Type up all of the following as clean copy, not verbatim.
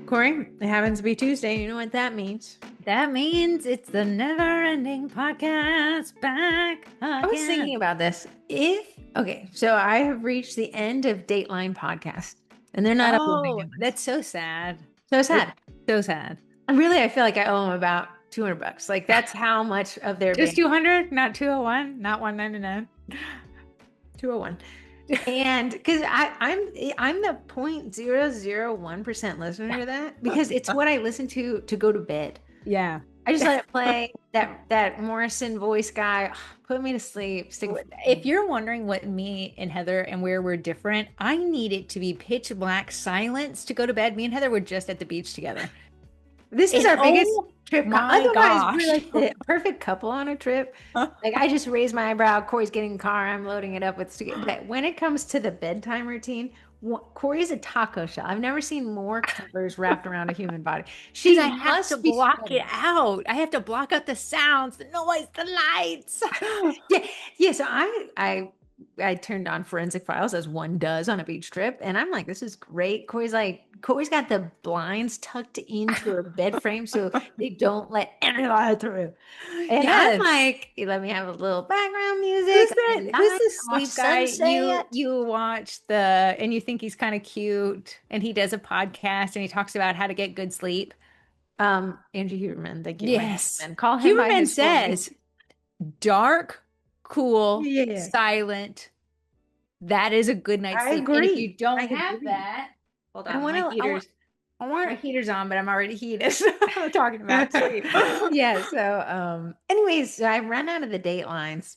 Corey, it happens to be Tuesday. You know what that means. That means it's the never-ending podcast back I was thinking again. about this. So I have reached the end of Dateline podcast, and they're not uploading Oh, new ones. that's so sad. So It's sad. so sad. And really, I feel like I owe them about $200. Like that's how much of their Just band. 200, not 201, not 199. 201. And because I'm the 0.001% listener to that because it's what I listen to go to bed. Yeah. I just let it play. That Morrison voice guy put me to sleep. If you're wondering what me and Heather and where we're different, I need it to be pitch black silence to go to bed. Me and Heather were just at the beach together. This is And our biggest oh trip. my Otherwise, we're gosh. like the perfect couple on a trip. Like I just raise my eyebrow. Corey's getting in the car. I'm loading it up with. But when it comes to the bedtime routine, Corey's a taco shell. I've never seen more covers wrapped around a human body. Because She I have to must be block it sweating. out. I have to block out the sounds, the noise, the lights. Yeah, yeah. So I turned on Forensic Files as one does on a beach trip, and I'm like, this is great. Corey's got the blinds tucked into her bed frame so they don't let any light through. And I'm Yes. like, let me have a little background music. Who's the Watch sleep guy sunset. you watch the and you think he's kind of cute and he does a podcast and he talks about how to get good sleep? Andrew Huberman, thank you, my Yes. man. Call him by Huberman his full name. says dark, cool, Yeah, silent. That is a good night's I sleep. And if you agree. I don't have agree. that, hold I on, want to. I my want. heater's on, but I'm already heated. So I'm talking about sleep. Yeah. So, anyways, so I ran out of the datelines.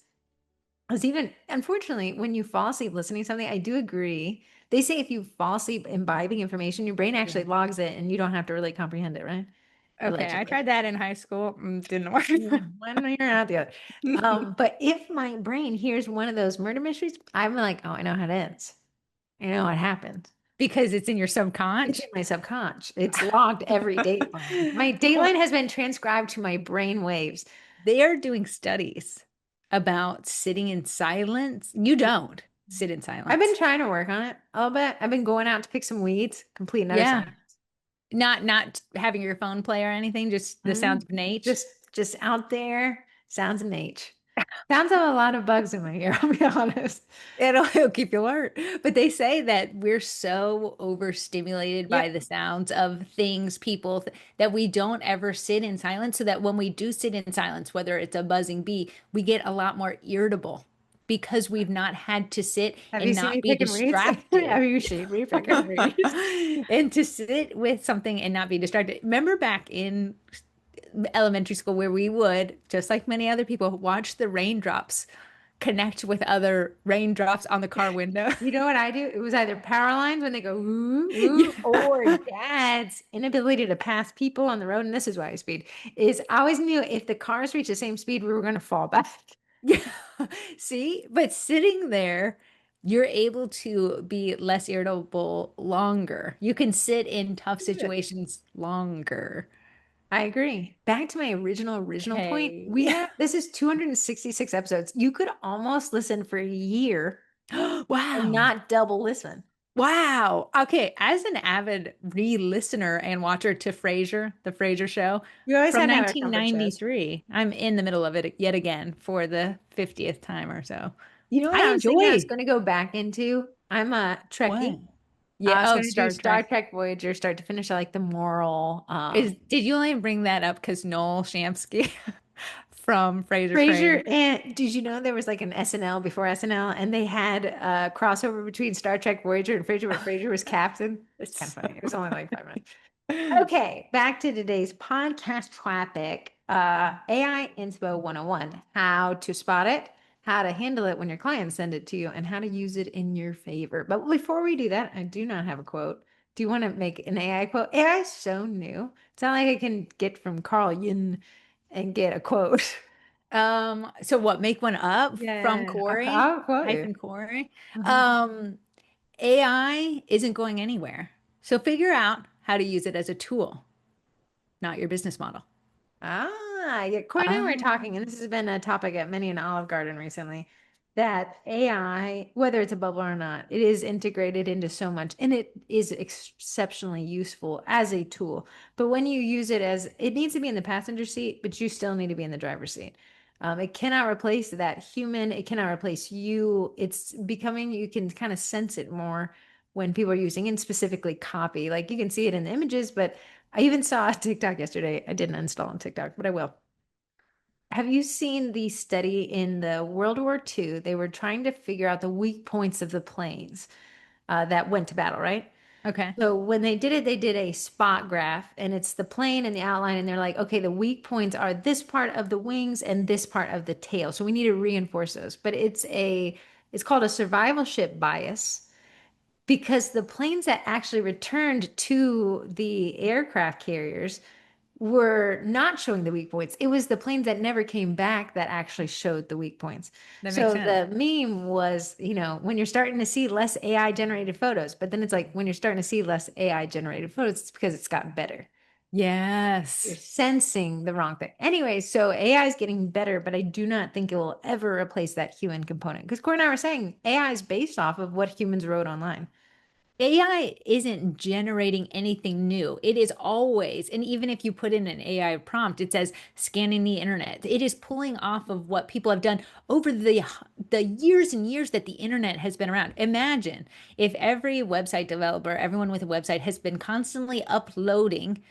Because even unfortunately, when you fall asleep listening to something, I do agree. They say if you fall asleep imbibing information, your brain Yeah. actually logs it, and you don't have to really comprehend it, right? Okay, I Allegedly. tried that in high school. Didn't work. One ear and out the other. But if my brain hears one of those murder mysteries, I'm like, oh, I know how it ends. I know what happened. Because it's in your It's in subconscious. my subconscious. It's logged every dateline. My dateline Well, has been transcribed to my brain waves. they are doing studies about sitting in silence. You don't sit in I've been silence. trying to work on it a little bit. I've been going out to pick some weeds, complete and utter Yeah. silence. Not having your phone play or anything, just the Mhm. sounds of nature. Just out there, sounds of nature. Sounds of a lot of bugs in my ear, I'll be honest. It'll keep you alert. But they say that we're so overstimulated by Yep. the sounds of things, people, that we don't ever sit in silence. So that when we do sit in silence, whether it's a buzzing bee, we get a lot more irritable because we've not had to sit Have you and seen not me be picking weeds? distracted. Have you seen me picking weeds? And to sit with something and not be distracted. Remember back in elementary school where we would, just like many other people, watch the raindrops connect with other raindrops on the car window. You know what I do? It was either power lines when they go ooh, Yeah. ooh, or dad's inability to pass people on the road. And this is why I speed is I always knew if the cars reach the same speed, we were going to fall back. Yeah. See, but sitting there, you're able to be less irritable longer. You can sit in tough situations longer. I agree. Back to my original point. Okay. We have this is 266 episodes. You could almost listen for a year and Wow. not double listen. Wow. Okay. As an avid re-listener and watcher to Frasier, the Frasier show We always from had to have our comfort shows. 1993, I'm in the middle of it yet again for the 50th time or so. You know what I I was thinking I was enjoy going to go back into? I'm a what? Trekkie. Yeah. I was Oh, going to do Star Star Trek. Trek Voyager, start to finish. I like the moral. Did you only bring that up because Noel Shamsky from Frasier Frasier, Crane? and did you know there was like an SNL before SNL, and they had a crossover between Star Trek Voyager and Frasier, where Frasier was captain? It's kind of funny. It was only like 5 minutes. Okay, back to today's podcast topic, AI Inspo 101, how to spot it, how to handle it when your clients send it to you, and how to use it in your favor. But before we do that, I do not have a quote. Do you want to make an AI quote? AI is so new. It's not like I can get from Carl Jung and get a quote. So what, make one up from Yeah, Corey, I'll quote you. hyphen Corey? Mhm. Um, AI isn't going anywhere. So figure out how to use it as a tool, not your business model. Ah, yeah. Corey and I were talking, and this has been a topic at many an Olive Garden recently. that AI, whether it's a bubble or not, it is integrated into so much and it is exceptionally useful as a tool. But when you use it as, it needs to be in the passenger seat, but you still need to be in the driver's seat. It cannot replace that human. It cannot replace you. It's becoming, you can kind of sense it more when people are using, and specifically copy. Like you can see it in the images, but I even saw a TikTok yesterday. I didn't install on TikTok, but I will. Have you seen the study in the World War II? They were trying to figure out the weak points of the planes that went to battle, right? Okay. So when they did it, they did a spot graph, and it's the plane and the outline, and they're like, okay, the weak points are this part of the wings and this part of the tail. So we need to reinforce those. But it's called a survivalship bias because the planes that actually returned to the aircraft carriers were not showing the weak points. It was the planes that never came back that actually showed the weak points. That makes So sense. the meme was, when you're starting to see less AI generated photos, but then it's like when you're starting to see less AI generated photos, it's because it's gotten better. You're Yes. sensing the wrong thing. Anyway, so AI is getting better, but I do not think it will ever replace that human component. Because Corey and I were saying AI is based off of what humans wrote online. AI isn't generating anything new. It is always, and even if you put in an AI prompt, it says scanning the internet. It is pulling off of what people have done over the years and years that the internet has been around. Imagine if every website developer, everyone with a website has been constantly uploading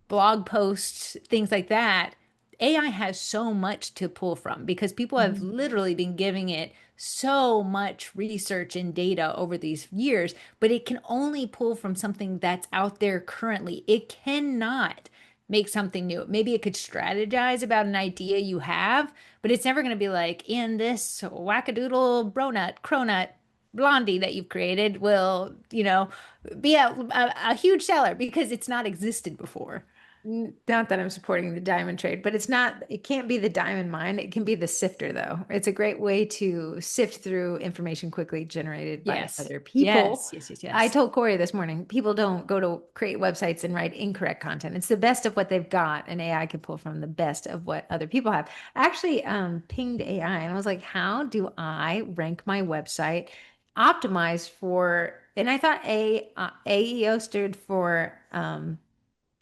blog posts, things like that, AI has so much to pull from because people have Mhm. literally been giving it so much research and data over these years, but it can only pull from something that's out there currently. It cannot make something new. Maybe it could strategize about an idea you have, but it's never going to be like, in this wackadoodle bronut, cronut, blondie that you've created will, be a huge seller because it's not existed before. Not that I'm supporting the diamond trade, but it can't be the diamond mine. It can be the sifter, though. It's a great way to sift through information quickly generated by Yes. other people. Yes. Yes. Yes. I Yes. told Corey this morning, people don't go to create websites and write incorrect content. It's the best of what they've got, and AI can pull from the best of what other people have. I actually pinged AI and I was like, how do I rank my website optimized for, and I thought AEO stood for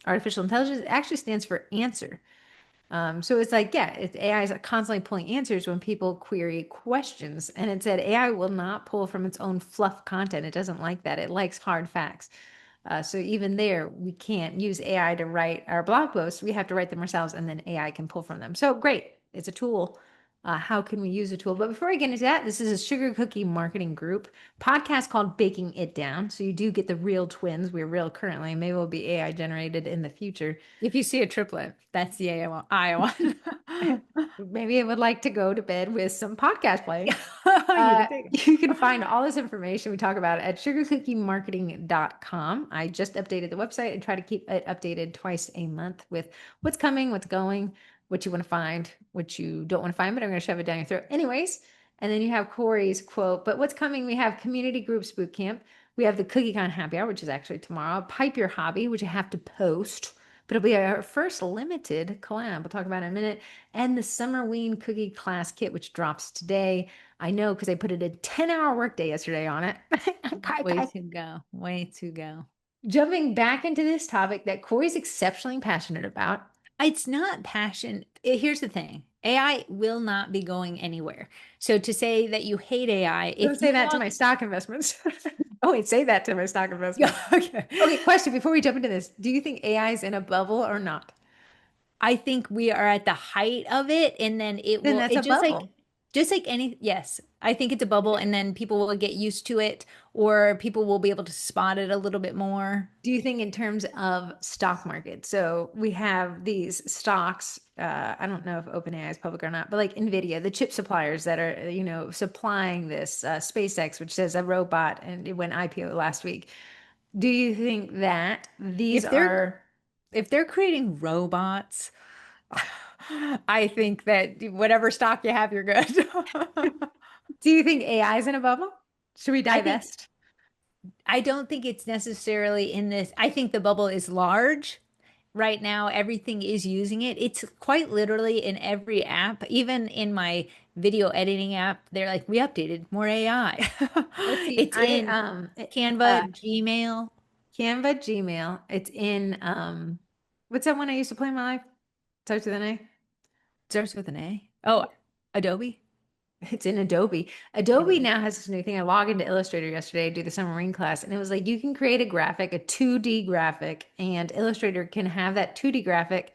artificial intelligence. It actually stands for answer. So it's like, yeah, AI is constantly pulling answers when people query questions. And it said AI will not pull from its own fluff content. It doesn't like that. It likes hard facts. So even there, we can't use AI to write our blog posts. We have to write them ourselves, and then AI can pull from them. So great, it's a tool. How can we use a tool? But before I get into that, this is a sugar cookie marketing group podcast called Baking It Down. So you do get the real twins. We're real currently. Maybe we'll be AI generated in the future. If you see a triplet, that's the AI one. Maybe I would like to go to bed with some podcast playing. You can take it. You can find all this information we talk about at sugarcookiemarketing.com. I just updated the website and try to keep it updated twice a month with what's coming, what's going, what you want to find, what you don't want to find, but I'm going to shove it down your throat. Anyways, and then you have Corey's quote, but what's coming? We have community groups boot camp. We have the CookieCon happy hour, which is actually tomorrow. Pipe your hobby, which you have to post, but it'll be our first limited collab. We'll talk about it in a minute. And the Summerween cookie class kit, which drops today. I know because I put a 10-hour workday yesterday on it. Way to go. Way to go. Jumping back into this topic that Corey's exceptionally passionate about. It's not passion. Here's the thing. AI will not be going anywhere. So to say that you hate AI, Don't if say you that to want, my stock investments. Oh, wait, say that to my stock yeah, investments. okay. Okay, question before we jump into this. Do you think AI is in a bubble or not? I think we are at the height of it, and then Then that's it a bubble. just like any, yes, I think it's a bubble, and then people will get used to it, or people will be able to spot it a little bit more. Do you think in terms of stock market? So we have these stocks. I don't know if OpenAI is public or not, but like Nvidia, the chip suppliers that are, supplying this SpaceX, which says a robot, and it went IPO last week. Do you think that these If they're are, if they're creating robots, I think that whatever stock you have, you're good. do you think AI is in a bubble? Should we I think divest? I don't think it's necessarily in this. I think the bubble is large. Right now, everything is using it. It's quite literally in every app, even in my video editing app. They're like, we updated more AI. Let's see. It's in Canva, Gmail. Canva, Gmail. It's in what's that one I used to play in my life? Starts with an A. Starts with an A. Oh, Adobe. It's in Adobe. Adobe Adobe. now has this new thing. I logged into Illustrator yesterday, do the summer reading class, and it was like you can create a graphic, a 2D graphic, and Illustrator can have that 2D graphic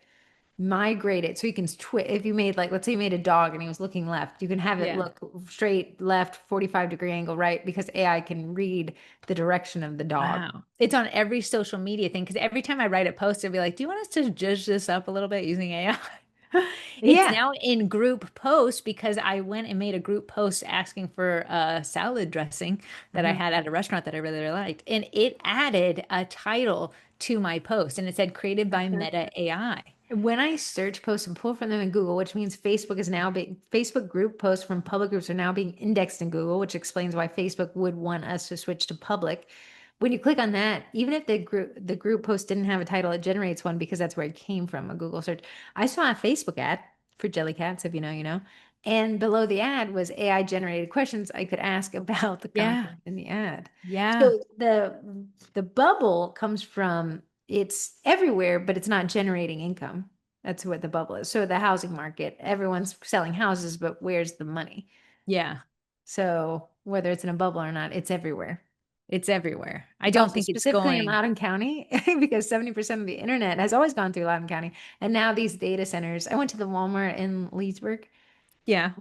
migrate it. So you can if you made like, let's say you made a dog and he was looking left, you can have it Yeah. look straight left, 45-degree angle right, because AI can read the direction of the dog. Wow. It's on every social media thing because every time I write a post, it'll be like, do you want us to judge this up a little bit using AI? It's Yeah. now in group posts because I went and made a group post asking for a salad dressing that I Mhm. had at a restaurant that I really, really liked. And it added a title to my post and it said created by Meta AI. When I search posts and pull from them in Google, which means Facebook is now being Facebook group posts from public groups are now being indexed in Google, which explains why Facebook would want us to switch to public. When you click on that, even if the group post didn't have a title, it generates one because that's where it came from, a Google search. I saw a Facebook ad for Jellycats, if you know, you know. And below the ad was AI generated questions I could ask about the Yeah. content in the ad. Yeah. So the bubble comes from it's everywhere, but it's not generating income. That's what the bubble is. So the housing market, everyone's selling houses, but where's the money? Yeah. So whether it's in a bubble or not, it's everywhere. It's everywhere. I It's don't also think it's specifically in going. Loudoun County because 70% of the internet has always gone through Loudoun County. And now these data centers, I went to the Walmart in Leesburg, Yeah.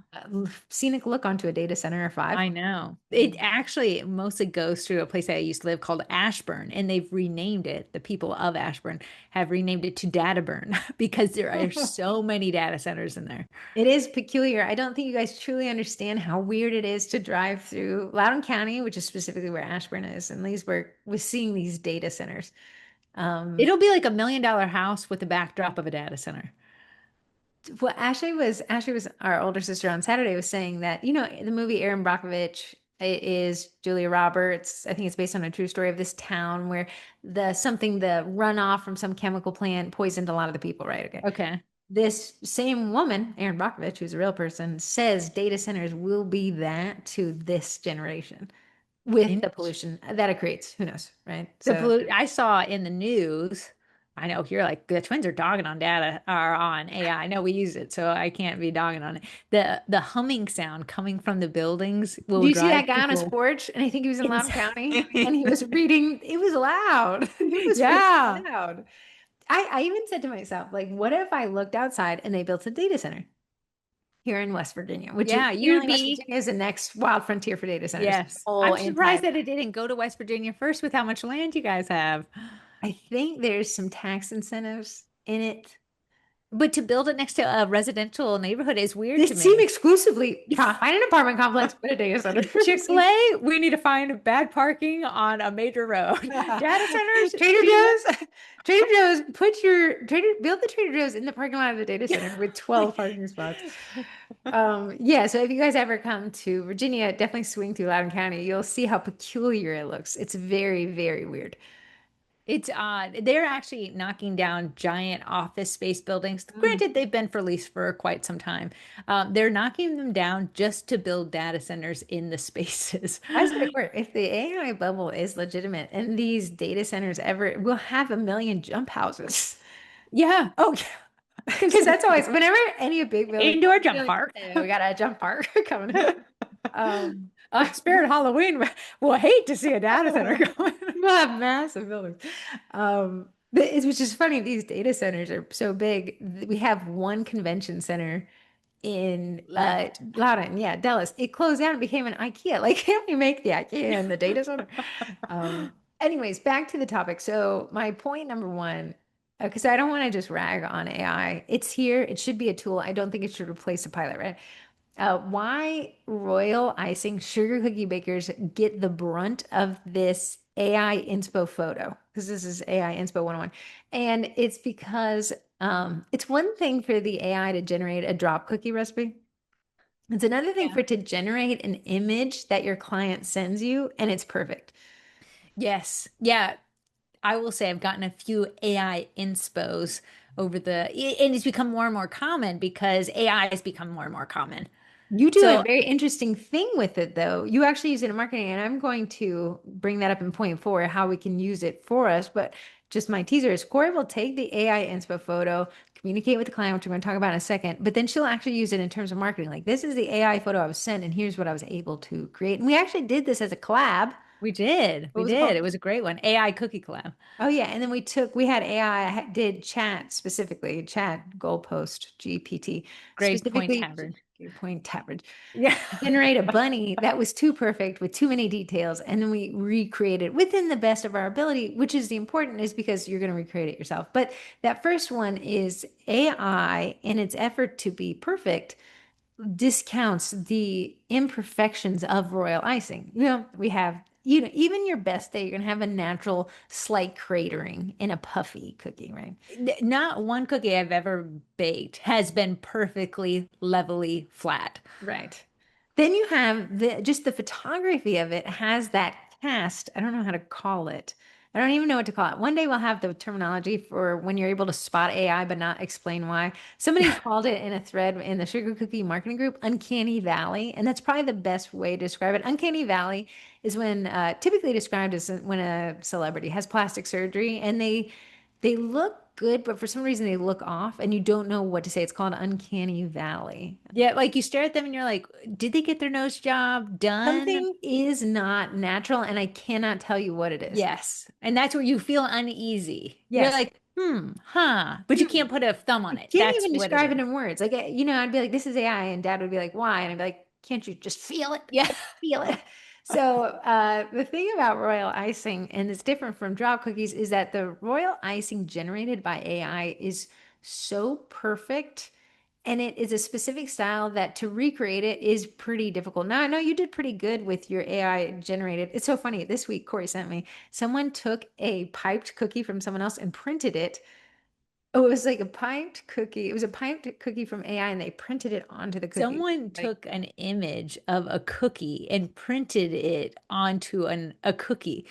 scenic look onto a data center or five. I know. It actually mostly goes through a place that I used to live called Ashburn, and they've renamed it. The people of Ashburn have renamed it to Databurn because there are so many data centers in there. It is peculiar. I don't think you guys truly understand how weird it is to drive through Loudoun County, which is specifically where Ashburn is, and Leesburg, with seeing these data centers. Um, It'll be like $1 million house with the backdrop of a data center. well, Ashley was our older sister on Saturday was saying that, the movie Aaron Brockovich is Julia Roberts. I think it's based on a true story of this town where the runoff from some chemical plant poisoned a lot of the people, right? Okay. Okay. This same woman, Erin Brockovich, who's a real person, says data centers will be that to this generation with In the pollution that it creates. Who knows, right? the So blue, I saw in the news. I know you're like the twins are dogging on data or on AI. I know we use it, so I can't be dogging on it. The humming sound coming from the buildings do will you see drive that guy on his people porch? And I think he was in Loudoun County and he insane. was reading. It was loud. It was really Yeah. loud. I even said to myself, like, what if I looked outside and they built a data center here in West Virginia, which Yeah, you'd apparently West be. Virginia is the next wild frontier for data centers. Yes. Whole I'm anti. surprised that it didn't go to West Virginia first with how much land you guys have. I think there's some tax incentives in it. But to build it next to a residential neighborhood is weird They to seem me. exclusively find an apartment complex, put a data center. Chick-fil-A, we need to find bad parking on a major road. Data centers, Trader cheap. Joe's, Trader Joe's, build the Trader Joe's in the parking lot of the data center with 12 parking spots. Yeah, so if you guys ever come to Virginia, definitely swing through Loudoun County. You'll see how peculiar it looks. It's very, very weird. It's odd. They're actually knocking down giant office space buildings. Mm. Granted, they've been for lease for quite some time. They're knocking them down just to build data centers in the spaces. I said, of course, if the AI bubble is legitimate and these data centers ever, we'll have a million jump houses. Yeah. Oh, Because that's always whenever any big building, indoor jump park. we got a jump park coming in. Um, Spirit Halloween will hate to see a data center going. we'll have massive buildings. Which is funny. These data centers are so big. We have one convention center in Left. Loudoun, yeah, Dallas. It closed down and became an IKEA. Like, can't we make the IKEA in the data center? Anyways, back to the topic. So my point number one, because I don't want to just rag on AI. It's here. It should be a tool. I don't think it should replace a pilot, right? Why royal icing sugar cookie bakers get the brunt of this AI inspo photo? Because this is AI inspo 101. And it's because it's one thing for the AI to generate a drop cookie recipe. It's another thing Yeah. for it to generate an image that your client sends you, and it's perfect. Yes. Yeah. I will say I've gotten a few AI inspos over and it's become more and more common because AI has become more and more common. You do a So very interesting thing with it, though. You actually use it in marketing, and I'm going to bring that up in point four, how we can use it for us. But just my teaser is Corey will take the AI inspo photo, communicate with the client, which we're going to talk about in a second, but then she'll actually use it in terms of marketing. Like, this is the AI photo I was sent, and here's what I was able to create. And we actually did this as a collab. we did. What We was it did. called? It was a great one. AI cookie collab. Oh yeah, and then we had AI did chat specifically, chat goalpost GPT Grade Point specifically Tavern. point average Yeah. generate a bunny that was too perfect with too many details, and then we recreated within the best of our ability, which is the important is because you're going to recreate it yourself. But that first one is AI in its effort to be perfect discounts the imperfections of royal icing. We have, even your best day, you're going to have a natural slight cratering in a puffy cookie, right? Not one cookie I've ever baked has been perfectly levelly flat. Right. Then you have just the photography of it has that cast. I don't know how to call it. I don't even know what to call it. One day we'll have the terminology for when you're able to spot AI but not explain why. Somebody called it in a thread in the Sugar Cookie Marketing Group, Uncanny Valley, and that's probably the best way to describe it. Uncanny Valley is when typically described as when a celebrity has plastic surgery and they look good, but for some reason they look off, and you don't know what to say. It's called Uncanny Valley. Yeah, like you stare at them and you're like, did they get their nose job done? Something is not natural, and I cannot tell you what it is. Yes. And that's where you feel uneasy. You're Yes. like, huh. But you You can't put a thumb you on it. can't That's even what it describe it is. in words. Like, I'd be like, this is AI, and dad would be like, why? And I'd be like, can't you just feel it? Yeah. I feel it. So, the thing about royal icing, and it's different from drop cookies, is that the royal icing generated by AI is so perfect. And it is a specific style that to recreate it is pretty difficult. Now, I know you did pretty good with your AI generated. It's so funny. This week, Corey sent me, someone took a piped cookie from someone else and printed it. Oh, it was like a piped cookie. It was a piped cookie from AI, and they printed it onto the cookie. Someone Like, took an image of a cookie and printed it onto a cookie.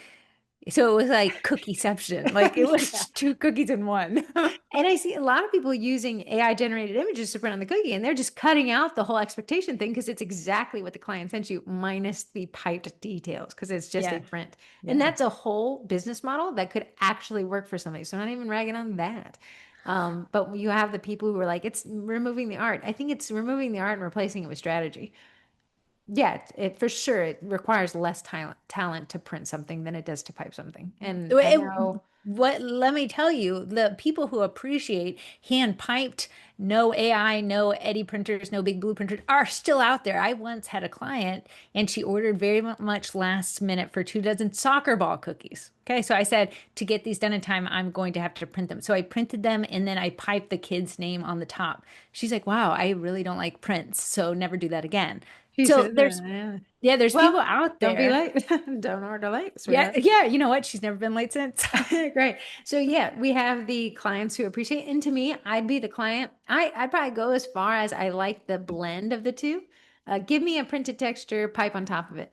So it was like cookieception. Like it yeah. was two cookies in one. And I see a lot of people using AI generated images to print on the cookie, and they're just cutting out the whole expectation thing because it's exactly what the client sent you, minus the piped details, because it's just a Yeah. print. And Yeah. that's a whole business model that could actually work for somebody. So I'm not even ragging on that. But you have the people who are like, it's removing the art. I think it's removing the art and replacing it with strategy. Yeah, it for sure it requires less talent to print something than it does to pipe something. And I know. What, let me tell you, the people who appreciate hand piped, no AI, no Eddie printers, no big blue printers are still out there. I once had a client and she ordered very much last minute for 2 dozen soccer ball cookies. Okay, so I said to get these done in time, I'm going to have to print them. So I printed them and then I piped the kid's name on the top. She's like, wow, I really don't like prints, so never do that again. She So said there's, that, yeah. yeah, there's people Well, out don't be there. late. Don't order late, Yeah, sweetheart. yeah, you know what? She's never been late since. Great. So yeah, we have the clients who appreciate, and to me, I'd be the client. I'd probably go as far as I like the blend of the two. Give me a printed texture pipe on top of it.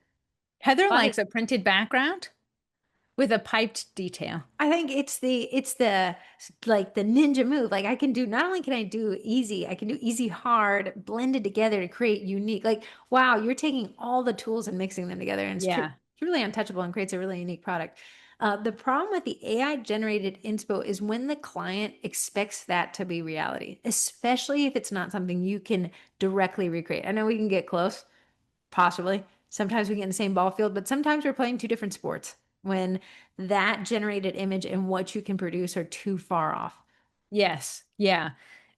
Heather Body. likes a printed background with a piped detail. I think it's the like the ninja move. Like I can do not only can I do easy, I can do easy hard blended together to create unique. Like wow, you're taking all the tools and mixing them together, and it's Yeah. truly untouchable and creates a really unique product. The problem with the AI generated inspo is when the client expects that to be reality, especially if it's not something you can directly recreate. I know we can get close, possibly. Sometimes we get in the same ball field, but sometimes we're playing two different sports when that generated image and what you can produce are too far off. Yes. Yeah.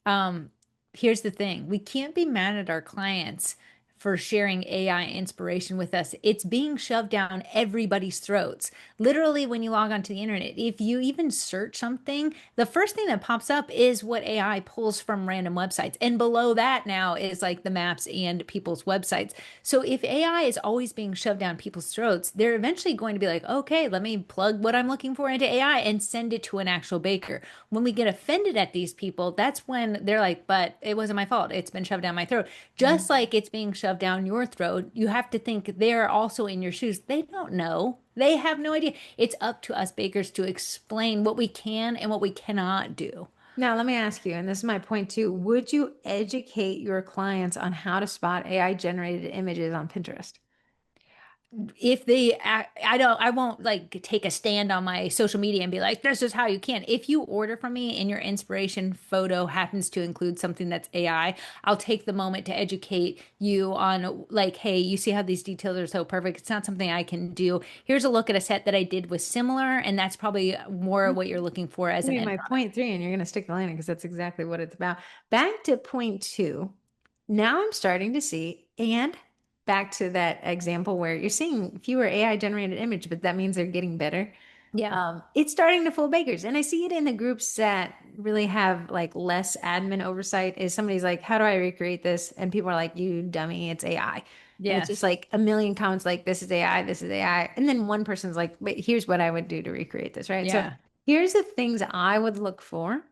Um, Here's the thing. We can't be mad at our clients for sharing AI inspiration with us. It's being shoved down everybody's throats. Literally, when you log onto the internet, if you even search something, the first thing that pops up is what AI pulls from random websites. And below that now is like the maps and people's websites. So if AI is always being shoved down people's throats, they're eventually going to be like, okay, let me plug what I'm looking for into AI and send it to an actual baker. When we get offended at these people, that's when they're like, but it wasn't my fault. It's been shoved down my throat. Just like it's being shoved down your throat, you have to think they're also in your shoes. They don't know. They have no idea. It's up to us bakers to explain what we can and what we cannot do. Now, let me ask you, and this is my point too. Would you educate your clients on how to spot AI generated images on Pinterest? If they I won't like take a stand on my social media and be like, this is how you can. If you order from me and your inspiration photo happens to include something that's AI, I'll take the moment to educate you on like, hey, you see how these details are so perfect. It's not something I can do. Here's a look at a set that I did with similar, and that's probably more what you're looking for as I an mean, end my product. point three, and you're going to stick the landing because that's exactly what it's about. Back to point two. Now I'm starting to see, and back to that example where you're seeing fewer AI generated image, but that means they're getting better. Yeah. It's starting to fool bakers, and I see it in the groups that really have like less admin oversight. Is somebody's like, "How do I recreate this?" And people are like, "You dummy, it's AI." And it's just Yes. like a million comments like, "This is AI, this is AI," and then one person's like, "But here's what I would do to recreate this," right? So Yeah. here's the things I would look for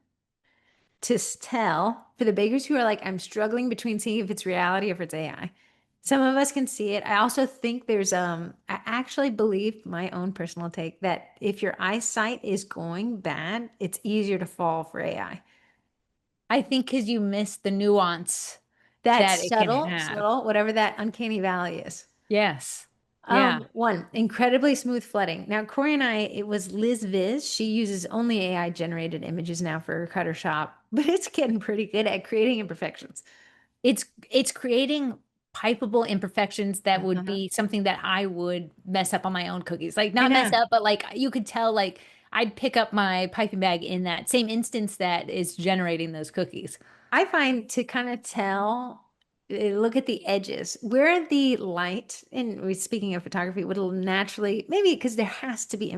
to tell for the bakers who are like, I'm struggling between seeing if it's reality or if it's AI. Some of us can see it. I also think there's I actually believe my own personal take that if your eyesight is going bad, it's easier to fall for AI. I think because you miss the nuance That that it can subtle, have. subtle, whatever that uncanny valley is. Yes. Yeah. One, incredibly smooth flooding. Now, Corey and I, it was Liz Viz. She uses only AI generated images now for her cutter shop, but it's getting pretty good at creating imperfections. It's creating pipeable imperfections that would Uh-huh. be something that I would mess up on my own cookies. Like I not mess know. up, but like you could tell like I'd pick up my piping bag in that same instance that is generating those cookies. I find to kind of tell, look at the edges where the light, and we speaking of photography, would naturally, maybe because there has to be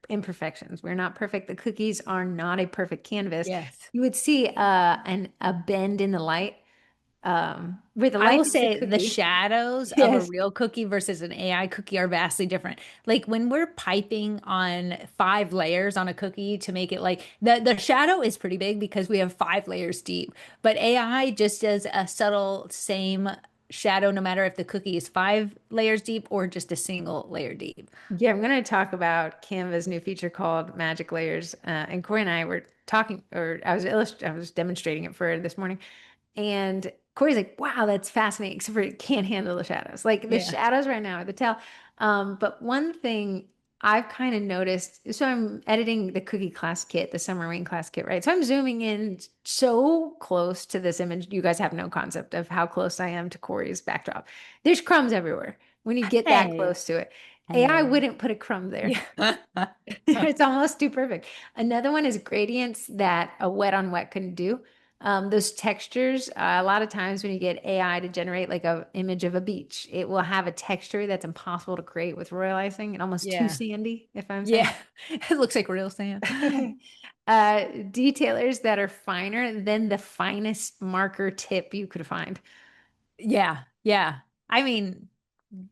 imperfections. We're not perfect. The cookies are not a perfect canvas. Yes. You would see a bend in the light where the I light will hits the say the cookie. shadows of a Yes. real cookie versus an AI cookie are vastly different. Like when we're piping on 5 layers on a cookie to make it like the shadow is pretty big because we have 5 layers deep, but AI just does a subtle same shadow no matter if the cookie is 5 layers deep or just a single layer deep. Yeah, I'm going to talk about Canva's new feature called Magic Layers. And Corey and I were talking, or I was demonstrating it for her this morning. And Corey's like, wow, that's fascinating, except for it can't handle the shadows. Like the Yeah. shadows right now are the tell. But one thing I've kind of noticed, so I'm editing the cookie class kit, the summer rain class kit, right? So I'm zooming in so close to this image. You guys have no concept of how close I am to Corey's backdrop. There's crumbs everywhere when you get that Hey, close to it. AI hey. wouldn't put a crumb there. Yeah. It's almost too perfect. Another one is gradients that a wet on wet couldn't do. Those textures, a lot of times when you get AI to generate like a image of a beach, it will have a texture that's impossible to create with royalizing and almost too Yeah. sandy, if I'm saying. Yeah. It looks like real sand. Detailers that are finer than the finest marker tip you could find. Yeah, yeah. I mean,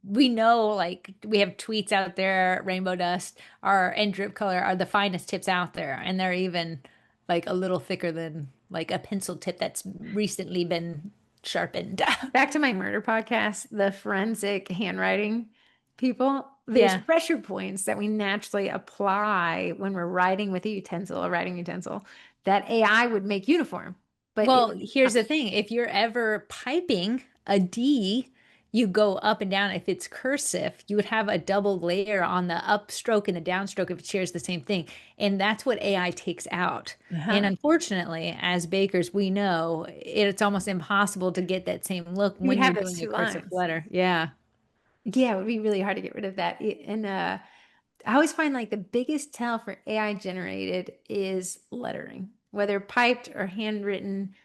we know like we have tweets out there, rainbow dust are and drip color are the finest tips out there, and they're even like a little thicker than like a pencil tip that's recently been sharpened. Back to my murder podcast, the forensic handwriting people, there's Yeah. pressure points that we naturally apply when we're writing with a utensil, a writing utensil, that AI would make uniform, but it Well, would here's not. the thing. If you're ever piping a D, you go up and down. If it's cursive, you would have a double layer on the upstroke and the downstroke if it shares the same thing. And that's what AI takes out. And Uh-huh. unfortunately, as bakers, we know it's almost impossible to get that same look You would when you're have those doing a two cursive lines. letter. Yeah. Yeah, it would be really hard to get rid of that. And I always find like the biggest tell for AI generated is lettering, whether piped or handwritten.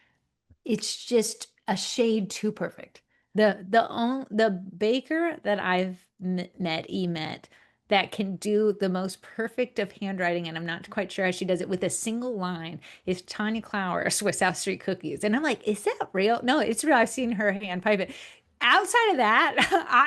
It's just a shade too perfect. The baker that I've met that can do the most perfect of handwriting, and I'm not quite sure how she does it with a single line, is Tanya Clowers with South Street Cookies. And I'm like, is that real? No, it's real. I've seen her hand pipe it. Outside of that,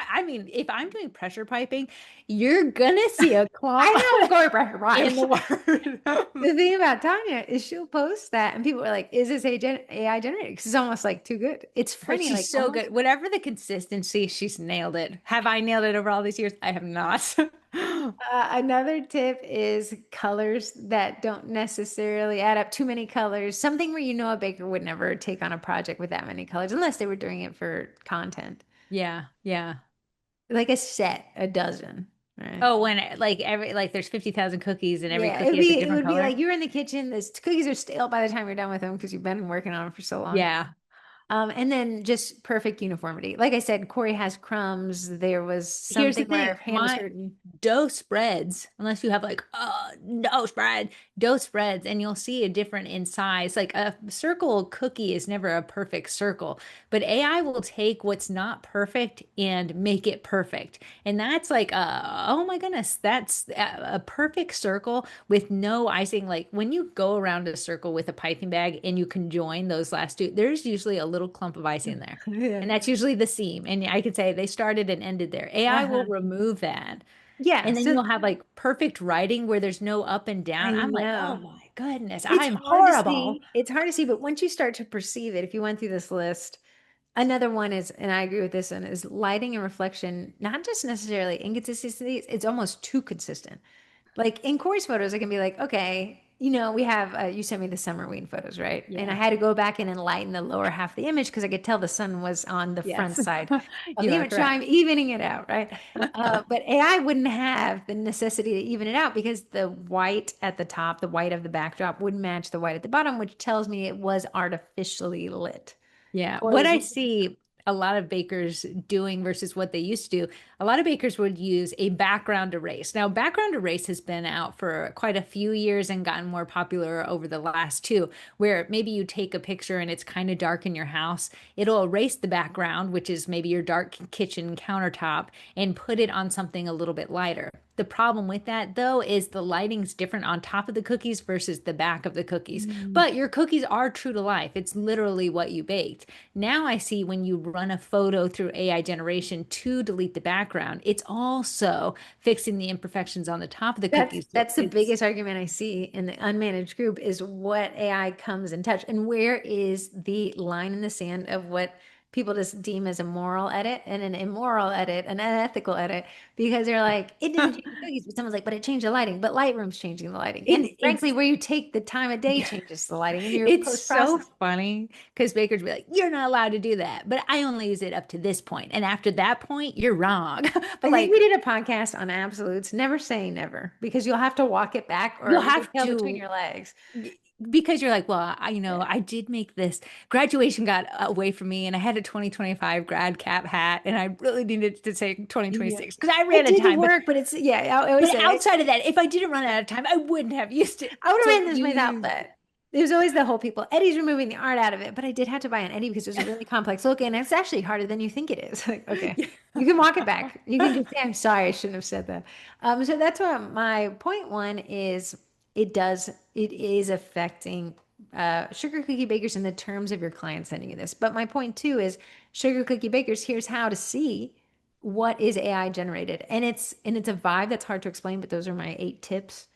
I mean, if I'm doing pressure piping, you're gonna see a clump I know Corey Pressure in Vibes. the word. The thing about Tanya is she'll post that and people are like, is this AI generated? Because it's almost like too good. It's But funny, she's like so almost good. Whatever the consistency, she's nailed it. Have I nailed it over all these years? I have not. Another tip is colors that don't necessarily add up. Too many colors. Something where you know a baker would never take on a project with that many colors unless they were doing it for content. Yeah, yeah. Like a set, a dozen, right? Oh, when like every like there's 50,000 cookies and every Yeah, cookie has a it different would be color. like you're in the kitchen. The cookies are stale by the time you're done with them because you've been working on them for so long. Yeah. And then just perfect uniformity. Like I said, Corey has crumbs. There was Here's the something where thing, Pam was my hurting. dough spreads, unless you have like dough spreads, and you'll see a different in size. Like a circle cookie is never a perfect circle, but AI will take what's not perfect and make it perfect. And that's like, oh my goodness, that's a perfect circle with no icing. Like when you go around a circle with a piping bag and you can join those last two, there's usually a little clump of icing there. Yeah. And that's usually the seam. And I could say they started and ended there. AI will Uh-huh. remove that. Yeah. And then So you'll have like perfect writing where there's no up and down. I I'm like, oh know. my goodness, It's I'm hard to horrible. see. It's hard to see, but once you start to perceive it, if you went through this list, another one is, and I agree with this one, is lighting and reflection, not just necessarily inconsistencies, it's almost too consistent. Like in Corey's photos, I can be like, okay, we have, you sent me the summer ween photos, right? And I Yeah. had to go back in and lighten the lower half of the image because I could tell the sun was on the front Yes. side of You the are image. So I'm correct. evening it out, right? But AI wouldn't have the necessity to even it out because the white at the top, the white of the backdrop would match the white at the bottom, which tells me it was artificially lit. Yeah. What Corey's, I see a lot of bakers doing versus what they used to do, a lot of bakers would use a background erase. Now, background erase has been out for quite a few years and gotten more popular over the last two, where maybe you take a picture and it's kind of dark in your house. It'll erase the background, which is maybe your dark kitchen countertop, and put it on something a little bit lighter. The problem with that, though, is the lighting's different on top of the cookies versus the back of the cookies. Mm. But your cookies are true to life. It's literally what you baked. Now I see when you run a photo through AI generation to delete the background, it's also fixing the imperfections on the top of the That's cookies. So that's the it's biggest argument I see in the unmanaged group is what AI comes in touch and where is the line in the sand of what people just deem as a moral edit and an immoral edit, an unethical edit, because they're like, it didn't change the cookies, but someone's like, but it changed the lighting, but Lightroom's changing the lighting. And frankly, it's where you take the time of day changes the lighting and your it's so post-process. funny because bakers be like, you're not allowed to do that, but I only use it up to this point, and after that point, you're wrong. But I think we like, did a podcast on absolutes, never say never, because you'll have to walk it back or you'll everything have tail between to your legs. because you're like, well, Yeah. I did make this graduation got away from me and I had a 2025 grad cap hat and I really needed to say Yeah. 2026 because I I ran out of did the time. work, but it's, yeah, I always But say outside of that, if I didn't run out of time, I wouldn't have used it. I would have So ran this you without use that. it. There's always the whole people. Eddie's removing the art out of it, but I did have to buy an Eddie because it's a really complex look, and it's actually harder than you think it is. Like, okay, you can walk it back. You can just say, "I'm sorry, I shouldn't have said that." So that's what my point one is. It is affecting sugar cookie bakers in the terms of your client sending you this. But my point two is sugar cookie bakers. Here's how to see what is AI generated, and it's a vibe that's hard to explain. But those are my 8 tips.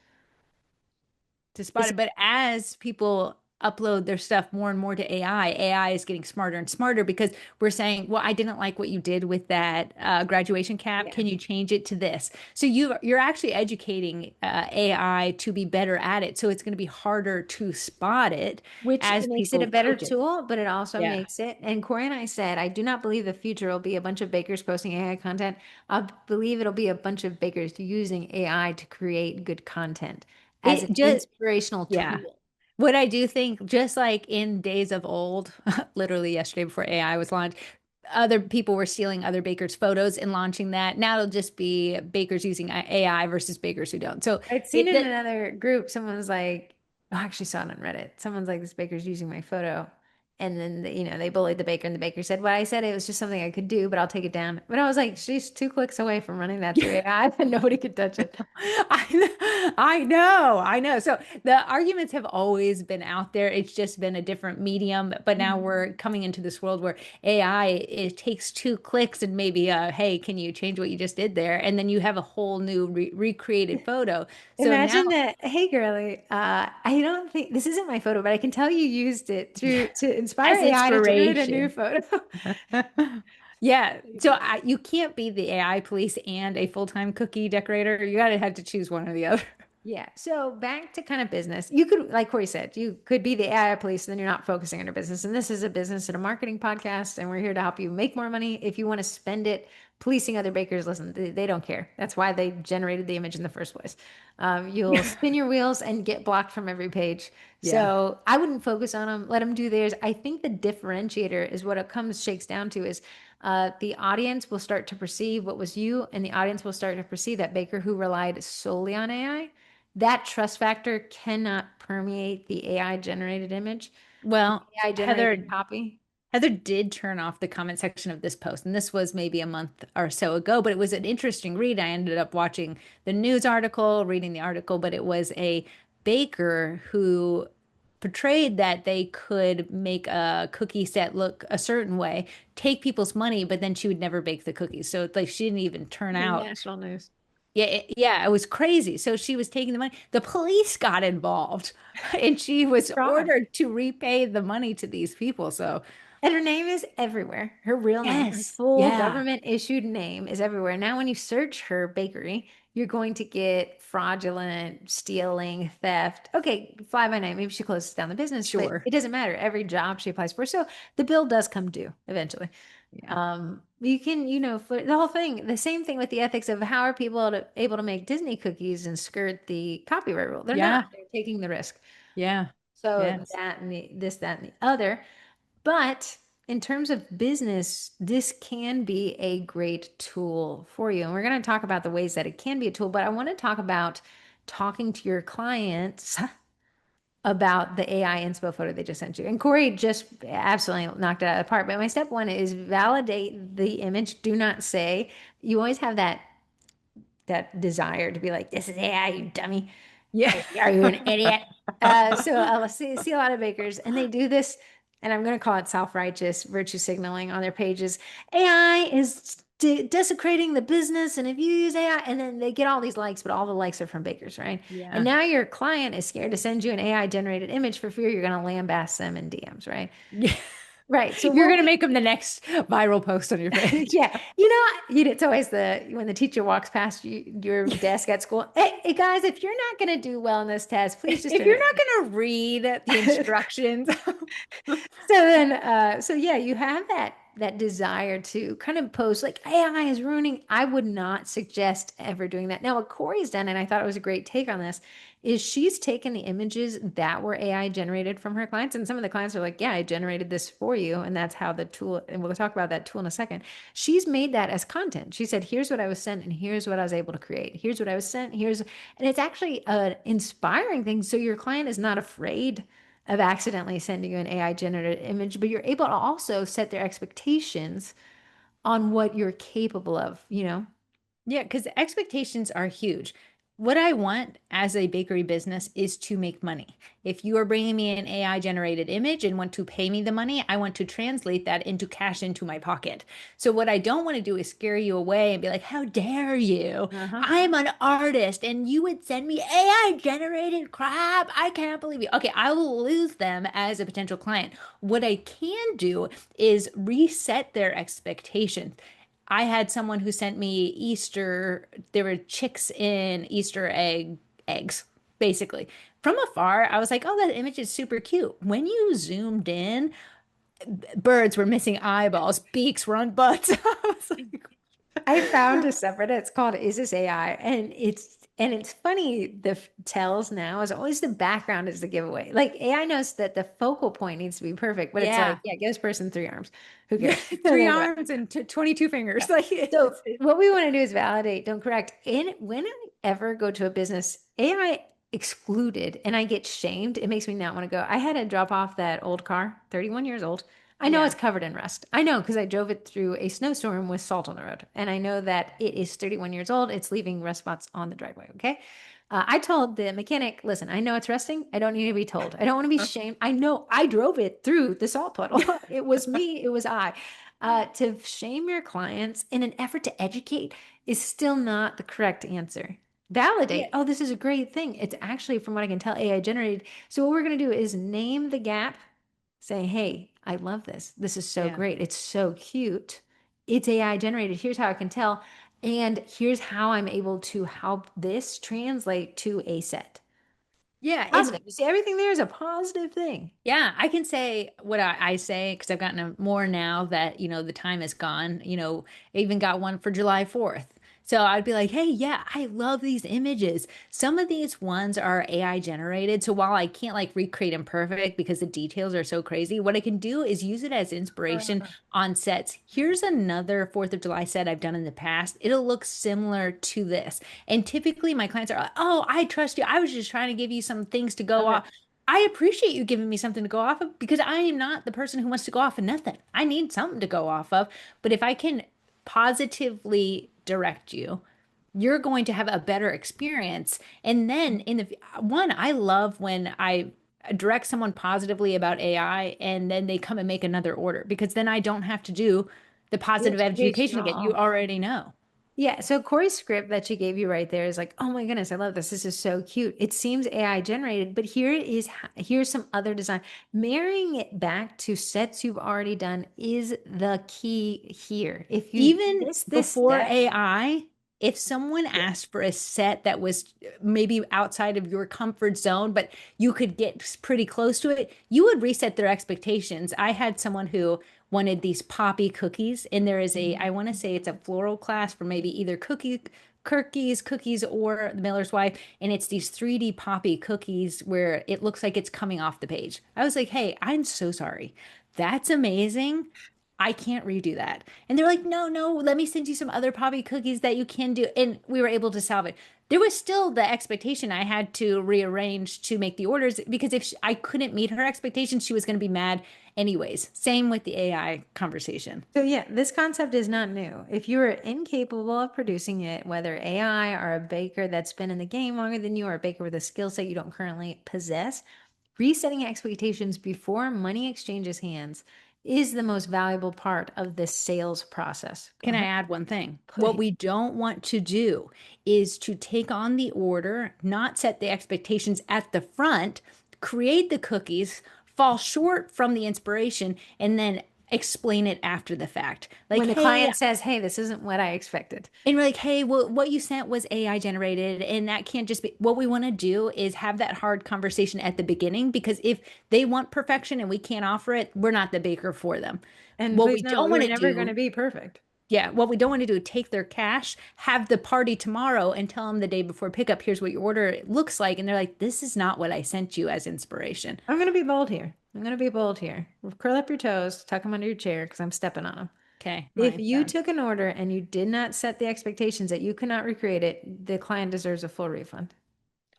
To spot Is it. But as people upload their stuff more and more to AI is getting smarter and smarter because we're saying, well, I didn't like what you did with that graduation cap. yeah. Can you change it to this? So you're actually educating AI to be better at it. So it's going to be harder to spot it Which as it makes it a people better coach it. tool, but it also Yeah. makes it, and Corey and I said, I do not believe the future will be a bunch of bakers posting AI content. I believe it'll be a bunch of bakers using AI to create good content as an It just, inspirational yeah. tool. What I do think, just like in days of old, literally yesterday before AI was launched, other people were stealing other bakers' photos and launching that. Now it'll just be bakers using AI versus bakers who don't. So I'd seen it in that another group, someone was like, oh, I actually saw it on Reddit. Someone's like, this baker's using my photo. And then, they bullied the baker, and the baker said, well, I said it was just something I could do, but I'll take it down. But I was like, she's 2 clicks away from running that through AI, and nobody could touch it. I know. So the arguments have always been out there. It's just been a different medium. But now Mhm. we're coming into this world where AI, it takes 2 clicks and maybe, hey, can you change what you just did there? And then you have a whole new recreated photo. So now Imagine that, hey girly, I don't think this isn't my photo, but I can tell you used it to inspire as AI to generate a new inspiration. photo. Yeah. So Ridiculous. you can't be the AI police and a full-time cookie decorator. You gotta have to choose one or the other. Yeah. So back to kind of business. You could, like Corey said, you could be the AI police, and then you're not focusing on your business. And this is a business and a marketing podcast, and we're here to help you make more money. If you want to spend it policing other bakers, listen, they don't care. That's why they generated the image in the first place. You'll spin your wheels and get blocked from every page. Yeah. So I wouldn't focus on them. Let them do theirs. I think the differentiator is what it comes shakes down to is the audience will start to perceive what was you, and the audience will start to perceive that baker who relied solely on AI. That trust factor cannot permeate the AI generated image, the Well, AI generated Heather copy. Heather did turn off the comment section of this post, and this was maybe a month or so ago, but it was an interesting read. I ended up watching the news article, reading the article, but it was a baker who portrayed that they could make a cookie set look a certain way, take people's money, but then she would never bake the cookies. So it's like she didn't even turn Made out. national news. Yeah, yeah, it was crazy. So she was taking the money. The police got involved, and she was Fraud. ordered to repay the money to these people. So, And her name is everywhere. Her real name, her yes, full yeah. government issued name is everywhere. Now, when you search her bakery, you're going to get fraudulent, stealing, theft. Okay, fly by night. Maybe she closes down the business, but Sure. it doesn't matter. Every job she applies for. So the bill does come due eventually. Yeah. You can, for the whole thing, the same thing with the ethics of how are people able to make Disney cookies and skirt the copyright rule? They're not. Yeah. They're taking the risk. Yeah. So Yes. that and this, that, and the other. But in terms of business, this can be a great tool for you. And we're going to talk about the ways that it can be a tool, but I want to talk about talking to your clients about the AI inspo photo they just sent you. And Corey just absolutely knocked it out of the park. But my step one is validate the image. Do not say, you always have that desire to be like, this is AI, you dummy. Yeah. Are you an idiot? So I'll see a lot of bakers, and they do this, and I'm going to call it self-righteous virtue signaling on their pages. AI is desecrating the business, and if you use AI, and then they get all these likes, but all the likes are from bakers, right? And Yeah. now your client is scared to send you an AI generated image for fear you're going to lambast them in DMs, right? Yeah. Right. So You're what gonna we make them the next viral post on your page. yeah, it's always the when the teacher walks past your desk at school. Hey, guys, if you're not going to do well in this test, please just If turn you're it. not gonna read the instructions, So yeah, you have that desire to kind of post like AI is ruining. I would not suggest ever doing that. Now, what Corey's done, and I thought it was a great take on this, is she's taken the images that were AI generated from her clients, and some of the clients are like, "Yeah, I generated this for you," and that's how the tool. And we'll talk about that tool in a second. She's made that as content. She said, "Here's what I was sent, and here's what I was able to create. Here's what I was sent. Here's," and it's actually an inspiring thing. So your client is not afraid of accidentally sending you an AI generated image, but you're able to also set their expectations on what you're capable of. yeah, because expectations are huge. What I want as a bakery business is to make money. If you are bringing me an AI generated image and want to pay me the money, I want to translate that into cash into my pocket. So, what I don't want to do is scare you away and be like, how dare you? Uh-huh. I'm an artist and you would send me AI generated crap. I can't believe you. Okay, I will lose them as a potential client. What I can do is reset their expectations. I had someone who sent me Easter, there were chicks in eggs, basically. From afar, I was like, oh, that image is super cute. When you zoomed in, birds were missing eyeballs, beaks were on butts. I was like, I found a subreddit. It's called "Is This AI?" and it's funny. The tells now is always the background is the giveaway. Like AI knows that the focal point needs to be perfect, but it's like, yeah, yeah, give this person 3 arms. Who yeah, cares? three arms and 22 Yeah. fingers. Like, So what we want to do is validate, don't correct. And when I ever go to a business, AI excluded, and I get shamed, it makes me not want to go. I had to drop off that old car, 31 years old. I know yeah, it's covered in rust. I know because I drove it through a snowstorm with salt on the road. And I know that it is 31 years old. It's leaving rust spots on the driveway. Okay. I told the mechanic, listen, I know it's rusting. I don't need to be told. I don't want to be shamed. I know I drove it through the salt puddle. It was me. It was I. To shame your clients in an effort to educate is still not the correct answer. yeah, Validate. Oh, this is a great thing. It's actually, from what I can tell, AI generated. So what we're going to do is name the gap, say, hey, I love this. This is so yeah. great. It's so cute. it's AI generated. Here's how I can tell. And here's how I'm able to help this translate to a set. Yeah, and Positive. You see, everything there is a positive thing. yeah, I can say what I say because I've gotten more now that, the time is gone. I even got one for July 4th. So I'd be like, hey, yeah, I love these images. Some of these ones are AI generated. So while I can't like recreate them perfect because the details are so crazy, what I can do is use it as inspiration on sets. Here's another 4th of July set I've done in the past. It'll look similar to this. And typically my clients are like, oh, I trust you. I was just trying to give you some things to go Okay. off. I appreciate you giving me something to go off of because I am not the person who wants to go off of nothing. I need something to go off of. But if I can positively direct you, you're going to have a better experience. And then in the one, I love when I direct someone positively about AI and then they come and make another order because then I don't have to do the The positive education education again. You all. already know. Yeah, so Corey's script that she gave you right there is like, oh my goodness, I love this. This is so cute. It seems AI generated, but here's some other design. Marrying it back to sets you've already done is the key here. If you Even miss this before step, AI, if someone asked for a set that was maybe outside of your comfort zone, but you could get pretty close to it, you would reset their expectations. I had someone who wanted these poppy cookies, and there is I want to say it's a floral class for maybe either cookies, or the Miller's Wife, and it's these 3D poppy cookies where it looks like it's coming off the page. I was like, hey, I'm so sorry. That's amazing. I can't redo that. And they're like, no, no, let me send you some other poppy cookies that you can do. And we were able to solve it. There was still the expectation I had to rearrange to make the orders because if I couldn't meet her expectations, she was going to be mad anyways. Same with the AI conversation. so yeah, this concept is not new. If you are incapable of producing it, whether AI or a baker that's been in the game longer than you or a baker with a skill set you don't currently possess, resetting expectations before money exchanges hands is the most valuable part of this sales process. Go Can I ahead, add one thing? What please. we don't want to do is to take on the order, not set the expectations at the front, create the cookies, fall short from the inspiration, and then explain it after the fact. Like, When the hey, client says, hey, this isn't what I expected. and we're like, hey, well, what you sent was AI generated, and that can't just be what we want to do is have that hard conversation at the beginning because if they want perfection and we can't offer it, we're not the baker for them. And What please we know, don't we want were to never going to do, be perfect. yeah, what we don't want to do is take their cash, have the party tomorrow, and tell them the day before pickup, here's what your order looks like. And they're like, this is not what I sent you as inspiration. I'm going to be bold here. I'm going to be bold here. Curl up your toes, tuck them under your chair because I'm stepping on them. Okay, If my you bad. took an order and you did not set the expectations that you could not recreate it, the client deserves a full refund.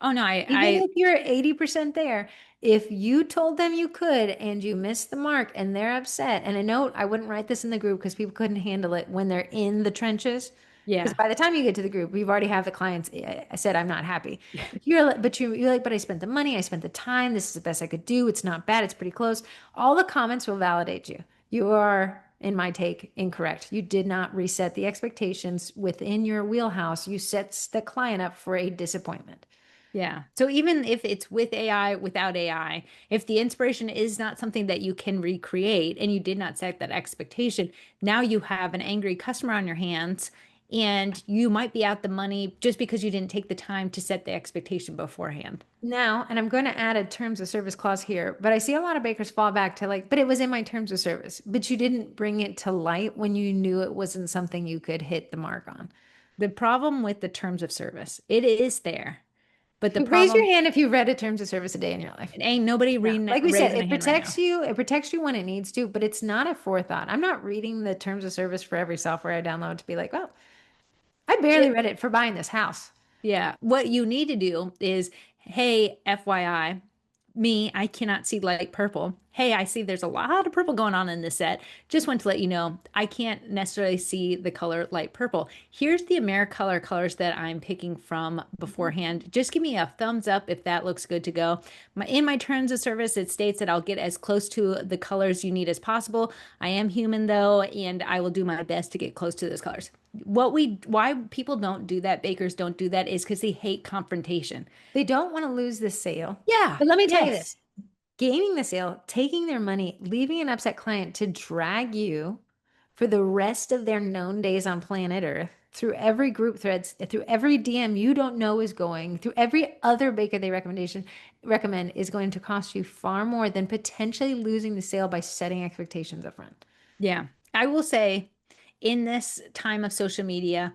Oh no, Even if you're 80% there, if you told them you could and you missed the mark and they're upset, and a note, I wouldn't write this in the group because people couldn't handle it when they're in the trenches. Because yeah, by the time you get to the group, we've already have the clients I said I'm not happy. But you're like, but I spent the money, I spent the time, this is the best I could do. It's not bad, it's pretty close. All the comments will validate you. You are, in my take, incorrect. You did not reset the expectations within your wheelhouse. You set the client up for a disappointment. yeah. So even if it's with AI, without AI, if the inspiration is not something that you can recreate and you did not set that expectation, now you have an angry customer on your hands and you might be out the money just because you didn't take the time to set the expectation beforehand. Now, and I'm going to add a terms of service clause here, but I see a lot of bakers fall back to like, but it was in my terms of service, but you didn't bring it to light when you knew it wasn't something you could hit the mark on. The problem with the terms of service, it is there, but the Raise your problem, hand if you've read a terms of service a day in your life. it ain't nobody No, reading it, like we said, raising a hand right now. it protects you when it needs to, but it's not a forethought. I'm not reading the terms of service for every software I download to be like, well, I barely It, read it for buying this house. yeah. What you need to do is, hey, FYI, I cannot see light purple. Hey, I see there's a lot of purple going on in this set. Just want to let you know, I can't necessarily see the color light purple. Here's the AmeriColor colors that I'm picking from beforehand. Just give me a thumbs up if that looks good to go. In my terms of service, it states that I'll get as close to the colors you need as possible. I am human though, and I will do my best to get close to those colors. Why people don't do that, bakers don't do that, is because they hate confrontation. They don't want to lose this sale. Yeah, But let me tell you yes. this. Gaining the sale, taking their money, leaving an upset client to drag you for the rest of their known days on planet Earth, through every group threads, through every DM you don't know is going, through every other baker they recommend is going to cost you far more than potentially losing the sale by setting expectations up front. Yeah. I will say in this time of social media,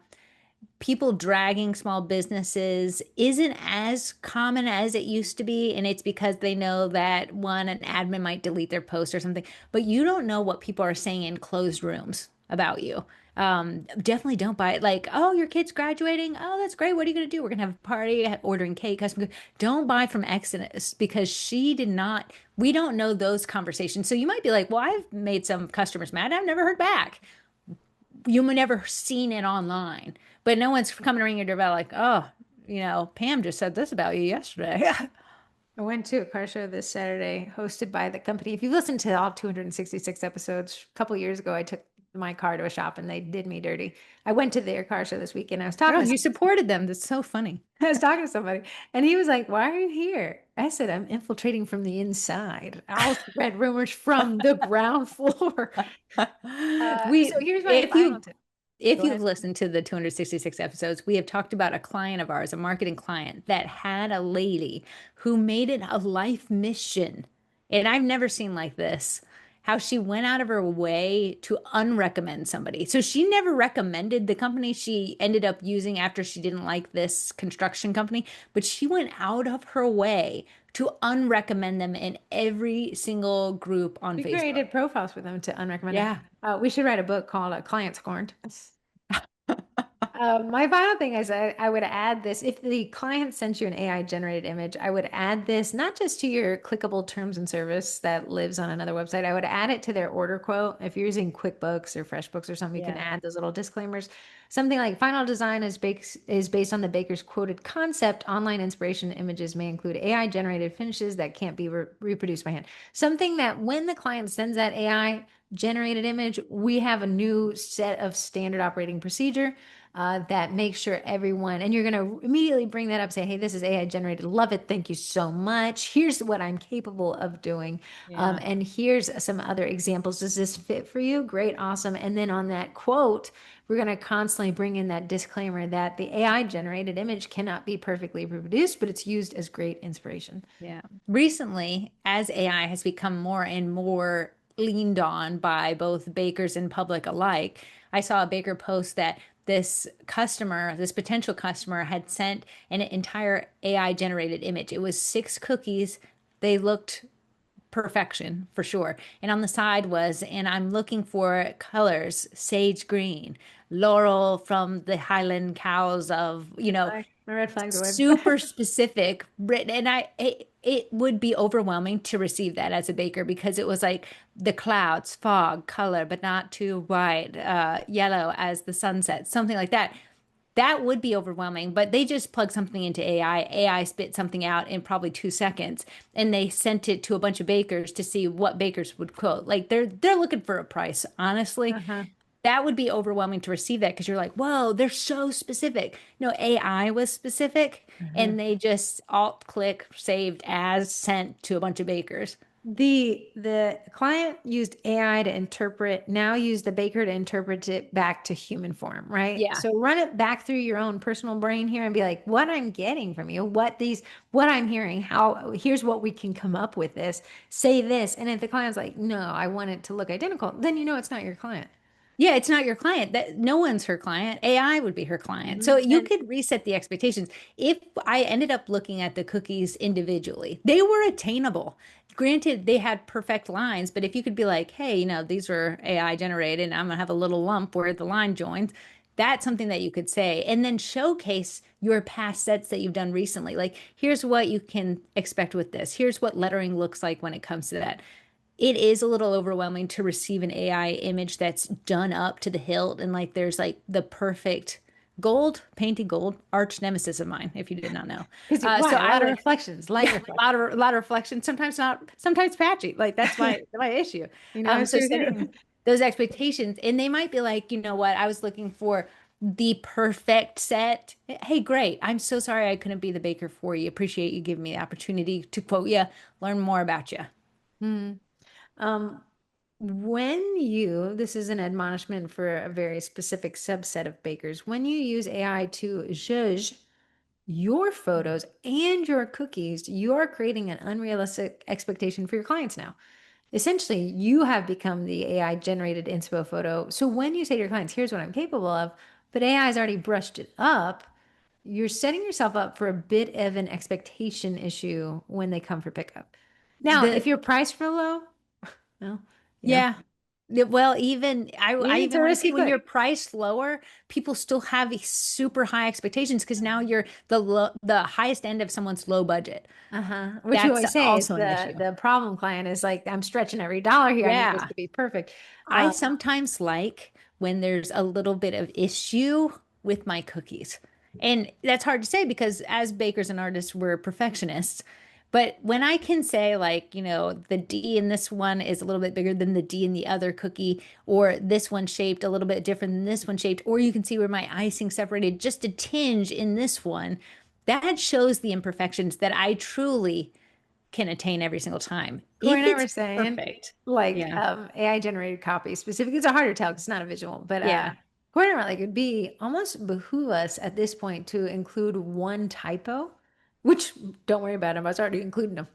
people dragging small businesses isn't as common as it used to be. And it's because they know that one, an admin might delete their post or something, but you don't know what people are saying in closed rooms about you. Definitely don't buy it. Like, oh, your kid's graduating. Oh, that's great. What are you going to do? We're going to have a party, ordering cake, custom. Don't buy from Exodus because she did not. We don't know those conversations. So you might be like, well, I've made some customers mad. I've never heard back. You may never seen it online, but no one's coming to ring your doorbell like, oh, Pam just said this about you yesterday. I went to a car show this Saturday hosted by the company. If you listen to all 266 episodes, a couple years ago, I took my car to a shop and they did me dirty. I went to their car show this weekend. I was Oh, talking to you somebody. supported them. That's so funny. I was talking to somebody and he was like, "Why are you here?" I said, "I'm infiltrating from the inside. I'll spread rumors from the ground floor." So We, here's my if final you tip. if Go you've ahead. listened to the 266 episodes, we have talked about a client of ours, a marketing client that had a lady who made it a life mission. And I've never seen like this, how she went out of her way to unrecommend somebody. So she never recommended the company she ended up using after she didn't like this construction company, but she went out of her way to unrecommend them in every single group on We Facebook. created profiles for them to unrecommend them. Yeah. We should write a book called Client Scorned. My final thing is I would add this. If the client sends you an AI generated image, I would add this not just to your clickable terms and service that lives on another website. I would add it to their order quote. If you're using QuickBooks or FreshBooks or something, you can Yeah. add those little disclaimers. Something like final design is based on the baker's quoted concept. Online inspiration images may include AI generated finishes that can't be reproduced by hand. Something that when the client sends that AI generated image, we have a new set of standard operating procedure that makes sure everyone, and you're going to immediately bring that up, say, hey, this is AI generated. Love it. Thank you so much. Here's what I'm capable of doing. Yeah. And here's some other examples. Does this fit for you? Great. Awesome. And then on that quote, we're going to constantly bring in that disclaimer that the AI generated image cannot be perfectly reproduced, but it's used as great inspiration. Yeah. Recently, as AI has become more and more leaned on by both bakers and public alike, I saw a baker post that this potential customer, had sent an entire AI generated image. It was 6 cookies. They looked perfection for sure. And on the side was, and I'm looking for colors, sage green, laurel from the Highland cows of, My red flags are waving. super specific written. And it would be overwhelming to receive that as a baker because it was like the clouds, fog, color, but not too white, yellow as the sunset, something like that. That would be overwhelming, but they just plugged something into AI. AI spit something out in probably 2 seconds, and they sent it to a bunch of bakers to see what bakers would quote. Like they're looking for a price, honestly. Uh-huh. That would be overwhelming to receive that because you're like, whoa, they're so specific. No, AI was specific, Uh-huh. and they just alt click saved as sent to a bunch of bakers. The client used AI to interpret, now use the baker to interpret it back to human form, right? Yeah. So run it back through your own personal brain here and be like, what I'm getting from you, what I'm hearing, here's what we can come up with this, say this. And if the client's like, no, I want it to look identical, then you know it's not your client. Yeah, it's not your client. That no one's her client. AI would be her client. So Mhm. you could reset the expectations. If I ended up looking at the cookies individually, they were attainable. Granted, they had perfect lines, but if you could be like, hey, these were AI generated, and I'm gonna have a little lump where the line joins, that's something that you could say. And then showcase your past sets that you've done recently. Like, here's what you can expect with this. Here's what lettering looks like when it comes to that. It is a little overwhelming to receive an AI image that's done up to the hilt and like there's like the perfect gold, painted gold, arch nemesis of mine, if you did not know. Because So why? A I lot of would, reflections, light yeah, reflections. a lot of reflection, sometimes not, sometimes patchy. Like that's my issue. You know, it's So true too. setting those expectations, and they might be like, you know what, I was looking for the perfect set. Hey, great. I'm so sorry I couldn't be the baker for you. Appreciate you giving me the opportunity to quote you, learn more about you. Hmm. Um, This is an admonishment for a very specific subset of bakers, when you use AI to judge your photos and your cookies, you're creating an unrealistic expectation for your clients now. Essentially, you have become the AI generated inspo photo. So when you say to your clients, here's what I'm capable of, but AI has already brushed it up, you're setting yourself up for a bit of an expectation issue when they come for pickup. Now, if The you're priced real low, well, you know, Yeah. Well, even I it's even a want to say risky when click. you're priced lower, people still have these super high expectations because now you're the highest end of someone's low budget. Uh-huh. Which you That's always say is also an issue. the problem client is like, I'm stretching every dollar here. I need this Yeah. to be perfect. I sometimes like when there's a little bit of issue with my cookies. And that's hard to say because as bakers and artists, we're perfectionists. But when I can say, like, the D in this one is a little bit bigger than the D in the other cookie, or this one shaped a little bit different than this one shaped, or you can see where my icing separated just a tinge in this one, that shows the imperfections that I truly can attain every single time. Corey If and I it's were saying, perfect, like, yeah, AI generated copy specifically. It's a harder tell because it's not a visual, but yeah. Corey and I were like, it'd be almost behoove us at this point to include one typo, which don't worry about them. I was already including them.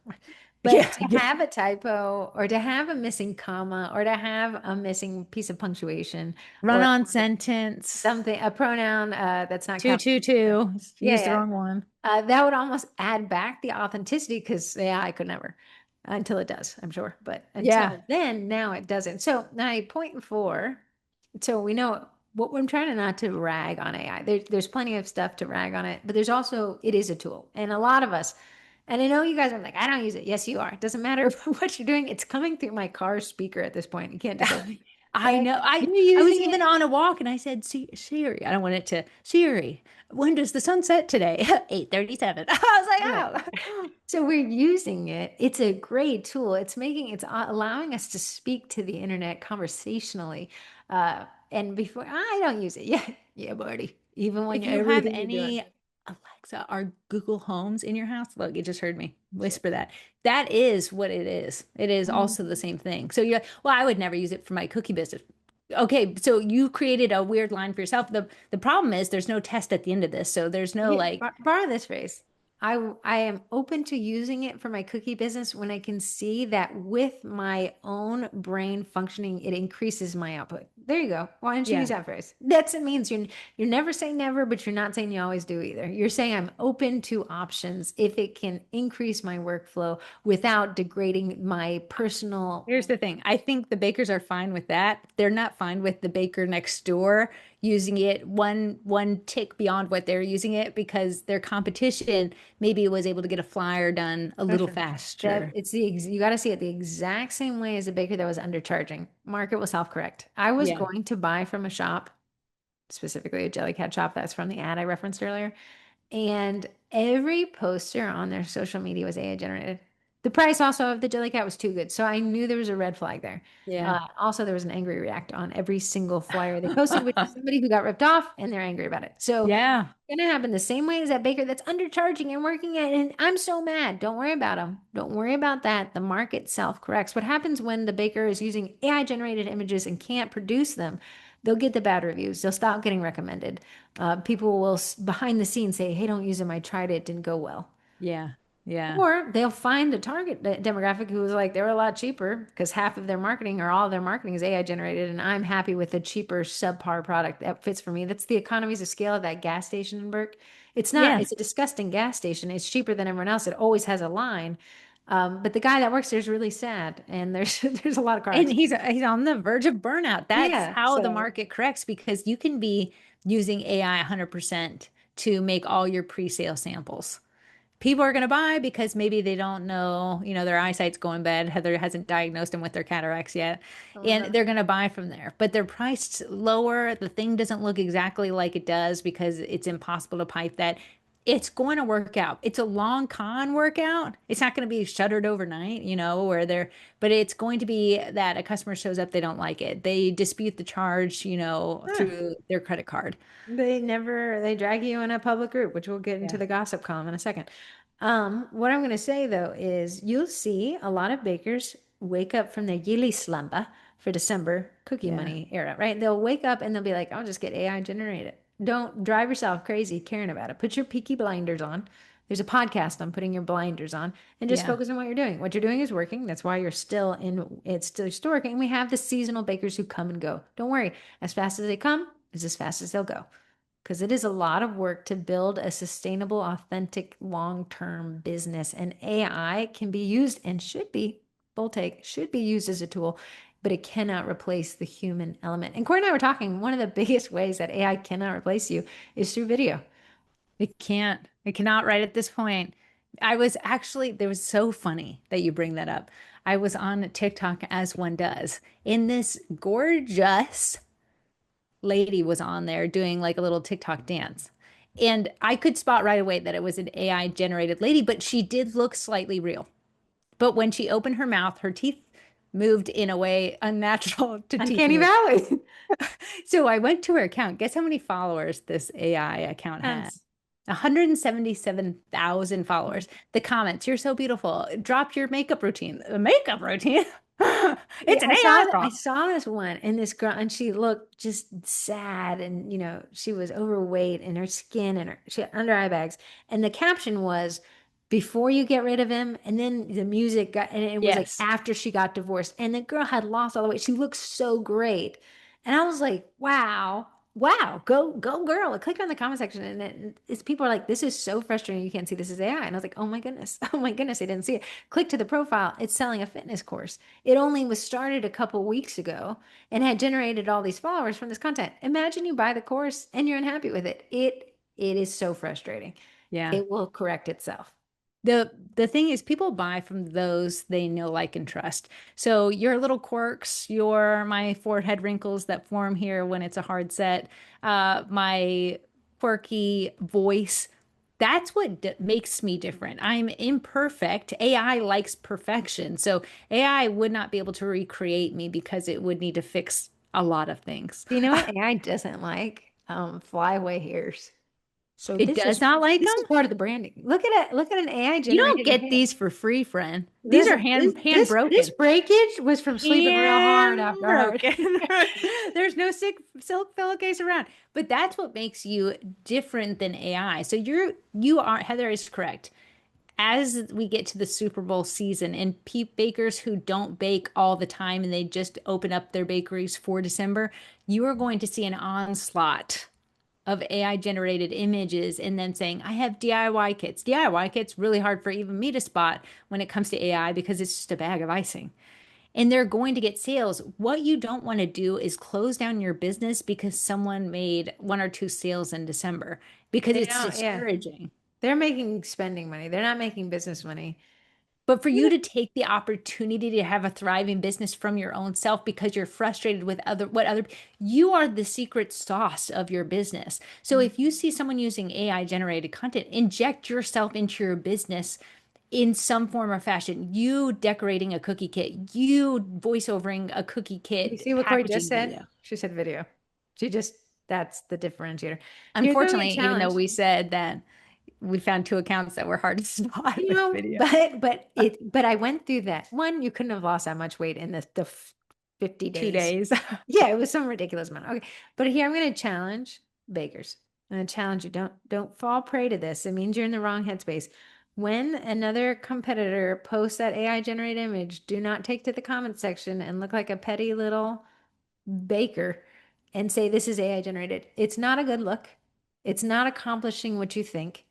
But Yeah, to yeah. have a typo or to have a missing comma or to have a missing piece of punctuation Run or on sentence. something, a pronoun that's not Two, two, capitalized. two. Yeah, Use the yeah. wrong one. That would almost add back the authenticity because yeah, I could never until it does, I'm sure. But Yeah. until then, now it doesn't. So now point four. So we know what I'm trying to not to rag on AI. There's plenty of stuff to rag on it, but there's also it is a tool, and a lot of us. And I know you guys are like, I don't use it. Yes, you are. It doesn't matter what you're doing. It's coming through my car speaker at this point. You can't disagree. I And know. you're I was using even it. on a walk and I said, Siri, I don't want it to, Siri, when does the sun set today? 8:37. I was Yeah. like, oh. So we're using it. It's a great tool. It's allowing us to speak to the internet conversationally. And before I don't use it. Yeah, yeah, buddy. Even when If you have everything you're doing. any Alexa or Google Homes in your house, look, you just heard me whisper that. That is what it is. It is Mhm. also the same thing. So you're, well, I would never use it for my cookie business. Okay, so you created a weird line for yourself. The problem is there's no test at the end of this. So there's no Yeah, like, borrow this phrase. I am open to using it for my cookie business when I can see that with my own brain functioning, it increases my output. There you go. Why don't you use yeah. that phrase? That's it means you're never saying never, but you're not saying you always do either. You're saying I'm open to options if it can increase my workflow without degrading my personal. Here's the thing. I think the bakers are fine with that. They're not fine with the baker next door using it one tick beyond what they're using it because their competition maybe was able to get a flyer done a little Question. That faster. it's you got to see it the exact same way as a baker that was undercharging. Market will self-correct. I was Yeah. going to buy from a shop, specifically a Jellycat shop that's from the ad I referenced earlier, and every poster on their social media was AI generated. The price also of the Jellycat was too good, so I knew there was a red flag there. Yeah. Also, there was an angry react on every single flyer they posted, which is somebody who got ripped off and they're angry about it. So Yeah. gonna happen the same way as that baker that's undercharging and working at, and I'm so mad. Don't worry about them. Don't worry about that. The market self corrects. What happens when the baker is using AI generated images and can't produce them? They'll get the bad reviews. They'll stop getting recommended. People will behind the scenes say, "Hey, don't use them. I tried it. Didn't go well." Yeah. Yeah. Or they'll find a target demographic who's like, they're a lot cheaper because half of their marketing or all of their marketing is AI generated. And I'm happy with a cheaper subpar product that fits for me. That's the economies of scale of that gas station in Burke. It's not, Yeah. it's a disgusting gas station. It's cheaper than everyone else. It always has a line. But the guy that works there is really sad. And there's, there's a lot of car And accidents. he's on the verge of burnout. That's Yeah. how the So market corrects because you can be using AI 100% to make all your pre-sale samples. People are going to buy because maybe they don't know, their eyesight's going bad. Heather hasn't diagnosed them with their cataracts yet. oh, And no. they're going to buy from there. But they're priced lower. The thing doesn't look exactly like it does because it's impossible to pipe that. It's going to work out. It's a long con workout. It's not going to be shuttered overnight, where they're, but it's going to be that a customer shows up, they don't like it. They dispute the charge, Huh. through their credit card. They drag you in a public group, which we'll get into Yeah. the gossip column in a second. What I'm going to say though is you'll see a lot of bakers wake up from their yili slumber for December cookie Yeah. money era, right? They'll wake up and they'll be like, I'll just get AI generated. Don't drive yourself crazy caring about it. Put your peaky blinders on. There's a podcast on putting your blinders on and just Yeah. focus on what you're doing. What you're doing is working. That's why you're still in, it's still working. We have the seasonal bakers who come and go. Don't worry. As fast as they come is as fast as they'll go because it is a lot of work to build a sustainable, authentic, long-term business. And AI can be used and should be, bold take, should be used as a tool, but it cannot replace the human element. And Corey and I were talking, one of the biggest ways that AI cannot replace you is through video. It can't. It cannot right at this point. I was actually, there was so funny that you bring that up. I was on TikTok as one does, and this gorgeous lady was on there doing like a little TikTok dance. And I could spot right away that it was an AI generated lady, but she did look slightly real. But when she opened her mouth, her teeth moved in a way unnatural to teeth Uncanny move. Valley. So I went to her account. Guess how many followers this AI account had? Tons. 177,000 followers. The comments, you're so beautiful. Drop your makeup routine. A makeup routine? Yeah, It's an AI I prompt. saw this one and this girl and she looked just sad and she was overweight and her skin and she had under eye bags and the caption was before you get rid of him and then the music got and it was like Yes. after she got divorced and the girl had lost all the weight. She looked so great. And I was like, wow. Wow, go girl. I clicked on the comment section and it's people are like, this is so frustrating. You can't see this is AI. And I was like, oh my goodness. Oh my goodness, I didn't see it. Click to the profile. It's selling a fitness course. It only was started a couple weeks ago and had generated all these followers from this content. Imagine you buy the course and you're unhappy with it. It is so frustrating. Yeah. It will correct itself. The thing is people buy from those they know, like, and trust. So your little quirks, your my forehead wrinkles that form here when it's a hard set, my quirky voice, that's what makes me different. I'm imperfect. AI likes perfection. So AI would not be able to recreate me because it would need to fix a lot of things. Do you know what AI doesn't like? Flyaway hairs. So It this does is not like this them. is part of the branding. Look at it. Look at an AI You don't generated get hair. these for free, friend. These are Listen, hand this broken. breakage was from sleeping real hard And after hard. broken. There's no silk pillowcase around. But that's what makes you different than AI. So you are Heather is correct. As we get to the Super Bowl season and bakers who don't bake all the time and they just open up their bakeries for December, you are going to see an onslaught of AI generated images and then saying, I have DIY kits. DIY kits really hard for even me to spot when it comes to AI because it's just a bag of icing and they're going to get sales. What you don't want to do is close down your business because someone made one or two sales in December because They it's don't, yeah. discouraging. They're making spending money. They're not making business money. But for You you know, to take the opportunity to have a thriving business from your own self because you're frustrated with other you are the secret sauce of your business. So if you see someone using AI generated content, inject yourself into your business in some form or fashion. You decorating a cookie kit, you voiceovering a cookie you kit see what Corey just packaging said? video. She said video. That's the differentiator. Here's going to be a Unfortunately, even though challenge. we said that we found two accounts that were hard to spot with video. But I went through that. One, you couldn't have lost that much weight in the 50 2 days. days. Yeah, it was some ridiculous amount. Okay. But here I'm going to challenge bakers. I'm going to challenge you. Don't fall prey to this. It means you're in the wrong headspace. When another competitor posts that AI generated image, do not take to the comment section and look like a petty little baker and say this is AI generated. It's not a good look. It's not accomplishing what you think.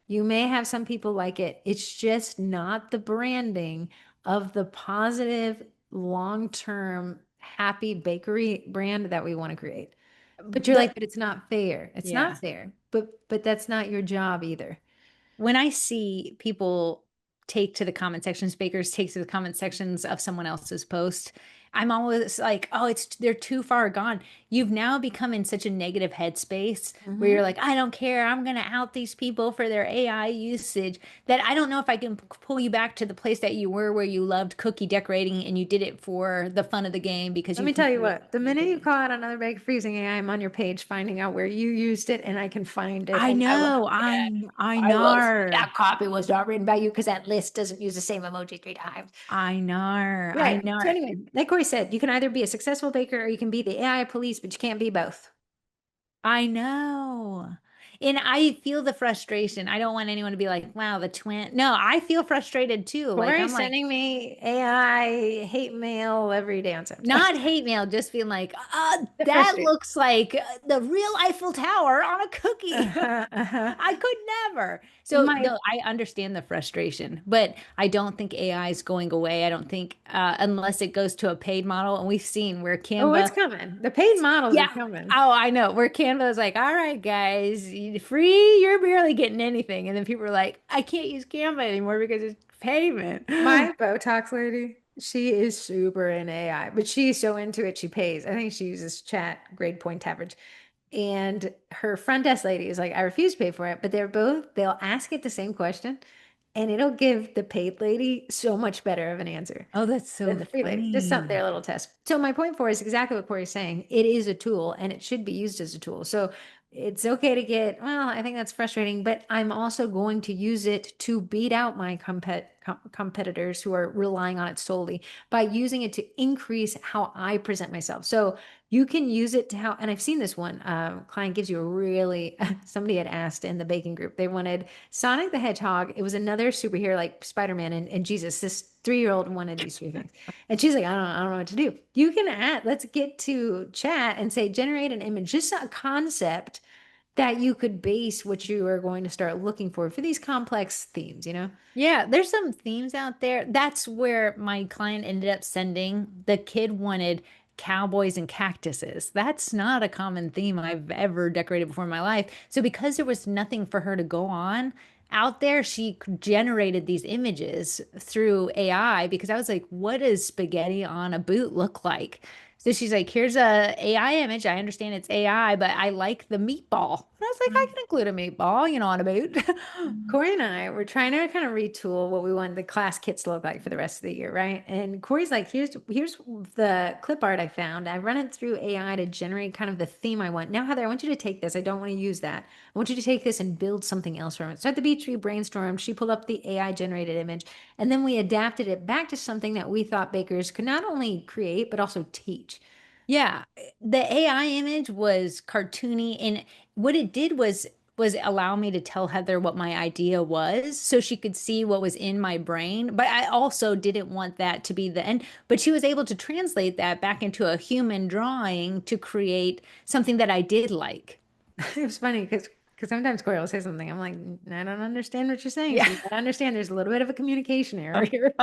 You may have some people like it. It's just not the branding of the positive, long-term, happy bakery brand that we want to create. But you're The like, but it's not fair. It's Yeah. not fair. But that's not your job either. When I see people take to the comment sections, bakers take to the comment sections of someone else's post, I'm always like, oh, they're too far gone. You've now become in such a negative headspace where Hmm. you're like, I don't care. I'm gonna out these people for their AI usage. That I don't know if I can pull you back to the place that you were where you loved cookie decorating and you did it for the fun of the game because Let you me can tell you create what, the an minute you image. call out another baker using AI, I'm on your page finding out where you used it and I can find it. I And I will, know, yeah, I I will. know, That copy was not written by you because that list doesn't use the same emoji 3 times. I know, I Right. know. So anyway, like Corey always said you can either be a successful baker or you can be the AI police, but you can't be both. I know. And I feel the frustration. I don't want anyone to be like, wow, the twin. No, I feel frustrated too. Like, I'm Corey's like, sending me AI hate mail every day on Snapchat. not hate mail, just being like, The that frustration. looks like the real Eiffel Tower on a cookie. Uh-huh, uh-huh. I could never. So My no, I understand the frustration, but I don't think AI is going away. I don't think unless it goes to a paid model, and we've seen where Oh, it's Canva, coming. The paid models are yeah. coming. Oh, I know. Where Canva is like, all right, guys, free, you're barely getting anything. And then people are like, I can't use Canva anymore because it's payment. My Botox lady, she is super in AI, but she's so into it, she pays. I think she uses chat grade point average. And her front desk lady is like, I refuse to pay for it, but they'll ask it the same question and it'll give the paid lady so much better of an answer Oh, that's than so the free lady. Just something funny. their little test. So my point for is exactly what Corey's saying. It is a tool and it should be used as a tool. So it's okay to get, well, I think that's frustrating, but I'm also going to use it to beat out my competitors who are relying on it solely by using it to increase how I present myself. So you can use it to how, and I've seen this one. Client gives you a really, somebody had asked in the baking group, they wanted Sonic the Hedgehog. It was another superhero like Spider-Man and Jesus. This 3-year-old wanted these three things. And she's like, I don't know what to do. You can add, let's get to chat and say, generate an image, just a concept that you could base what you are going to start looking for these complex themes, you know? Yeah, there's some themes out there. That's where my client ended up sending. The kid wanted cowboys and cactuses. That's not a common theme I've ever decorated before in my life. So because there was nothing for her to go on out there, she generated these images through AI because I was like, what does spaghetti on a boot look like? So she's like, here's a AI image. I understand it's AI, but I like the meatball. And I was like, I can include a meatball, on a boot. Corey and I were trying to kind of retool what we want the class kits to look like for the rest of the year, right? And Corey's like, here's the clip art I found. I run it through AI to generate kind of the theme I want. Now, Heather, I want you to take this. I don't want to use that. I want you to take this and build something else from it. So at the beach, we brainstormed. She pulled up the AI generated image, and then we adapted it back to something that we thought bakers could not only create, but also teach. Yeah, the AI image was cartoony, and what it did was allow me to tell Heather what my idea was so she could see what was in my brain. But I also didn't want that to be the end. But she was able to translate that back into a human drawing to create something that I did like. It was funny because sometimes Corey will say something. I'm like, I don't understand what you're saying. So Yeah. you gotta understand there's a little bit of a communication error here.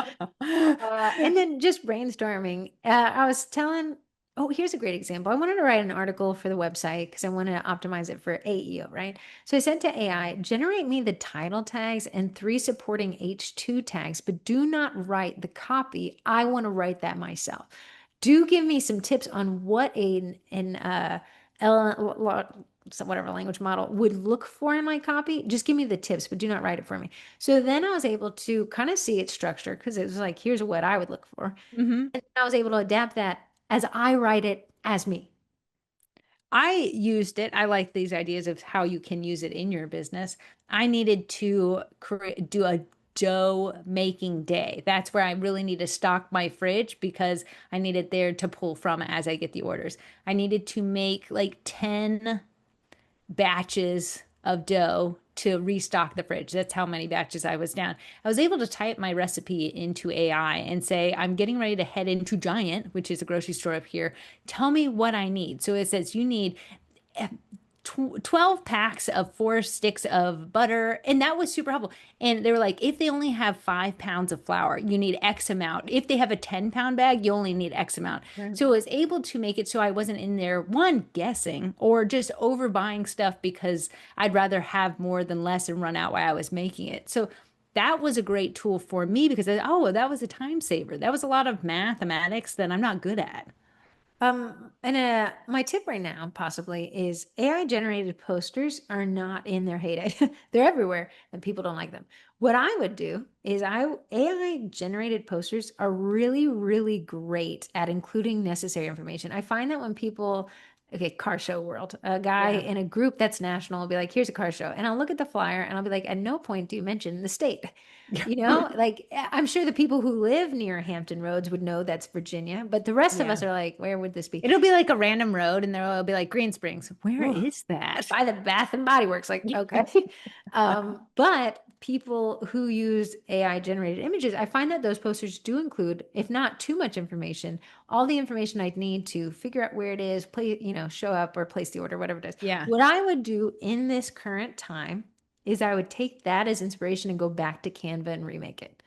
And then just brainstorming. I was telling, oh, here's a great example. I wanted to write an article for the website because I wanted to optimize it for AEO, right? So I said to AI, generate me the title tags and 3 supporting H2 tags, but do not write the copy. I want to write that myself. Do give me some tips on what whatever language model would look for in my copy. Just give me the tips, but do not write it for me. So then I was able to kind of see its structure because it was like, here's what I would look for. hmm And I was able to adapt that as I write it as me. I used it. I like these ideas of how you can use it in your business. I needed to do a dough making day. That's where I really need to stock my fridge because I need it there to pull from as I get the orders. I needed to make like 10 batches of dough to restock the fridge. That's how many batches I was down. I was able to type my recipe into AI and say, I'm getting ready to head into Giant, which is a grocery store up here. Tell me what I need. So it says you need 12 packs of 4 sticks of butter. And that was super helpful. And they were like, if they only have 5 pounds of flour, you need X amount. If they have a 10-pound bag, you only need X amount. Right. So I was able to make it so I wasn't in there, one, guessing or just overbuying stuff because I'd rather have more than less and run out while I was making it. So that was a great tool for me because, oh, that was a time saver. That was a lot of mathematics that I'm not good at. And my tip right now possibly is AI generated posters are not in their heyday. They're everywhere and people don't like them. What I would do is AI generated posters are really, really great at including necessary information. I find that when people okay, car show world. A guy Yeah. in a group that's national will be like, here's a car show. And I'll look at the flyer and I'll be like, at no point do you mention the state. You know, like I'm sure the people who live near Hampton Roads would know that's Virginia, but the rest of Yeah. us are like, where would this be? It'll be like a random road and there'll be like Green Springs. Where Ugh, is that? by the Bath and Body Works, like, okay. But people who use AI generated images, I find that those posters do include, if not too much information, all the information I'd need to figure out where it is, play, you know, show up or place the order, whatever it is. Yeah. What I would do in this current time is I would take that as inspiration and go back to Canva and remake it.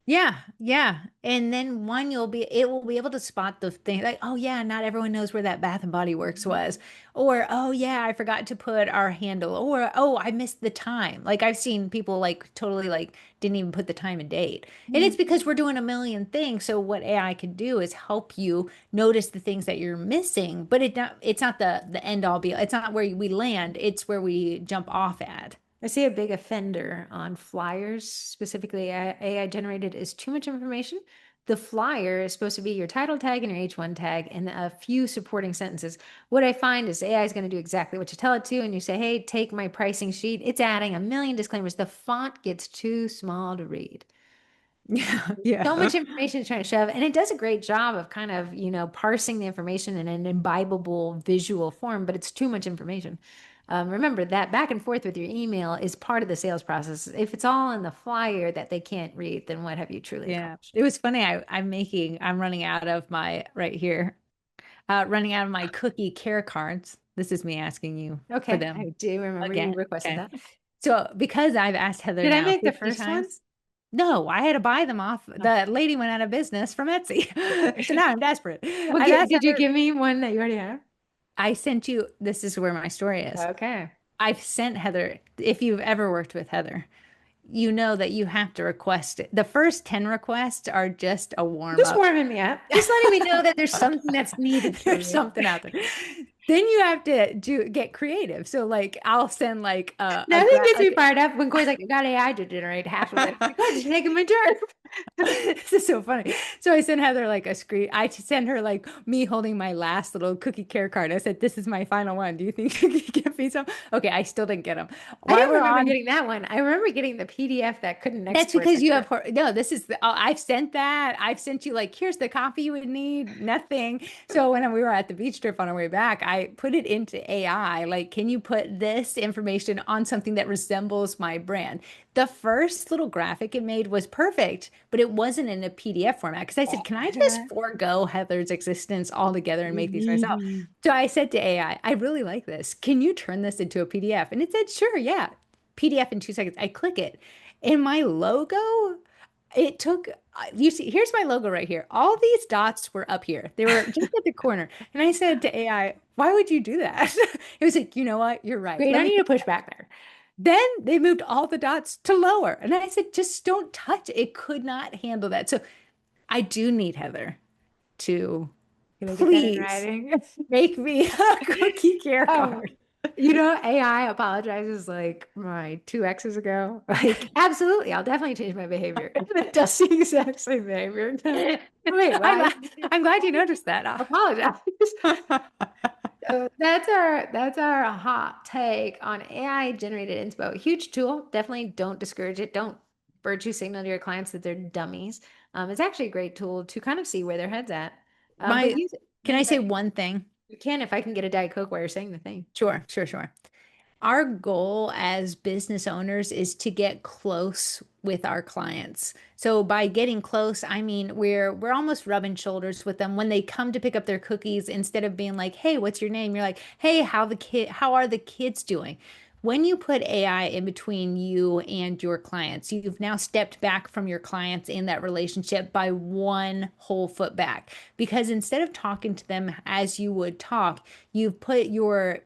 Yeah, yeah. And then one it will be able to spot the thing like, oh yeah, not everyone knows where that Bath and Body Works was. Or oh yeah, I forgot to put our handle. Or oh, I missed the time. Like I've seen people like totally like didn't even put the time and date. And it's because we're doing a million things. So what AI can do is help you notice the things that you're missing, but it's not the end all be. It's not where we land, it's where we jump off at. I see a big offender on flyers, specifically AI generated, is too much information. The flyer is supposed to be your title tag and your H1 tag and a few supporting sentences. What I find is AI is going to do exactly what you tell it to, and you say, hey, take my pricing sheet. It's adding a million disclaimers. The font gets too small to read. Yeah, So yeah. much information to try to shove, and it does a great job of kind of, you know, parsing the information in an imbibable visual form, but it's too much information. Remember that back and forth with your email is part of the sales process. If it's all in the flyer that they can't read, then what have you truly Yeah. accomplished? It was funny. I'm running out of my right here, running out of my cookie care cards. This is me asking you for Okay, them I do remember you again. requested Okay. that. So because I've asked Heather Did I now make the 50 first one? times, no, I had to buy them off. Oh, The lady went out of business from Etsy. So okay. now I'm desperate. Well, I've asked did you Heather, give me one that you already have? I sent you, this is where my story is. Okay. I've sent Heather, if you've ever worked with Heather, you know that you have to request it. The first 10 requests are just a warm Just up. warming me up. Just letting me know that there's something that's needed from There's me. something out there. Then you have to get creative. So like I'll send like Nothing gets me fired up when Corey's like, I got AI to generate half of it. I'm like, oh, just take him a turn. This is so funny. So I sent Heather like a screen. I sent her like me holding my last little cookie care card. I said, "This is my final one. Do you think you can get me some?" Okay, I still didn't get them. I While don't we're remember on, getting that one. I remember getting the PDF that couldn't that's export because you have picture. no. This is I've sent that. I've sent you like here's the coffee you would need. Nothing. So when we were at the beach trip on our way back, I put it into AI. Like, can you put this information on something that resembles my brand? The first little graphic it made was perfect, but it wasn't in a PDF format because I said, can I just forego Heather's existence altogether and make these myself? So I said to AI, I really like this. Can you turn this into a PDF? And it said, sure, yeah. PDF in 2 seconds. I click it. And my logo, it took, you see, here's my logo right here. All these dots were up here. They were just at the corner. And I said to AI, why would you do that? It was like, you know what? You're right. Great. I Let me need to push back there. then they moved all the dots to lower. And I said, just don't touch it. It could not handle that. So I do need Heather to Can I get that in please writing? make me a cookie care Um, card. you know, AI apologizes like my two exes ago. Like, absolutely, I'll definitely change my behavior. It does the exact same behavior. Wait, I'm why? glad, I'm glad you noticed that. Apologize. So that's our hot take on AI generated inspo. Huge tool. Definitely don't discourage it. Don't virtue signal to your clients that they're dummies. It's actually a great tool to kind of see where their head's at. But My, use it. can Use I it say right. one thing? You can if I can get a Diet Coke while you're saying the thing. Sure, sure, sure. Our goal as business owners is to get close with our clients. So by getting close, I mean we're almost rubbing shoulders with them when they come to pick up their cookies instead of being like, "Hey, what's your name?" You're like, "Hey, how are the kids doing?" When you put AI in between you and your clients, you've now stepped back from your clients in that relationship by one whole foot back. Because instead of talking to them as you would talk, you've put your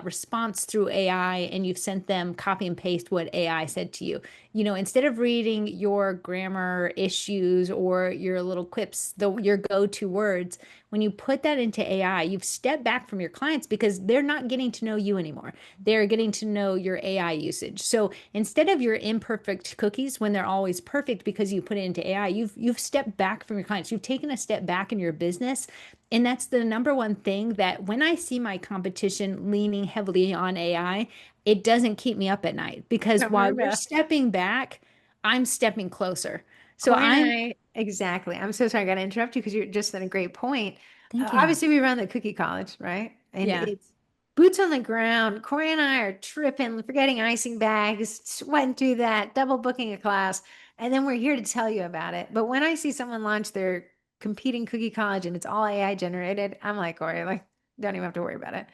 response through AI and you've sent them copy and paste what AI said to you. instead of reading your grammar issues or your little quips, your go-to words, when you put that into AI, you've stepped back from your clients because they're not getting to know you anymore. They're getting to know your AI usage. So instead of your imperfect cookies when they're always perfect because you put it into AI, you've stepped back from your clients. You've taken a step back in your business. And that's the number one thing that when I see my competition leaning heavily on AI, it doesn't keep me up at night because Don't worry while you're about it. stepping back, I'm stepping closer. So Corey and I'm, I, exactly. I'm so sorry I got to interrupt you because you're just at a great point. thank you. Obviously, we run the cookie college, right? And Yeah. it's boots on the ground. Corey and I are tripping, forgetting icing bags, sweating through that, double booking a class. And then we're here to tell you about it. But when I see someone launch their competing cookie college and it's all AI generated, I'm like, Corey, like, don't even have to worry about it.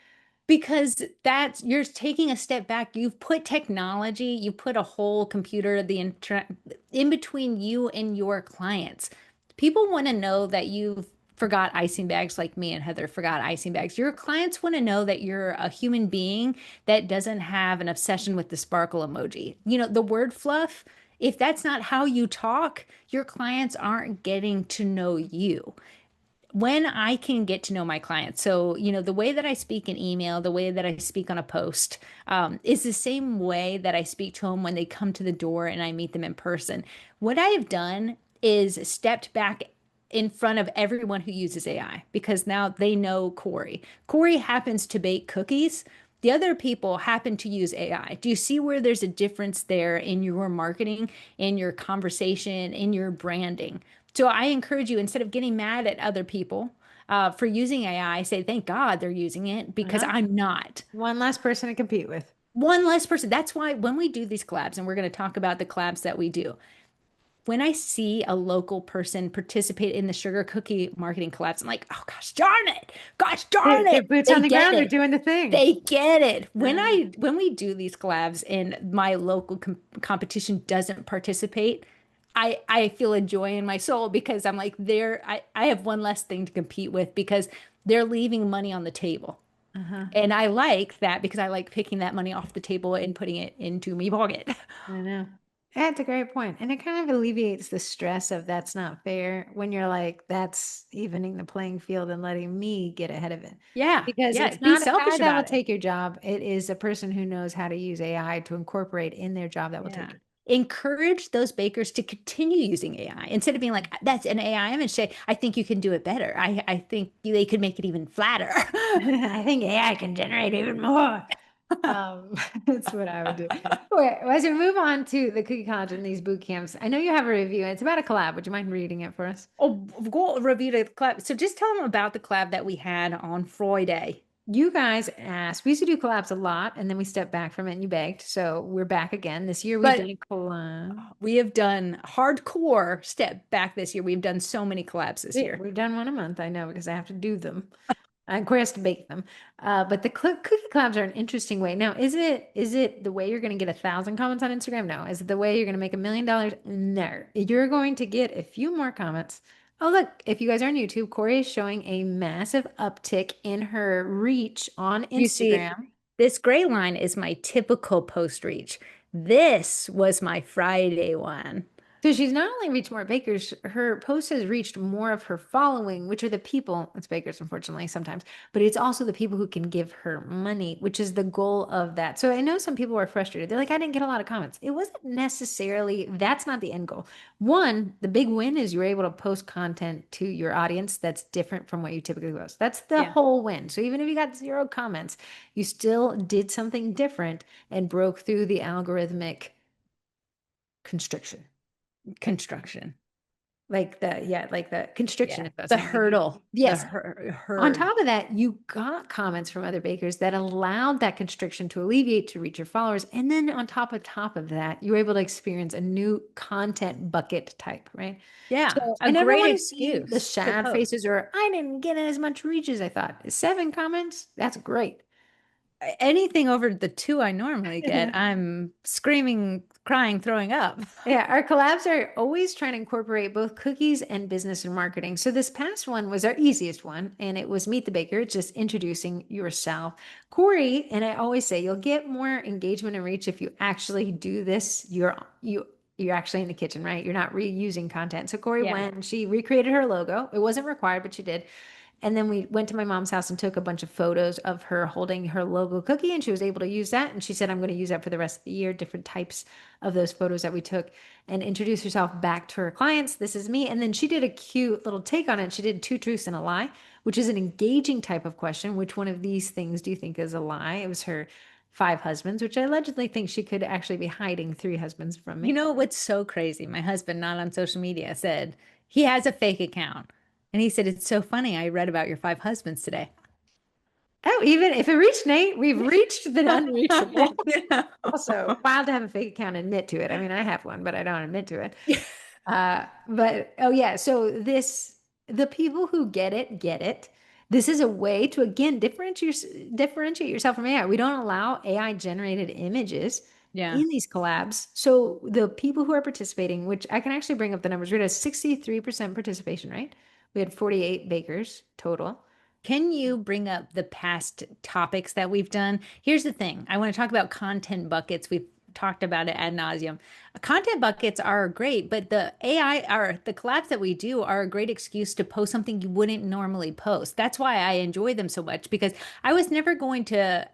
Because that's you're taking a step back. You've put technology, you put a whole computer, in between you and your clients. People want to know that you've forgot icing bags like me and Heather forgot icing bags. Your clients want to know that you're a human being that doesn't have an obsession with the sparkle emoji. The word fluff, if that's not how you talk, your clients aren't getting to know you when I can get to know my clients. So, the way that I speak in email, the way that I speak on a post, is the same way that I speak to them when they come to the door and I meet them in person. What I have done is stepped back in front of everyone who uses AI because now they know Corey. Corey happens to bake cookies. The other people happen to use AI. Do you see where there's a difference there in your marketing, in your conversation, in your branding? So I encourage you, instead of getting mad at other people for using AI, say, thank God they're using it because Uh-huh. I'm not. One less person to compete with. One less person. That's why when we do these collabs, and we're going to talk about the collabs that we do, when I see a local person participate in the sugar cookie marketing collabs, I'm like, oh gosh darn it. Gosh darn They're it. boots on They the get ground. They're it. doing the thing. They get it. When Uh, I when we do these collabs and my local competition doesn't participate, I feel a joy in my soul because I'm like I have one less thing to compete with because they're leaving money on the table. uh-huh. And I like that because I like picking that money off the table and putting it into me pocket. I know. That's a great point. And it kind of alleviates the stress of that's not fair when you're like, that's evening the playing field and letting me get ahead of it. Yeah. Because Yeah. it's Be not a guy selfish that will about it. take your job. It is a person who knows how to use AI to incorporate in their job that will take Yeah. it. Encourage those bakers to continue using AI instead of being like, that's an AI. I'm going to say, I think you can do it better. I think they could make it even flatter. I think AI can generate even more. That's what I would do. Okay, well, as we move on to the cookie college and these boot camps, I know you have a review. It's about a collab. Would you mind reading it for us? Oh, go review the collab. So just tell them about the collab that we had on Friday. You guys asked. We used to do collabs a lot, and then we stepped back from it and you begged. So we're back again. This year we've done But a collab. we have done hardcore step back this year. We've done so many collabs this year. We've done one a month, I know, because I have to do them. And Corey has to bake them. But the cookie collabs are an interesting way. Now, is it the way you're going to get 1,000 comments on Instagram? No. Is it the way you're going to make $1 million? No. You're going to get a few more comments. Oh, look, if you guys are on YouTube, Corey is showing a massive uptick in her reach on You see, Instagram. this gray line is my typical post reach. This was my Friday one. So she's not only reached more bakers, her post has reached more of her following, which are the people, it's bakers, unfortunately, sometimes, but it's also the people who can give her money, which is the goal of that. So I know some people are frustrated. They're like, I didn't get a lot of comments. It wasn't necessarily, that's not the end goal. One, the big win is you're able to post content to your audience that's different from what you typically post. That's the Yeah. whole win. So even if you got 0 comments, you still did something different and broke through the algorithmic constriction. Construction. Like the constriction, Yeah. if that's The something you, hurdle, the yes. On herd. top of that, you got comments from other bakers that allowed that constriction to alleviate to reach your followers. And then on top of that, you were able to experience a new content bucket type, right? Yeah. So I A never great want to see the excuse to sad post. faces or I didn't get as much reach as I thought. 7 comments, that's great. anything over the two I normally get, I'm screaming, crying, throwing up. Yeah, our collabs are always trying to incorporate both cookies and business and marketing. So this past one was our easiest one, and it was Meet the Baker. It's just introducing yourself. Corey, and I always say you'll get more engagement and reach if you actually do this. You're actually in the kitchen, right? You're not reusing content. So Corey Yeah. went, she recreated her logo. It wasn't required, but she did. And then we went to my mom's house and took a bunch of photos of her holding her logo cookie, and she was able to use that. And she said, I'm going to use that for the rest of the year, different types of those photos that we took, and introduce herself back to her clients. This is me. And then she did a cute little take on it. She did two truths and a lie, which is an engaging type of question. Which one of these things do you think is a lie? It was her five husbands, which I allegedly think she could actually be hiding three husbands from You me. know what's so crazy? My husband, not on social media, said he has a fake account. And he said, it's so funny. I read about your five husbands today. Oh, even if it reached Nate, we've reached the unreachable. Yeah. Also, wild to have a fake account and admit to it. I mean, I have one, but I don't admit to it. But oh yeah, so the people who get it get it. This is a way to again differentiate yourself from AI. We don't allow AI generated images Yeah. in these collabs. So the people who are participating, which I can actually bring up the numbers, we're at a 63% participation rate. We had 48 bakers total. Can you bring up the past topics that we've done? Here's the thing. I want to talk about content buckets. We've talked about it ad nauseum. Content buckets are great, but the AI are the collabs that we do are a great excuse to post something you wouldn't normally post. That's why I enjoy them so much because I was never going to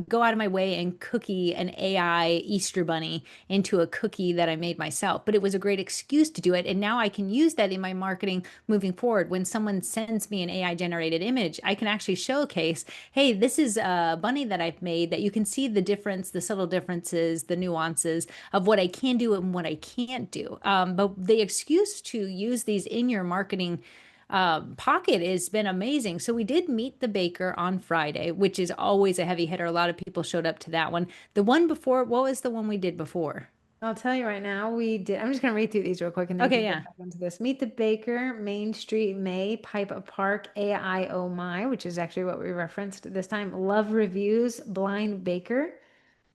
go out of my way and cookie an AI Easter bunny into a cookie that I made myself, but it was a great excuse to do it. And now I can use that in my marketing moving forward. When someone sends me an AI generated image, I can actually showcase, hey, this is a bunny that I've made that you can see the difference, the subtle differences, the nuances of what I can do and what I can't do. But the excuse to use these in your marketing pocket has been amazing. So we did meet the baker on Friday, which is always a heavy hitter. A lot of people showed up to that one. The one before, what was the one we did before? I'll tell you right now, we did. I'm just going to read through these real quick and then we Okay, can get yeah. back into this. Meet the Baker, Main Street May, Pipe Park, AI Oh My, which is actually what we referenced this time. Love Reviews, Blind Baker.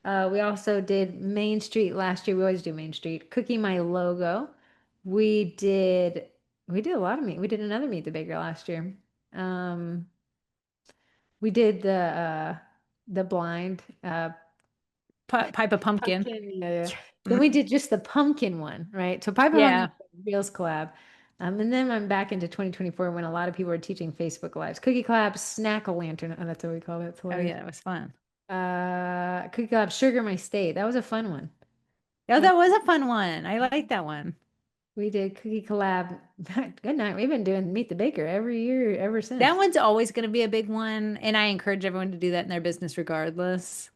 We also did Main Street last year. We always do Main Street. Cookie My Logo. We did we did a lot of meet. We did another Meet the Baker last year. Um, we did the blind Pipe a pumpkin. pumpkin, yeah, yeah. Then we did just the pumpkin one, right? So Piper Pumpkin Yeah. Reels collab. And then I'm back into 2024 when a lot of people are teaching Facebook Lives. Cookie collab, snack a lantern. Oh, that's what we call it. It's Oh, hilarious. yeah, that was fun. Cookie collab, sugar my state. That was a fun one. Oh, And that was a fun one. I like that one. we did cookie collab. Good night. We've been doing Meet the Baker every year ever That since. one's always going to be a big one, and I encourage everyone to do that in their business regardless.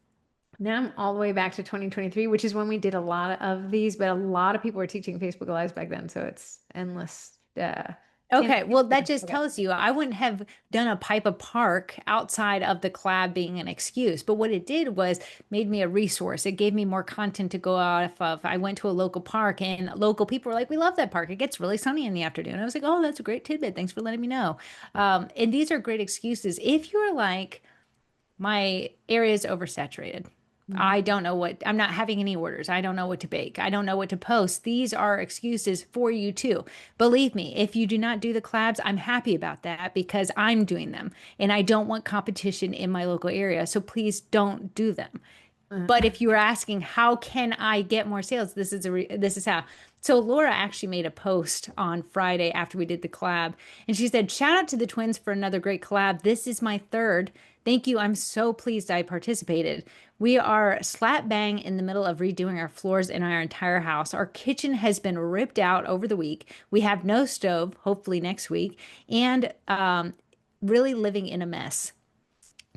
Now I'm all the way back to 2023, which is when we did a lot of these, but a lot of people were teaching Facebook Lives back then, so it's endless. Okay, well, that just Okay. tells you I wouldn't have done a pipe a park outside of the collab being an excuse. But what it did was made me a resource. It gave me more content to go off of. I went to a local park and local people were like, we love that park. It gets really sunny in the afternoon. I was like, oh, that's a great tidbit. Thanks for letting me know. And these are great excuses. If you're like, my area is oversaturated. Mhm. I don't know what, I'm not having any orders. I don't know what to bake. I don't know what to post. These are excuses for you too. Believe me, if you do not do the collabs, I'm happy about that because I'm doing them and I don't want competition in my local area. So please don't do them. But if you were asking, how can I get more sales? This is how. So Laura actually made a post on Friday after we did the collab, and she said, "Shout out to the twins for another great collab. This is my third. Thank you. I'm so pleased I participated. We are slap bang in the middle of redoing our floors in our entire house. Our kitchen has been ripped out over the week. We have no stove, hopefully next week, and really living in a mess."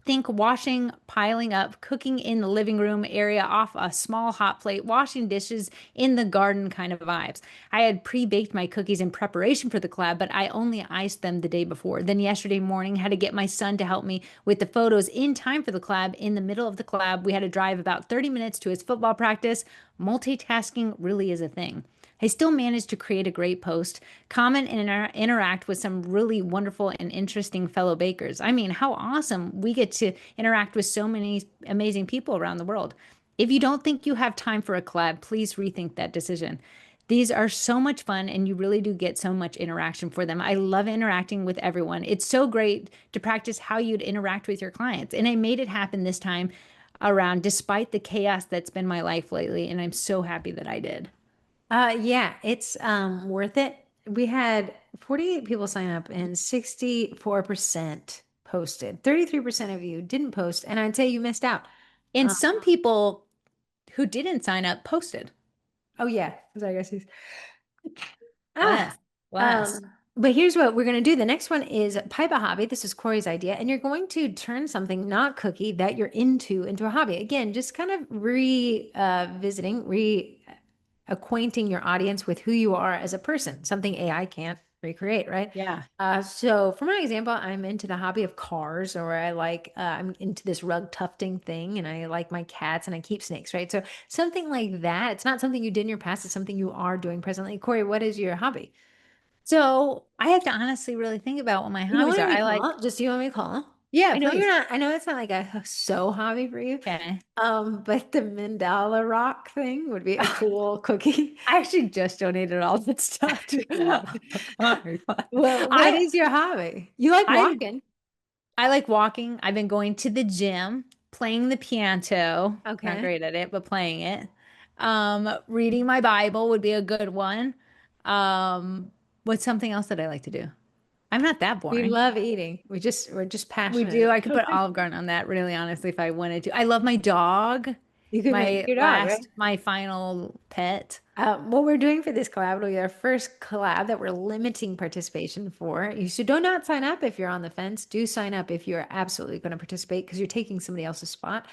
Think washing, piling up, cooking in the living room area off a small hot plate, washing dishes in the garden kind of vibes. I had pre-baked my cookies in preparation for the collab, but I only iced them the day before. Then yesterday morning, had to get my son to help me with the photos in time for the collab. In the middle of the collab, we had to drive about 30 minutes to his football practice. Multitasking really is a thing. I still managed to create a great post, comment and interact with some really wonderful and interesting fellow bakers. I mean, how awesome we get to interact with so many amazing people around the world. If you don't think you have time for a collab, please rethink that decision. These are so much fun and you really do get so much interaction for them. I love interacting with everyone. It's so great to practice how you'd interact with your clients. And I made it happen this time around despite the chaos that's been my life lately. And I'm so happy that I did. Yeah, it's worth it. We had 48 people sign up and 64% posted. 33% of you didn't post, and I'd say you missed out. And Um, some people who didn't sign up posted. oh yeah, 'cause I guess he's Bless, ah. bless. But here's what we're gonna do. The next one is pipe a hobby. This is Corey's idea, and you're going to turn something not cookie that you're into a hobby. Again, just kind of visiting, acquainting your audience with who you are as a person, something AI can't recreate, right? Yeah. So for my example, I'm into the hobby of cars, or I'm into this rug tufting thing, and I like my cats and I keep snakes, right? So something like that. It's not something you did in your past, it's something you are doing presently. Corey, what is your hobby? So I have to honestly really think about what my You know hobbies what are. I I call like, it? Just you want me to call it? yeah, I know you're please. not, I know it's not like a so hobby for you. Okay. But the mandala rock thing would be a cool cookie. I actually just donated all that stuff to Well, what I is your hobby? You like I walking. I like walking. I've been going to the gym, playing the piano. Not Okay. great at it, but playing it. Reading my Bible would be a good one. What's something else that I like to do? I'm not that We boring. love eating. We're just We passionate do. I about could put cooking. Olive Garden on that, really honestly, if I wanted to. I love my dog, You could make my your dog, right? last, my final pet. What we're doing for this collab, will be our first collab that we're limiting participation for. So do not sign up if you're on the fence. Do sign up if you're absolutely going to participate because you're taking somebody else's spot.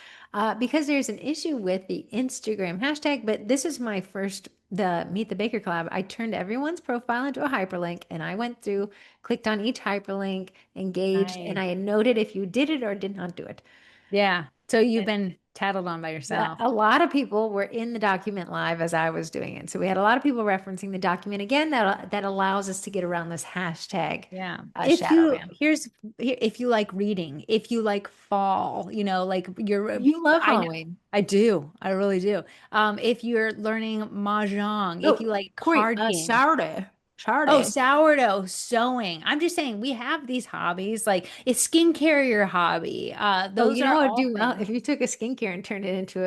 Because there's an issue with the Instagram hashtag, but this is my first, the Meet the Baker collab. I turned everyone's profile into a hyperlink and I went through, clicked on each hyperlink, engaged, and Nice. I noted if you did it or did not do it. Yeah. So you've been tattled on by yourself. A lot of people were in the document live as I was doing it. So we had a lot of people referencing the document again. That allows us to get around this hashtag Yeah. shadow ban. If you like reading, if you like fall, like You love I know, Halloween. I do. I really do. If you're learning mahjong, if you Oh, like Corey, card games. Saturday. Oh, Saturday. sourdough sewing. I'm just saying we have these hobbies. Like, is skincare your hobby? Oh, Those you know are what would all do well things. if you took a skincare and turned it into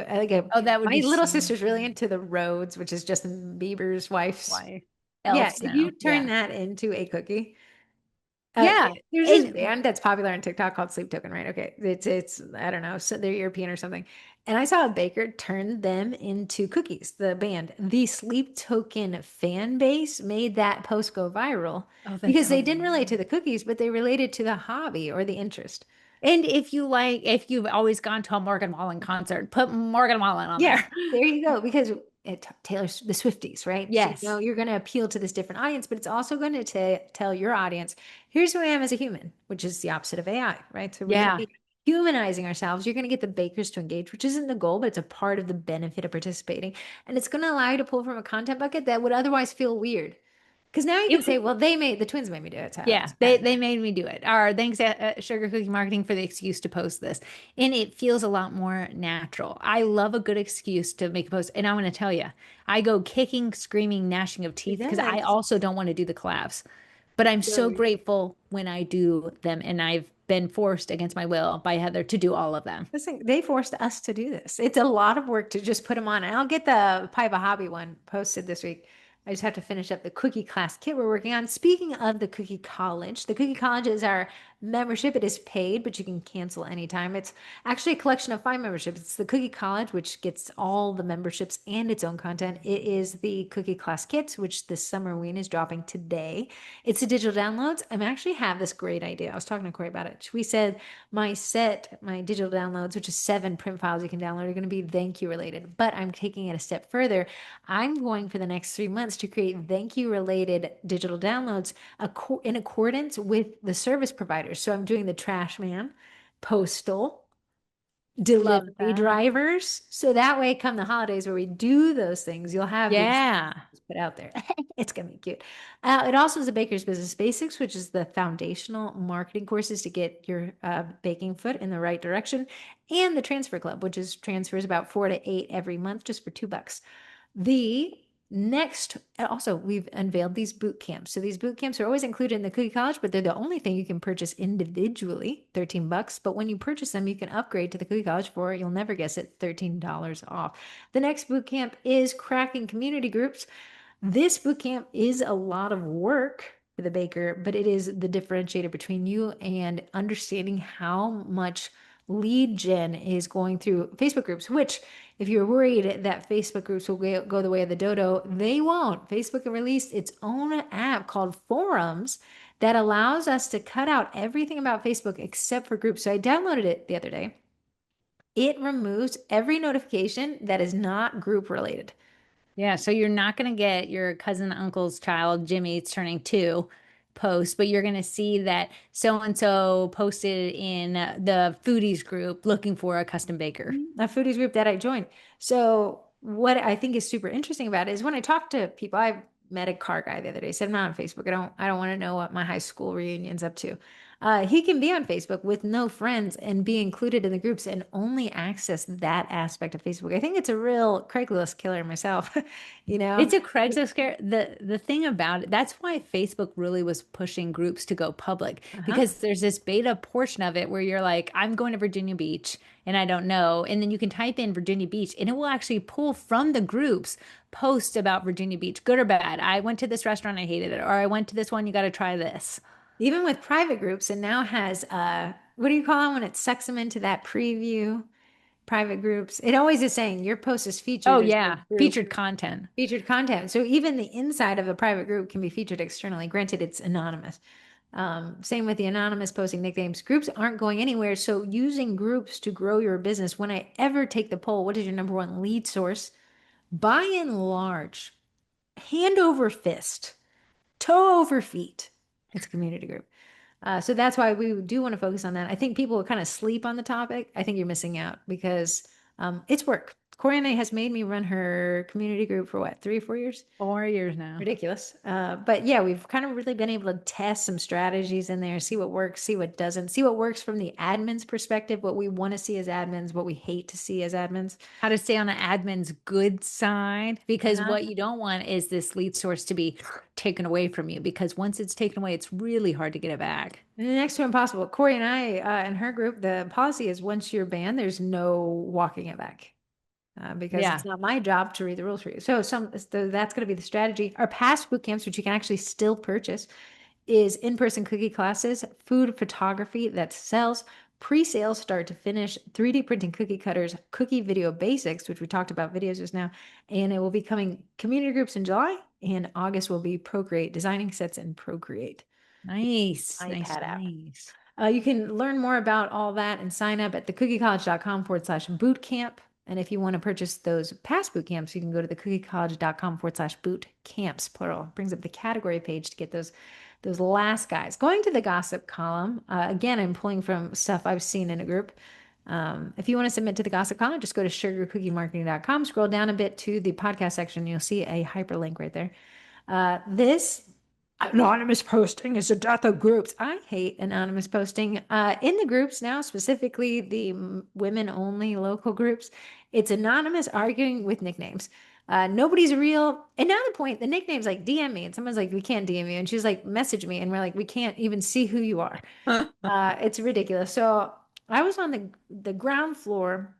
Oh, that would my be little so sister's really fun. into the Rhodes, which is Justin Bieber's wife's. Why? Yeah, Elves if you now. turn Yeah. that into a cookie. Yeah. There's this And band that's popular on TikTok called Sleep Token, right? Okay, it's I don't know, so they're European or something. And I saw a baker turn them into cookies. The band, the Sleep Token fan base, made that post go viral oh, that's because they hilarious. didn't relate to the cookies, but they related to the hobby or the interest. And if you've always gone to a Morgan Wallen concert, put Morgan Wallen on Yeah, there. there you go. Because the Swifties, right? So Yes. you're going to appeal to this different audience, but it's also going to tell your audience, here's who I am as a human, which is the opposite of AI, right? So we're going to Yeah. be humanizing ourselves. You're going to get the bakers to engage, which isn't the goal, but it's a part of the benefit of participating. And it's going to allow you to pull from a content bucket that would otherwise feel weird. Because now you can It say, well, the twins made me do it. So Yeah, it's they bad. they made me do it. Our thanks Sugar Cookie Marketing for the excuse to post this. And it feels a lot more natural. I love a good excuse to make a post. And I'm going to tell you, I go kicking, screaming, gnashing of It teeth because I does. also don't want to do the collabs. But I'm so So grateful when I do them. And I've been forced against my will by Heather to do all of them. listen, they forced us to do this. It's a lot of work to just put them on. And I'll get the Pie of a Hobby one posted this week. I just have to finish up the cookie class kit we're working on. Speaking of the Cookie College is our membership. It is paid, but you can cancel anytime. It's actually a collection of 5 memberships. It's the Cookie College, which gets all the memberships and its own content. It is the Cookie Class Kits, which this Summerween is dropping today. It's the digital downloads. I actually have this great idea. I was talking to Corey about it. We said my digital downloads, which is 7 print files you can download, are going to be thank you related. But I'm taking it a step further. I'm going for the next 3 months to create thank you related digital downloads in accordance with the service providers. So I'm doing the Trash Man, Postal, Love delivery that. drivers. So that way, come the holidays where we do those things, you'll have these Yeah. put out there. It's gonna be cute. It also is a Baker's Business Basics, which is the foundational marketing courses to get your baking foot in the right direction, and the Transfer Club, which is transfers about 4 to 8 every month, just for $2. The next, also, we've unveiled these boot camps. So these boot camps are always included in the Cookie College, but they're the only thing you can purchase individually, $13. But when you purchase them, you can upgrade to the Cookie College for, you'll never guess it, $13 off. The next boot camp is cracking community groups. This boot camp is a lot of work for the baker, but it is the differentiator between you and understanding how much lead gen is going through Facebook groups, which if you're worried that Facebook groups will go the way of the dodo, they won't. Facebook released its own app called Forums that allows us to cut out everything about Facebook except for groups. So I downloaded it the other day. It removes every notification that is not group related. Yeah, so you're not going to get your cousin uncle's child, Jimmy, it's turning 2, post, but you're going to see that so and so posted in the foodies group looking for a custom baker. A foodies group that I joined. So what I think is super interesting about it is when I talk to people, I met a car guy the other day, said I'm not on Facebook. I don't want to know what my high school reunion's up to. He can be on Facebook with no friends and be included in the groups and only access that aspect of Facebook. I think it's a real Craigslist killer myself, you know? It's a Craigslist scare. The thing about it, that's why Facebook really was pushing groups to go public Uh-huh. because there's this beta portion of it where you're like, I'm going to Virginia Beach and I don't know. And then you can type in Virginia Beach and it will actually pull from the groups posts about Virginia Beach, good or bad. I went to this restaurant, I hated it. Or I went to this one, you got to try this. Even with private groups, and now has what do you call it when it sucks them into that preview? Private groups. It always is saying your post is Oh, featured as the yeah. group Featured content. featured content. So even the inside of a private group can be featured externally. Granted, it's anonymous. Same with the anonymous posting nicknames. Groups aren't going anywhere. So using groups to grow your business, when I ever take the poll, what is your number one lead source? By and large, hand over fist, toe over feet, it's a community group. So that's why we do want to focus on that. I think people will kind of sleep on the topic. I think you're missing out because it's work. Coriana has made me run her community group for what, 3 or 4 years? 4 years now. Ridiculous. But yeah, we've kind of really been able to test some strategies in there, see what works, see what doesn't, see what works from the admin's perspective, what we want to see as admins, what we hate to see as admins. How to stay on an admin's good side because Uh-huh. what you don't want is this lead source to be taken away from you because once it's taken away, it's really hard to get it back. And next to impossible. Corey and I, in her group, the policy is once you're banned, there's no walking it back. Because Yeah. it's not my job to read the rules for you. So that's going to be the strategy. Our past boot camps, which you can actually still purchase, is in-person cookie classes, food photography that sells, pre-sales start to finish, 3D printing cookie cutters, cookie video basics, which we talked about videos just now, and it will be coming community groups in July, and August will be Procreate, designing sets in Procreate Nice. Nice. iPad app. Nice. You can learn more about all that and sign up at thecookiecollege.com/boot camp. And if you want to purchase those past boot camps, you can go to thecookiecollege.com/boot camps, plural. Brings up the category page to get those last guys. Going to the gossip column, again, I'm pulling from stuff I've seen in a group. If you want to submit to the gossip column, just go to sugarcookiemarketing.com, scroll down a bit to the podcast section. You'll see a hyperlink right there. This anonymous posting is the death of groups. I hate anonymous posting. In the groups now, specifically the women only local groups, it's anonymous arguing with nicknames. Nobody's real. And now the point, the nickname's like DM me, and someone's like, we can't DM you. And she's like, message me. And we're like, we can't even see who you are. It's ridiculous. So I was on the ground floor,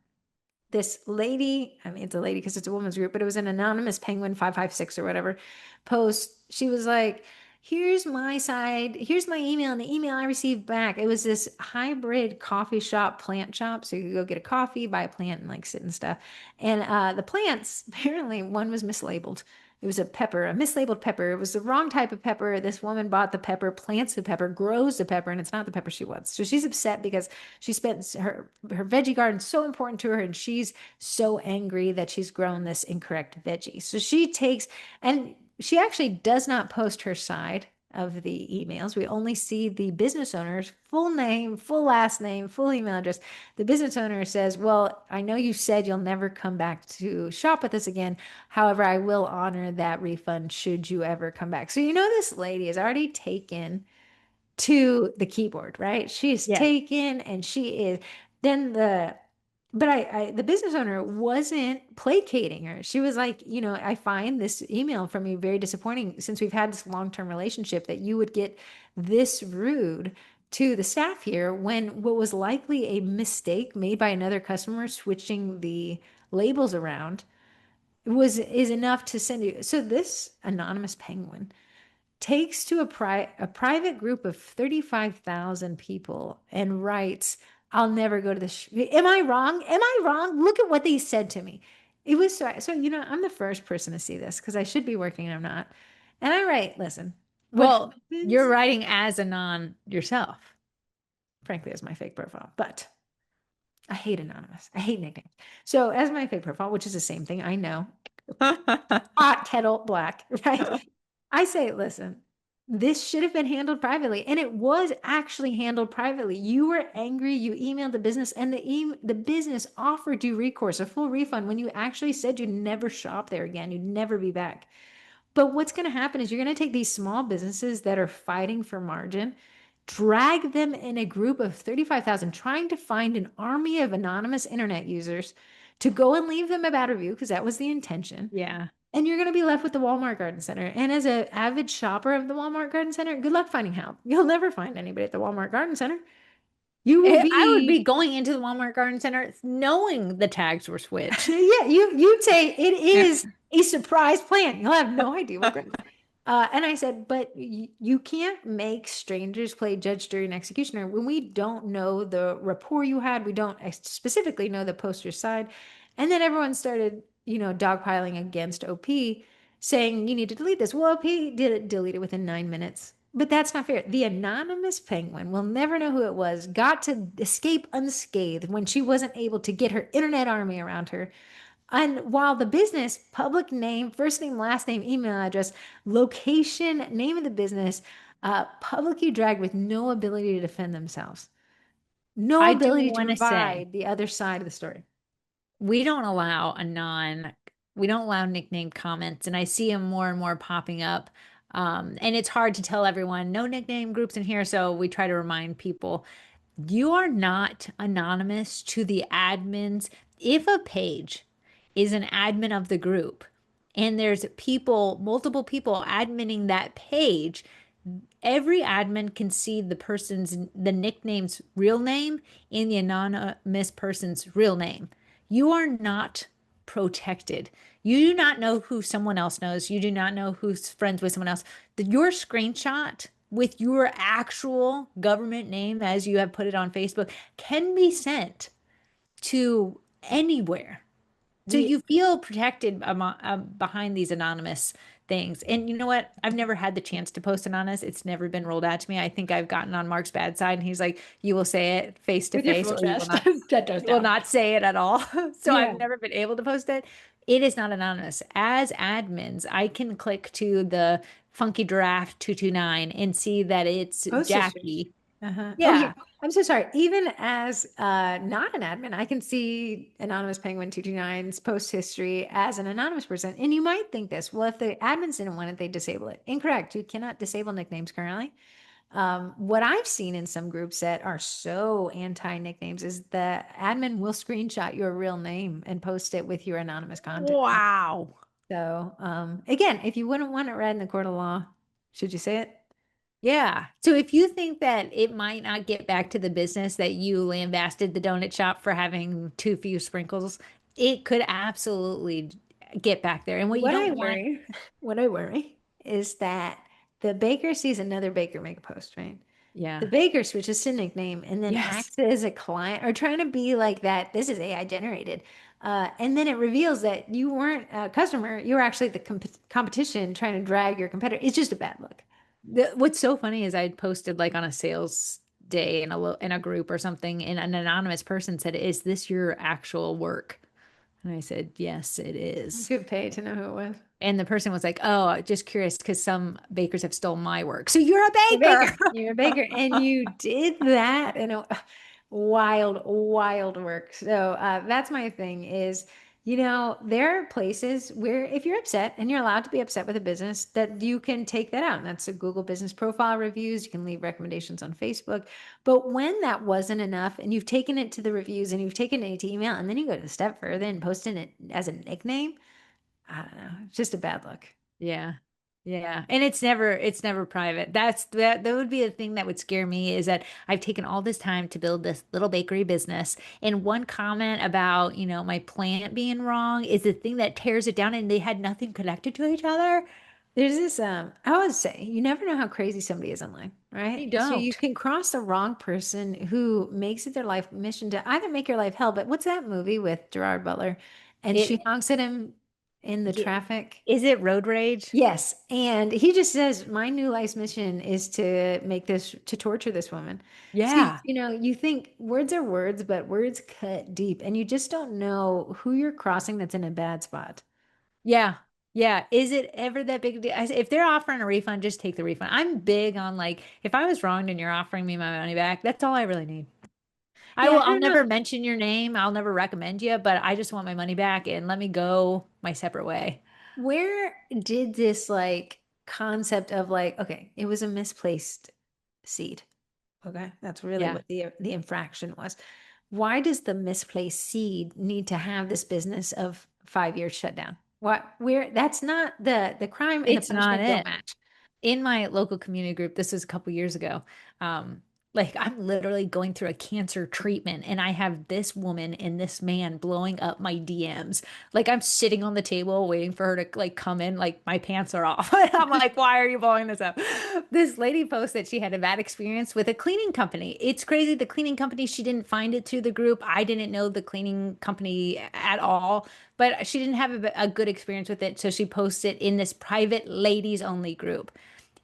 this lady, I mean, it's a lady because it's a women's group, but it was an anonymous penguin 556 or whatever post. She was like, here's my side, here's my email, and the email I received back. It was this hybrid coffee shop, plant shop. So you could go get a coffee, buy a plant, and like sit and stuff. And the plants, apparently, one was mislabeled. It was a pepper, a mislabeled pepper. It was the wrong type of pepper. This woman bought the pepper, plants the pepper, grows the pepper, and it's not the pepper she wants. So she's upset because she spent her veggie garden so important to her, and she's so angry that she's grown this incorrect veggie. So she takes, and she actually does not post her side. of the emails. We only see the business owner's full name, full last name, full email address. The business owner says, well, I know you said you'll never come back to shop with us again. However, I will honor that refund should you ever come back. So, this lady has already taken to the keyboard, right? She's Yes. taken and she is then the business owner wasn't placating her. She was like, I find this email from you very disappointing since we've had this long-term relationship that you would get this rude to the staff here when what was likely a mistake made by another customer switching the labels around is enough to send you. So this anonymous penguin takes to a private group of 35,000 people and writes, I'll never go to this. Am I wrong? Am I wrong? Look at what they said to me. It was so, I'm the first person to see this because I should be working and I'm not. And I write, listen, what Well, you're happens, writing as Anon yourself. frankly, is my fake profile, but I hate anonymous. I hate nicknames. So as my fake profile, which is the same thing, I know, hot kettle black, right? I say, listen, this should have been handled privately. And it was actually handled privately. You were angry. You emailed the business, and the business offered you recourse, a full refund, when you actually said you'd never shop there again. You'd never be back. But what's going to happen is you're going to take these small businesses that are fighting for margin, drag them in a group of 35,000, trying to find an army of anonymous internet users to go and leave them a bad review, because that was the intention. Yeah. And you're going to be left with the Walmart Garden Center. And as an avid shopper of the Walmart Garden Center, good luck finding help. You'll never find anybody at the Walmart Garden Center. You will I would be be, going into the Walmart Garden Center knowing the tags were switched. yeah, you'd say it is a surprise plan. You'll have no idea what going on. And I said, but you can't make strangers play judge, jury, and executioner when we don't know the rapport you had. We don't specifically know the poster's side. And then everyone started, dogpiling against OP, saying you need to delete this. Well, OP did it, delete it within 9 minutes. But that's not fair. The anonymous penguin, we'll never know who it was, got to escape unscathed when she wasn't able to get her internet army around her. And while the business, public name, first name, last name, email address, location, name of the business, publicly dragged with no ability to defend themselves, no I do ability to want to say provide the other side of the story. we don't allow we don't allow nickname comments, and I see them more and more popping up. And it's hard to tell everyone no nickname groups in here, so we try to remind people you are not anonymous to the admins. If a page is an admin of the group and there's multiple people adminning that page, every admin can see the nickname's real name and the anonymous person's real name. You are not protected. You do not know who someone else knows. You do not know who's friends with someone else. Your screenshot with your actual government name, as you have put it on Facebook, can be sent to anywhere. So The you feel protected behind these anonymous things. And you know what? I've never had the chance to post anonymous. It's never been rolled out to me. I think I've gotten on Mark's bad side, and he's like, "You will say it face to with your face, full or you will chest, not. that goes You will down. not say it at all." So Yeah. I've never been able to post it. It is not anonymous. As admins, I can click to the Funky Draft 229 and see that it's Post histories. Jackie. Uh-huh. Oh yeah. Yeah. I'm so sorry. Even as not an admin, I can see Anonymous Penguin 229's post history as an anonymous person. And you might think this, well, if the admins didn't want it, they disable it. Incorrect. You cannot disable nicknames currently. What I've seen in some groups that are so anti nicknames is the admin will screenshot your real name and post it with your anonymous content. Wow. So again, if you wouldn't want it read in the court of law, should you say it? Yeah. So if you think that it might not get back to the business that you lambasted the donut shop for having too few sprinkles, it could absolutely get back there. And what you What I don't want, worry, what I worry is that the baker sees another baker make a post, right? The yeah. baker switches to nickname and then Yes. acts as a client or trying to be like that. This is AI generated. And then it reveals that you weren't a customer. You were actually the competition trying to drag your competitor. It's just a bad look. What's so funny is I posted like on a sales day in a group or something, and an anonymous person said, "Is this your actual work?" And I said, "Yes, it is." Good pay to know who it was. And the person was like, "Oh, just curious because some bakers have stolen my work." So you're a You're a baker. baker. You're a baker. And you did that in a wild, wild work. So that's my thing is, there are places where if you're upset and you're allowed to be upset with a business, that you can take that out. And that's a Google business profile reviews. You can leave recommendations on Facebook. But when that wasn't enough and you've taken it to the reviews and you've taken it to email and then you go to the step further and posting it as a nickname, I don't know. It's just a bad look. Yeah. Yeah. And it's never private. That would be the thing that would scare me is that I've taken all this time to build this little bakery business. And one comment about, my plant being wrong is the thing that tears it down and they had nothing connected to each other. There's this, I always say, you never know how crazy somebody is online, You right? So you don't. can cross the wrong person who makes it their life mission to either make your life hell, but what's that movie with Gerard Butler? And she It honks at him in the yeah. traffic. Is it road rage? Yes. And he just says, my new life's mission is to make this, to torture this woman. So, Yeah. you think words are words, but words cut deep, and you just don't know who you're crossing that's in a bad spot. Yeah. Yeah. Is it ever that big a deal? If they're offering a refund, just take the refund. I'm big on like, if I was wronged and you're offering me my money back, that's all I really need. Yeah, I I'll don't know. never mention your name. I'll never recommend you, but I just want my money back and let me go my separate way. Where did this like concept of like, okay, it was a misplaced seed. Okay, that's really Yeah. what the infraction was. Why does the misplaced seed need to have this business of 5 years shut down? What where that's not the crime and the It's not punishment don't it. match. In my local community group, this was a couple years ago. Like I'm literally going through a cancer treatment and I have this woman and this man blowing up my DMs. Like I'm sitting on the table waiting for her to like come in, like my pants are off. I'm like, why are you blowing this up? This lady posted she had a bad experience with a cleaning company. It's crazy. The cleaning company, she didn't find it through the group. I didn't know the cleaning company at all, but she didn't have a good experience with it. So she posted in this private ladies only group.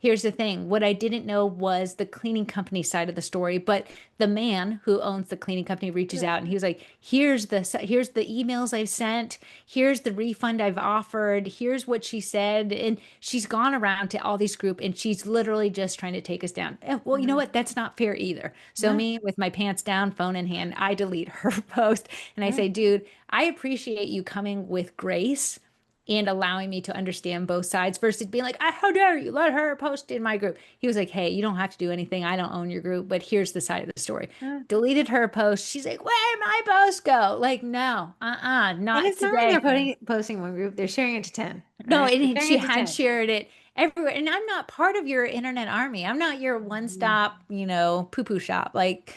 Here's the thing. What I didn't know was the cleaning company side of the story, but the man who owns the cleaning company reaches out and he was like, here's the emails I've sent, here's the refund I've offered, here's what she said." And she's gone around to all these group and she's literally just trying to take us down. Well, you know Mhm. what? That's not fair either. So No, me with my pants down, phone in hand, I delete her post and I no. say, "Dude, I appreciate you coming with grace and allowing me to understand both sides versus being like, "Ah, how dare you let her post in my group." He was like, "Hey, you don't have to do anything. I don't own your group, but here's the side of the story." Uh, Deleted her post. She's like, "Where'd my post go?" Like, no, and not it's not like they're today. posting one group, they're sharing it to 10, No, right? They're and sharing she it to had 10. shared it everywhere. And I'm not part of your internet army. I'm not your one-stop, poo-poo shop. Like,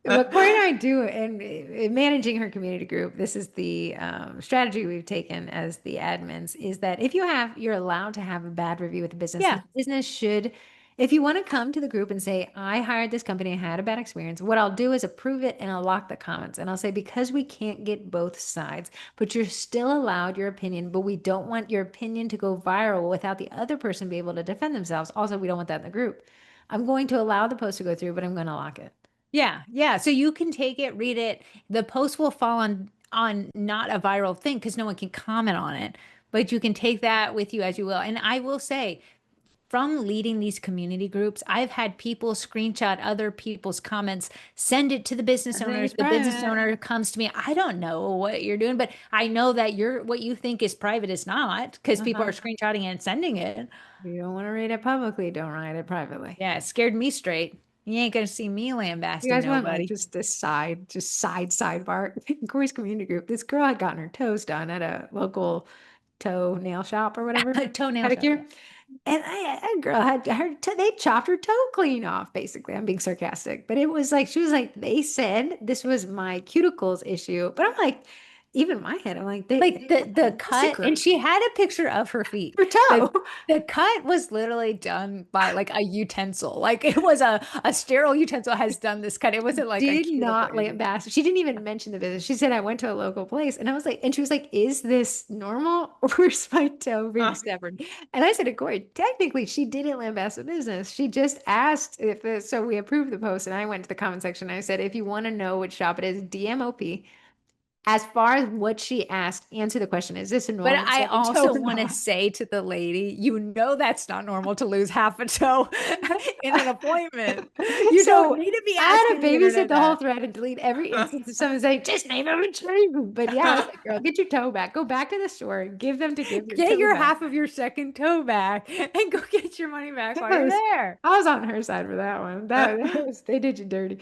What Corey and I do in managing her community group, this is the strategy we've taken as the admins, is that if you're allowed to have a bad review with the business, and yeah, the business should, if you want to come to the group and say, I hired this company, I had a bad experience, what I'll do is approve it and I'll lock the comments. And I'll say, because we can't get both sides, but you're still allowed your opinion, but we don't want your opinion to go viral without the other person be able to defend themselves. Also, we don't want that in the group. I'm going to allow the post to go through, but I'm going to lock it. yeah, yeah. So you can take it, read it. The post will fall on not a viral thing because no one can comment on it, but you can take that with you as you will. And I will say, from leading these community groups, I've had people screenshot other people's comments, send it to the business I think owners. it's The business private. owner comes to me. I don't know what you're doing, but I know that what you think is private is not because people are Uh-huh. screenshotting it and sending it. If you don't want to read it publicly, don't write it privately. Yeah, it scared me straight. You ain't gonna see me You lambasting guys want like nobody. just this sidebar? In Corey's community group, this girl had gotten her toes done at a local toe nail shop or whatever, Toenail shop. pedicure. And a girl had they chopped her toe clean off, basically. I'm being sarcastic, but it was like, she was like, they said this was my cuticles issue. But I'm like, even in my head, I'm like, Like they the a cut, and secret. she had a picture of her feet. Her The toe. the cut was literally done by like a utensil. Like it was a sterile utensil has done this cut. It wasn't like a Did cuticle not issue. lambast. She didn't even mention the business. She said, I went to a local place. And I was like, and she was like, is this normal? Or is my toe being severed? And I said to Corey, technically, she didn't lambast the business. She just asked if so we approved the post. And I went to the comment section and I said, if you want to know which shop it is, DMOP. as far as what she asked, answer the question. Is this a But normal I second toe also or want to not? say to the lady, you know that's not normal to lose half a toe in an appointment. You don't So need to be I had asking to the babysit internet the whole that. thread and delete every instance of someone saying, just name a retriever. But yeah, I was like, girl, get your toe back. Go back to the store and give your Get toe your back. half of your second toe back and go get your money back while I you're was, there. I was on her side for that one. That was, they did you dirty.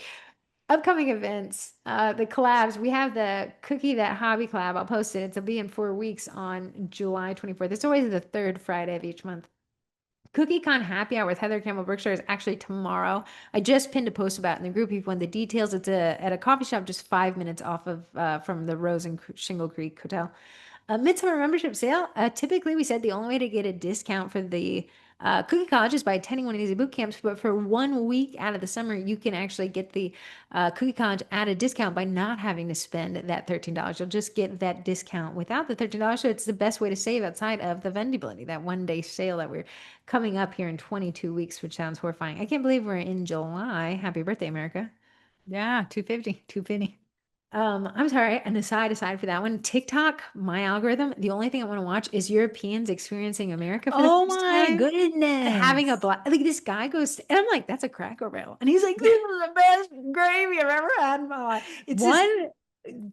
Upcoming events, the collabs. We have the Cookie That Hobby collab. I'll post it. It'll be in 4 weeks on July 24th. It's always the third Friday of each month. CookieCon Happy Hour with Heather Campbell Berkshire is actually tomorrow. I just pinned a post about it in the group. If you want the details, it's at a coffee shop just 5 minutes off of from the Rose and Shingle Creek Hotel. A midsummer membership sale. Typically, we said the only way to get a discount for the Cookie College is by attending one of these boot camps. But for 1 week out of the summer, you can actually get the Cookie College at a discount by not having to spend that $13. You'll just get that discount without the $13. So it's the best way to save outside of the Vendibility, that 1 day sale that we're coming up here in 22 weeks, which sounds horrifying. I can't believe we're in July. Happy birthday, America. Yeah, 250, 250. I'm sorry, an aside for that one, TikTok, my algorithm, the only thing I want to watch is Europeans experiencing America for the Oh first my time and having a goodness. blast. Like this guy goes, and I'm like, that's a Cracker Barrel. And he's like, this is the best gravy I've ever had in my life. It's just, One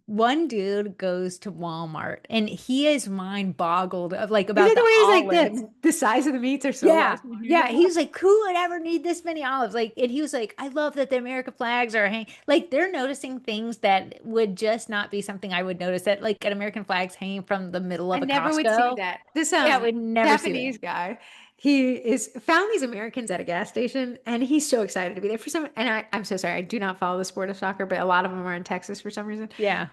one dude goes to Walmart and he is mind boggled of like is about it the the way he's like, olives. the size of the meats are so large Yeah. and huge. Yeah. He's like, who would ever need this many olives? Like, and he was like, I love that the American flags are hanging. Like, they're noticing things that would just not be something I would notice that, like, an American flag's hanging from the middle I of a never would see Costco. that. This Yeah, I would never see that. Japanese guy, he is found these Americans at a gas station and he's so excited to be there for some and I'm so sorry, I do not follow the sport of soccer, but a lot of them are in Texas for some reason. Yeah.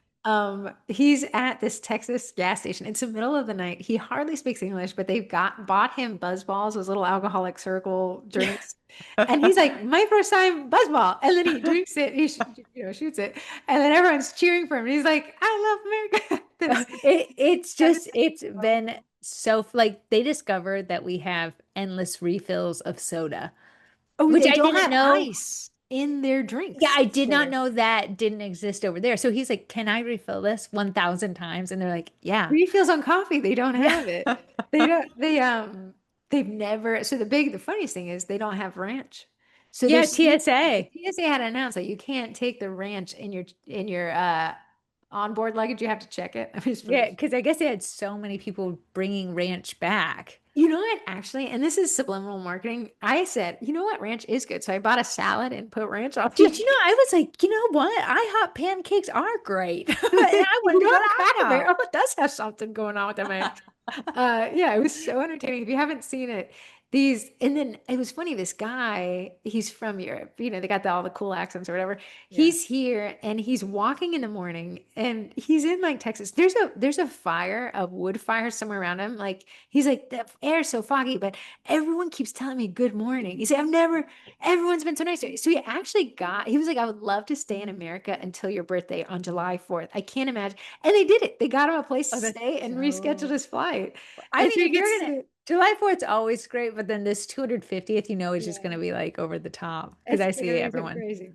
He's at this Texas gas station. It's the middle of the night. He hardly speaks English, but they've got bought him buzz balls, those little alcoholic circle drinks. And he's like, my first time buzz ball. And then he drinks it, shoots it. And then everyone's cheering for him. And he's like, I love America. This It's just, it's devastating. been so, like, they discovered that we have endless refills of soda, Oh, which they I don't didn't have know. ice in their Yeah, drinks I did not there. know that didn't exist over there. So he's like, "Can I refill this 1,000 times?" And they're like, "Yeah." Refills on coffee, they don't Yeah. have it. They don't, they've never, so the funniest thing is they don't have ranch. So Yeah, there's, the TSA. TSA had announced that you can't take the ranch in your onboard luggage. You have to check it. I mean, it's Yeah, pretty. because I guess they had so many people bringing ranch back. You know what, actually, and this is subliminal marketing. I said, you know what, ranch is good. So I bought a salad and put ranch on Did you it. know? I was like, you know what? IHOP pancakes are great. And I You wanted to go know, to Cracker IHOP. Barrel does have something going on with them. Yeah, it was so entertaining. If you haven't seen it, and then it was funny. This guy, he's from Europe. They got all the cool accents or whatever. Yeah. He's here and he's walking in the morning and he's in like Texas. There's a fire, a wood fire somewhere around him. Like he's like, the air's so foggy, but everyone keeps telling me good morning. He said, everyone's been so nice to me. So he was like, I would love to stay in America until your birthday on July 4th. I can't imagine. And they did it. They got him a place Oh, to that's stay and rescheduled so. his flight. I And mean, so he if you're gets gonna to, July 4th is always great, but then this 250th, is just yeah, gonna be like over the top because it's I gonna see be so everyone. crazy.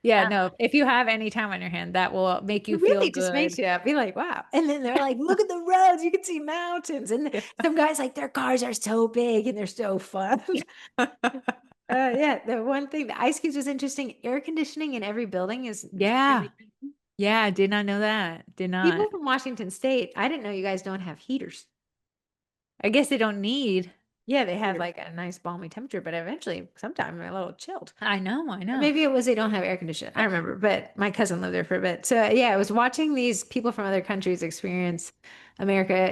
Yeah, Uh, no, if you have any time on your hand, that will make it you feel really just makes good. you be like, wow. And then they're like, look at the roads, you can see mountains. And some guys like their cars are so big and they're so fun. Yeah, the one thing, the ice cubes was interesting. Air conditioning in every building is Yeah. fairly. Yeah, did not know that. Did People not. from Washington State, I didn't know you guys don't have heaters. I guess they don't need. Yeah, they have Heater. like a nice balmy temperature, but eventually sometime they're a little chilled. I know, I Or know. maybe it was they don't have air conditioning. I remember, but my cousin lived there for a bit. So yeah, I was watching these people from other countries experience America.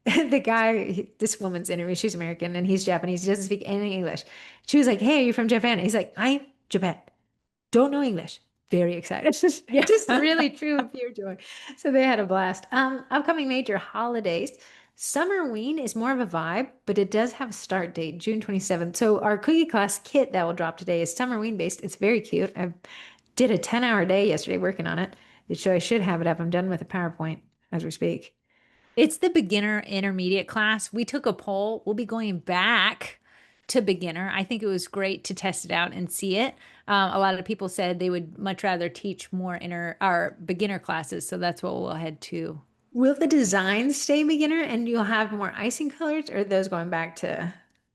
The guy, this woman's interview, she's American and he's Japanese. He doesn't speak any English. She was like, "Hey, are you from Japan?" He's like, "I'm Japan. Don't know English. Very excited." Yeah. Just really true pure joy. So they had a blast. Upcoming major holidays. Summerween is more of a vibe, but it does have a start date, June 27th. So our cookie class kit that will drop today is Summerween based. It's very cute. I did a 10-hour day yesterday working on it. So I should have it up. I'm done with the PowerPoint as we speak. It's the beginner intermediate class. We took a poll. We'll be going back. to beginner. I think it was great to test it out and see it. A lot of people said they would much rather teach more inner or beginner classes, so that's what we'll head to. Will the design stay beginner and you'll have more icing colors, or are those going back to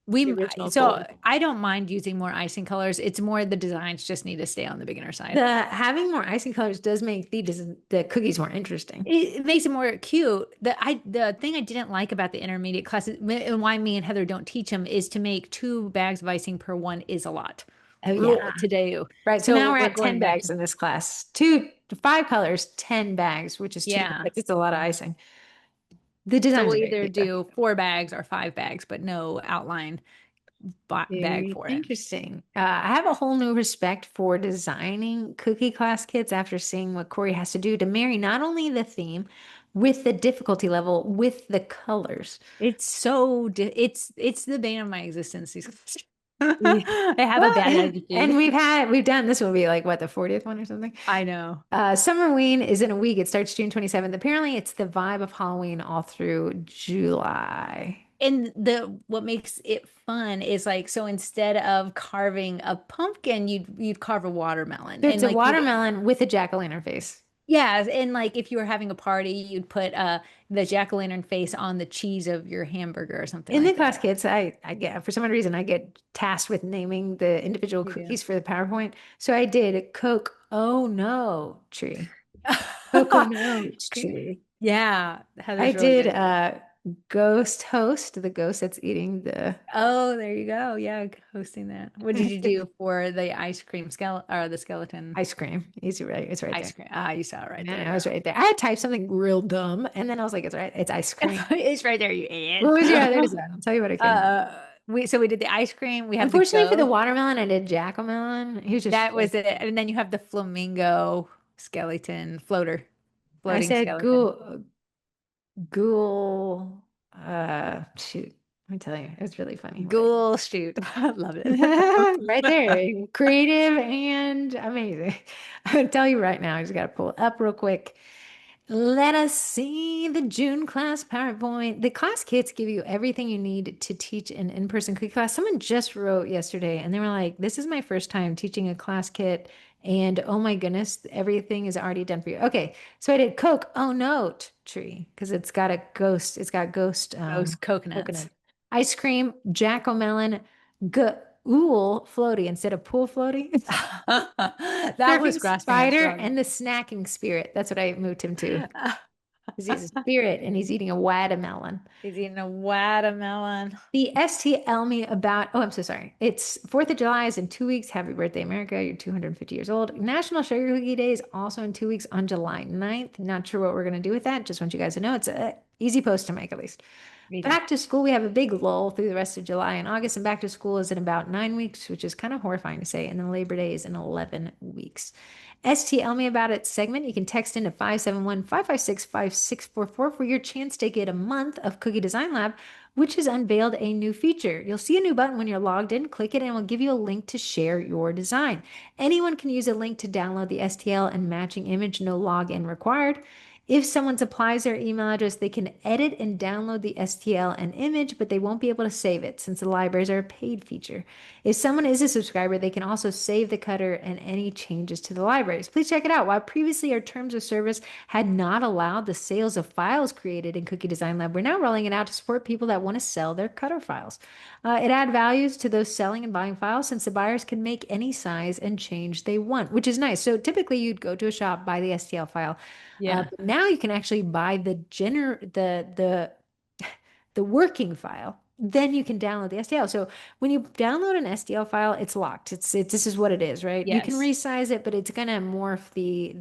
the We original so gold? I don't mind using more icing colors. It's more the designs just need to stay on the beginner side. The having more icing colors does make the cookies more interesting. It makes it more cute. The thing I didn't like about the intermediate classes and why me and Heather don't teach them is to make 2 bags of icing per one is a lot Oh yeah. to do. Right. So now So we're we're at 10 going back bags to in this class. Two, 5 colors, 10 bags, which is too much. yeah. It's a lot of icing. The So designs we'll are very either cute though. do 4 bags or 5 bags, but no outline bag Very for it. interesting. I have a whole new respect for designing cookie class kits after seeing what Corey has to do to marry not only the theme with the difficulty level with the colors. It's so it's the bane of my existence. Yeah. I have a Well, bad attitude. and we've done this will be like what, the 40th one or something. I know. Summerween is in a week. It starts June 27th. Apparently, it's the vibe of Halloween all through July. And the what makes it fun is like so instead of carving a pumpkin, you'd carve a watermelon. So it's And a like you watermelon with a jack-o'-lantern face. yeah, and like if you were having a party, you'd put the jack-o'-lantern face on the cheese of your hamburger or something In the like class that. kits, I get for some odd reason I get tasked with naming the individual You do. cookies for the PowerPoint. So I did Coke. Oh no, tree. Coconut tree. Yeah, I Heather's really did good at that. Ghost Host, the ghost that's eating the Oh, there you go. Yeah, hosting that. What did you do for the ice cream skeleton or the skeleton ice cream. Easy, right? It's right ice there. cream? Ah, you saw it right Man, there, I was girl. right there. I had typed something real dumb, and then I was like, "It's right. It's ice cream." It's right there, you What idiot. was your other design? I'll tell you what I came up with. We did the ice cream. We have the Unfortunately for the ghost. watermelon, I did jack-o'-melon. He was just That was it. And then you have the flamingo skeleton I floating said skeleton. ghoul. Shoot. Let me tell you, it was really funny. Ghoul shoot. I love it. Right there. Creative and amazing. I'll tell you right now, I just got to pull it up real quick. Let us see the June class PowerPoint. The class kits give you everything you need to teach an in-person cookie class. Someone just wrote yesterday and they were like, this is my first time teaching a class kit. And oh my goodness, everything is already done for you. Okay, so I did Coke, oh no, tree, because it's got a ghost, it's got ghost Ghost coconuts. coconut. Ice cream, jack-o'-melon, ghoul floaty instead of pool floaty. That was Surfing grasping at spider straws. and the snacking spirit. That's what I moved him to. Because he's a spirit and he's eating a watermelon. He's eating a watermelon. The ST me about, oh, I'm so sorry. It's 4th of July is in 2 weeks. Happy birthday, America. You're 250 years old. National Sugar Cookie Day is also in 2 weeks on July 9th. Not sure what we're going to do with that. Just want you guys to know it's a easy post to make at least. Me too. Back to school, we have a big lull through the rest of July and August, and back to school is in about 9 weeks, which is kind of horrifying to say. And then Labor Day is in 11 weeks. STL me about it segment. You can text into 571-556-5644 for your chance to get a month of Cookie Design Lab, which has unveiled a new feature. You'll see a new button when you're logged in. Click it and it will give you a link to share your design. Anyone can use a link to download the STL and matching image, no login required. If someone supplies their email address, they can edit and download the STL and image, but they won't be able to save it since the libraries are a paid feature. If someone is a subscriber, they can also save the cutter and any changes to the libraries. Please check it out. While previously our terms of service had not allowed the sales of files created in Cookie Design Lab, we're now rolling it out to support people that want to sell their cutter files. It adds values to those selling and buying files since the buyers can make any size and change they want, which is nice. So typically you'd go to a shop, buy the STL file, Yeah. but now you can actually buy the working file. Then you can download the STL. So when you download an STL file, it's locked. This is what it is, right? You can Yes. resize it, but it's gonna morph the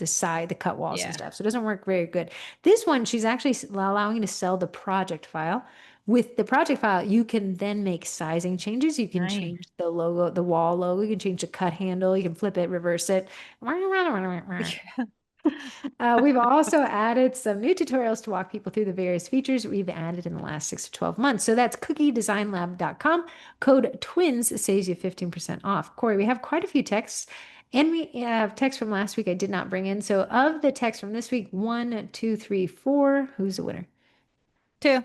side, the cut walls and Yeah. stuff. So it doesn't work very good. This one, she's actually allowing you to sell the project file. With the project file, you can then make sizing changes. You can Nice. change the logo, the wall logo. You can change the cut handle. You can flip it, reverse it. We've also added some new tutorials to walk people through the various features we've added in the last 6 to 12 months. So that's cookiedesignlab.com. Code TWINS saves you 15% off. Corey, we have quite a few texts. And we have text from last week I did not bring in. So of the text from this week, 1, 2, 3, 4. Who's the winner? Two.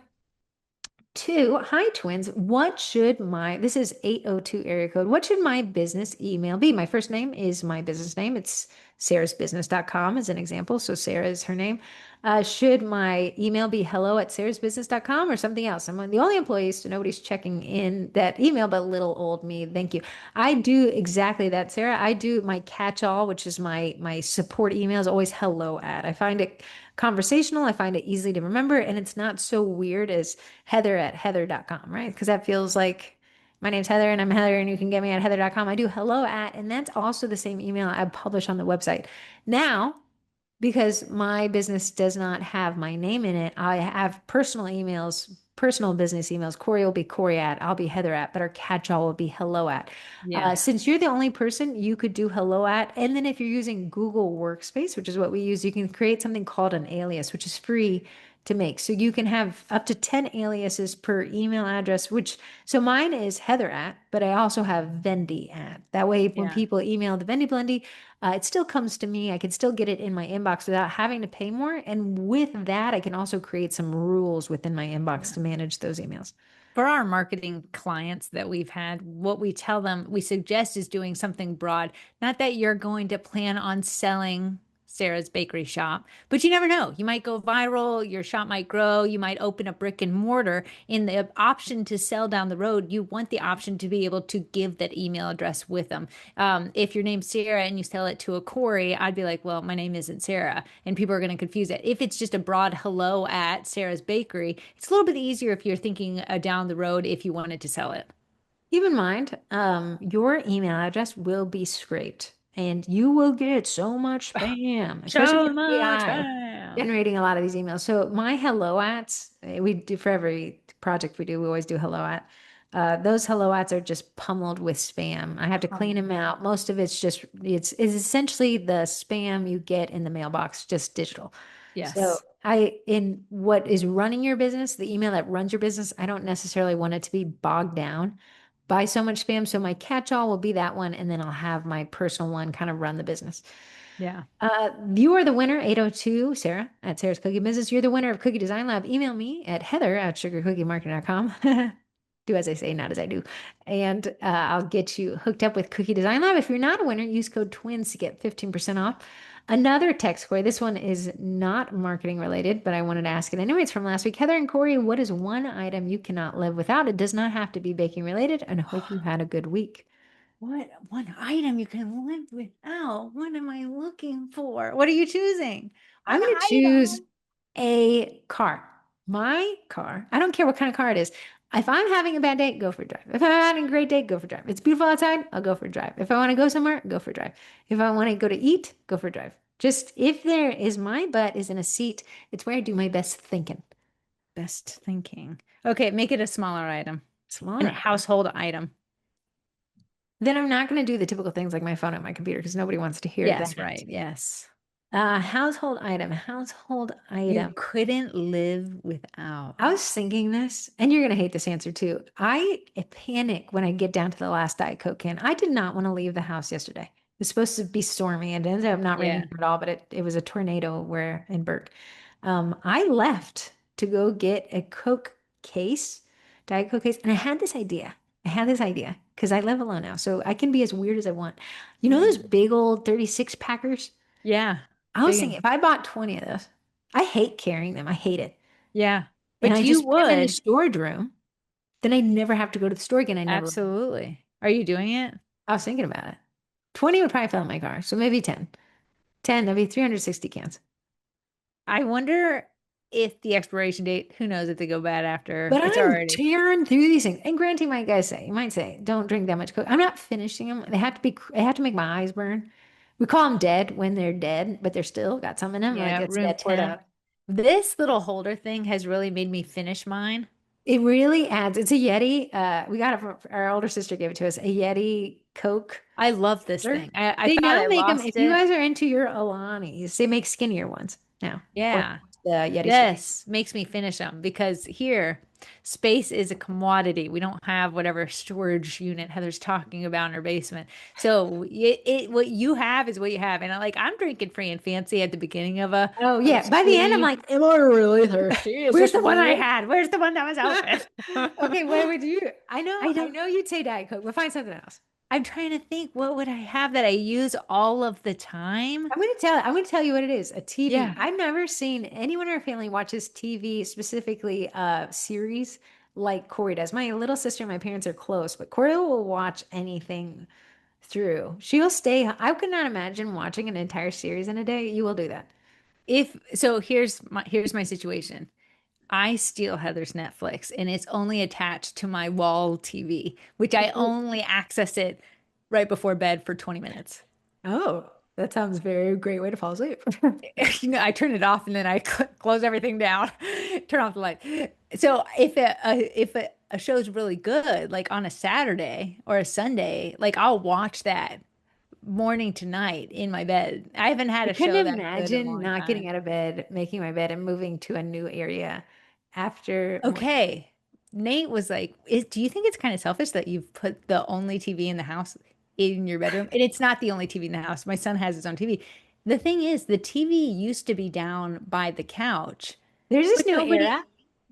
Two, hi twins. This is 802 area code. What should my business email be? My first name is my business name. It's sarahsbusiness.com as an example. So Sarah is her name. Should my email be hello at sarahsbusiness.com or something else? I'm one of the only employees, so nobody's checking in that email, but little old me. Thank you. I do exactly that, Sarah. I do my catch-all, which is my support email is always hello at. I find it conversational. I find it easy to remember, and it's not so weird as Heather at heather.com, right? Because that feels like my name's Heather and I'm Heather and you can get me at heather.com. I do hello at, and that's also the same email I publish on the website. Now, because my business does not have my name in it, I have personal emails, personal business emails. Corey will be Corey at, I'll be Heather at, but our catch-all will be hello at. Yeah. Since you're the only person, you could do hello at. And then if you're using Google Workspace, which is what we use, you can create something called an alias, which is free to make. So you can have up to 10 aliases per email address, so mine is Heather at, but I also have Vendy at. That way, when Yeah. people email the Vendy Blendy, it still comes to me. I can still get it in my inbox without having to pay more. And with that, I can also create some rules within my inbox Yeah. to manage those emails. For our marketing clients that we've had, what we tell them, we suggest is doing something broad. Not that you're going to plan on selling Sarah's bakery shop, but you never know. You might go viral, your shop might grow, you might open a brick and mortar. In the option to sell down the road, you want the option to be able to give that email address with them. If your name's Sarah and you sell it to a Corey, I'd be like, well, my name isn't Sarah. And people are going to confuse it. If it's just a broad hello at Sarah's bakery, it's a little bit easier if you're thinking down the road if you wanted to sell it. Keep in mind, your email address will be scraped and you will get so much spam, especially So with much AI spam. generating a lot of these emails. So my hello ats, we do for every project we do, we always do hello at. Those hello ats are just pummeled with spam. I have to clean them out. Most of it's essentially the spam you get in the mailbox, just digital. So Yes. in what is running your business, the email that runs your business, I don't necessarily want it to be bogged down by so much spam. So my catch-all will be that one, and then I'll have my personal one kind of run the business. Yeah. You are the winner, 802 Sarah at Sarah's Cookie Business. You're the winner of Cookie Design Lab. Email me at heather at sugarcookiemarketing.com. Do as I say, not as I do. And I'll get you hooked up with Cookie Design Lab. If you're not a winner, use code TWINS to get 15% off. Another text, Corey. This one is not marketing related, but I wanted to ask it anyway. It's from last week. Heather and Corey, what is one item you cannot live without? It does not have to be baking related, and I hope you had a good week. What one item you can live without? What am I looking for? What are you choosing? I'm One going to choose item. a car. My car. I don't care what kind of car it is. If I'm having a bad day, go for a drive. If I'm having a great day, go for a drive. It's beautiful outside, I'll go for a drive. If I want to go somewhere, go for a drive. If I want to go to eat, go for a drive. Just if there is my butt is in a seat, it's where I do my best thinking. Best thinking. Okay, make it a smaller item. An Smaller. household item. Then I'm not going to do the typical things like my phone and my computer because nobody wants to hear Yes, that. right. Yes. Household item, household You item. couldn't live without. I was thinking this, and you're going to hate this answer too. I panic when I get down to the last Diet Coke can. I did not want to leave the house yesterday. It was supposed to be stormy, and it ended up not raining Yeah. at all, but it was a tornado where in Burke. I left to go get a Coke case, Diet Coke case, and I had this idea. I had this idea because I live alone now, so I can be as weird as I want. You know those big old 36 packers? Yeah. I was thinking Big. if I bought 20 of those, I hate carrying them. I hate it Yeah. and But I you just put them in the would. storage room, then I never have to go to the store again. I never, Absolutely. Are you doing it? I was thinking about it. 20 would probably fill in my car. So maybe 10. 10, that'd be 360 cans. I wonder if the expiration date, who knows if they go bad after But it's I'm already. tearing through these things. And granted, you might say, don't drink that much Coke. I'm not finishing them. They have to make my eyes burn. We call them dead when they're dead, but they're still got some in them. Like Yeah, it's room that poured temp. out. This little holder thing has really made me finish mine. It really adds. It's a Yeti. We got it from our older sister gave it to us. A Yeti Coke. I love this Sure. thing. I They thought now I make them, if lost you it. guys are into your Alanis, they make skinnier ones now. Or Yeah. the Yeti space. This makes me finish them because here, space is a commodity. We don't have whatever storage unit Heather's talking about in her basement. So what you have is what you have. And I'm drinking free and fancy at the beginning of Oh a yeah. By the end, I'm shitty. like, am I really thirsty? Is Where's this the one I real? had? Where's the one that was open? Okay, what would you? I I don't. know you'd say Diet Coke, but find something else. I'm trying to think. What would I have that I use all of the time? I'm gonna tell you what it is. A TV. Yeah. I've never seen anyone in our family watches TV, specifically series like Corey does. My little sister and my parents are close, but Corey will watch anything through. She'll stay. I could not imagine watching an entire series in a day. You will do that. If so, here's my situation. I steal Heather's Netflix and it's only attached to my wall TV, which I Ooh. only access it right before bed for 20 minutes. Oh, that sounds very great way to fall asleep. I turn it off and then I close everything down, turn off the light. So if a show's really good, like on a Saturday or a Sunday, I'll watch that morning to night in my bed. I haven't had I a couldn't show that good in a imagine long not getting time. out of bed, making my bed, and moving to a new area after morning. Okay. Nate was like, do you think it's kind of selfish that you've put the only TV in the house in your bedroom? And it's not the only TV in the house. My son has his own TV. The thing is, the TV used to be down by the couch, There's this but new nobody, era.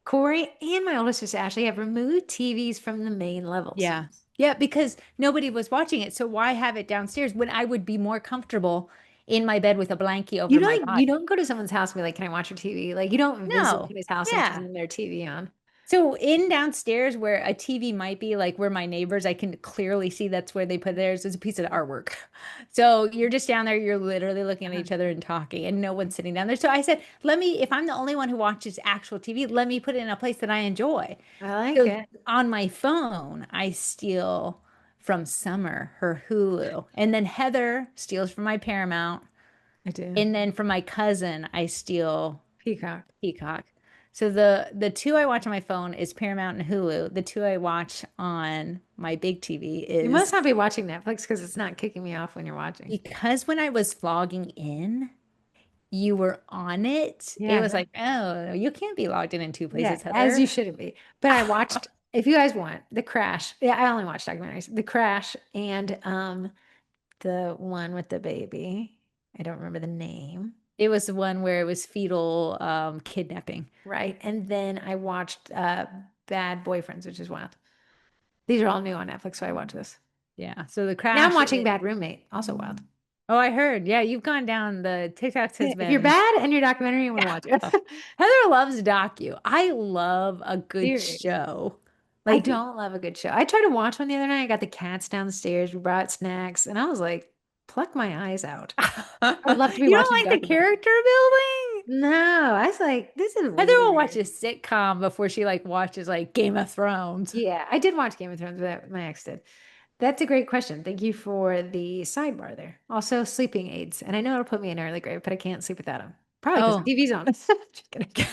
Corey and my oldest sister Ashley have removed TVs from the main levels. yeah. Yeah, because nobody was watching it. So why have it downstairs when I would be more comfortable in my bed with a blankie over my You body? don't go to someone's house and be like, "Can I watch your TV?" Like you don't visit No. somebody's house and Yeah. turn their TV on. So in downstairs where a TV might be like where my neighbors, I can clearly see that's where they put theirs is a piece of artwork. So you're just down there, you're literally looking at Uh-huh. each other and talking, and no one's sitting down there. So I said, if I'm the only one who watches actual TV, let me put it in a place that I enjoy. I like So it. on my phone, I steal from Summer her Hulu, and then Heather steals from my Paramount, I do. and then from my cousin, I steal Peacock. Peacock. So the two I watch on my phone is Paramount and Hulu. The two I watch on my big TV You must is not be watching Netflix because it's not kicking me off when you're watching. because when I was vlogging in, you were on it. It was Yeah, like, oh, you can't be logged in two yeah, places, as you Heather. shouldn't be. But I watched, if you guys want, The Crash. Yeah, I only watch documentaries. The Crash and the one with the baby. I don't remember the name. It was the one where it was fetal kidnapping. Right. And then I watched Bad Boyfriends, which is wild. These are all new on Netflix, so I watch this. Yeah. So the Now I'm crash watching is, Bad Roommate, also wild. oh, I heard. Yeah, you've gone down the TikToks has If you're been. bad and you're documentary, you want to watch it. Heather loves docu. I love a good Serious. show. I Like don't love a good show. I tried to watch one the other night. I got the cats downstairs. We brought snacks, and I was like, pluck my eyes out. I would love to be You don't watching a like the documentary. character building? No, I was like, this is Heather will watch weird. a sitcom before she watches Game of Thrones. Yeah, I did watch Game of Thrones, but my ex did. That's a great question. Thank you for the sidebar there. Also, sleeping aids. And I know it'll put me in early grave, but I can't sleep without them. Probably because the Oh. TV's on. Just kidding.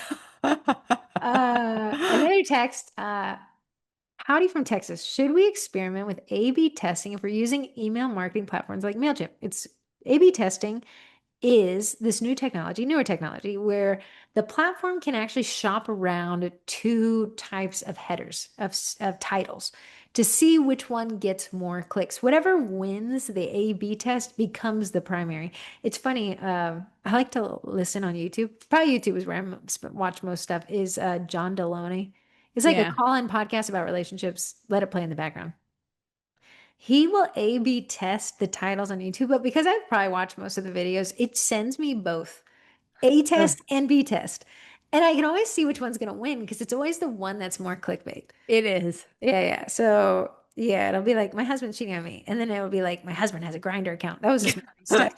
Another text. Howdy from Texas. Should we experiment with A/B testing if we're using email marketing platforms like MailChimp? It's A/B testing is this newer technology where the platform can actually shop around two types of headers of titles to see which one gets more clicks. Whatever wins the A/B test becomes the primary. It's funny. I like to listen on YouTube. Probably YouTube is where I watch most stuff. Is John Deloney. It's like a Yeah. call-in podcast about relationships. Let it play in the background. He will A/B test the titles on YouTube, but because I've probably watched most of the videos, it sends me both A Oh, test and B test. And I can always see which one's going to win because it's always the one that's more clickbait. it is. Yeah, yeah. So, yeah, it'll be like my husband's cheating on me. And then it'll be like my husband has a grinder account. That was just stuff.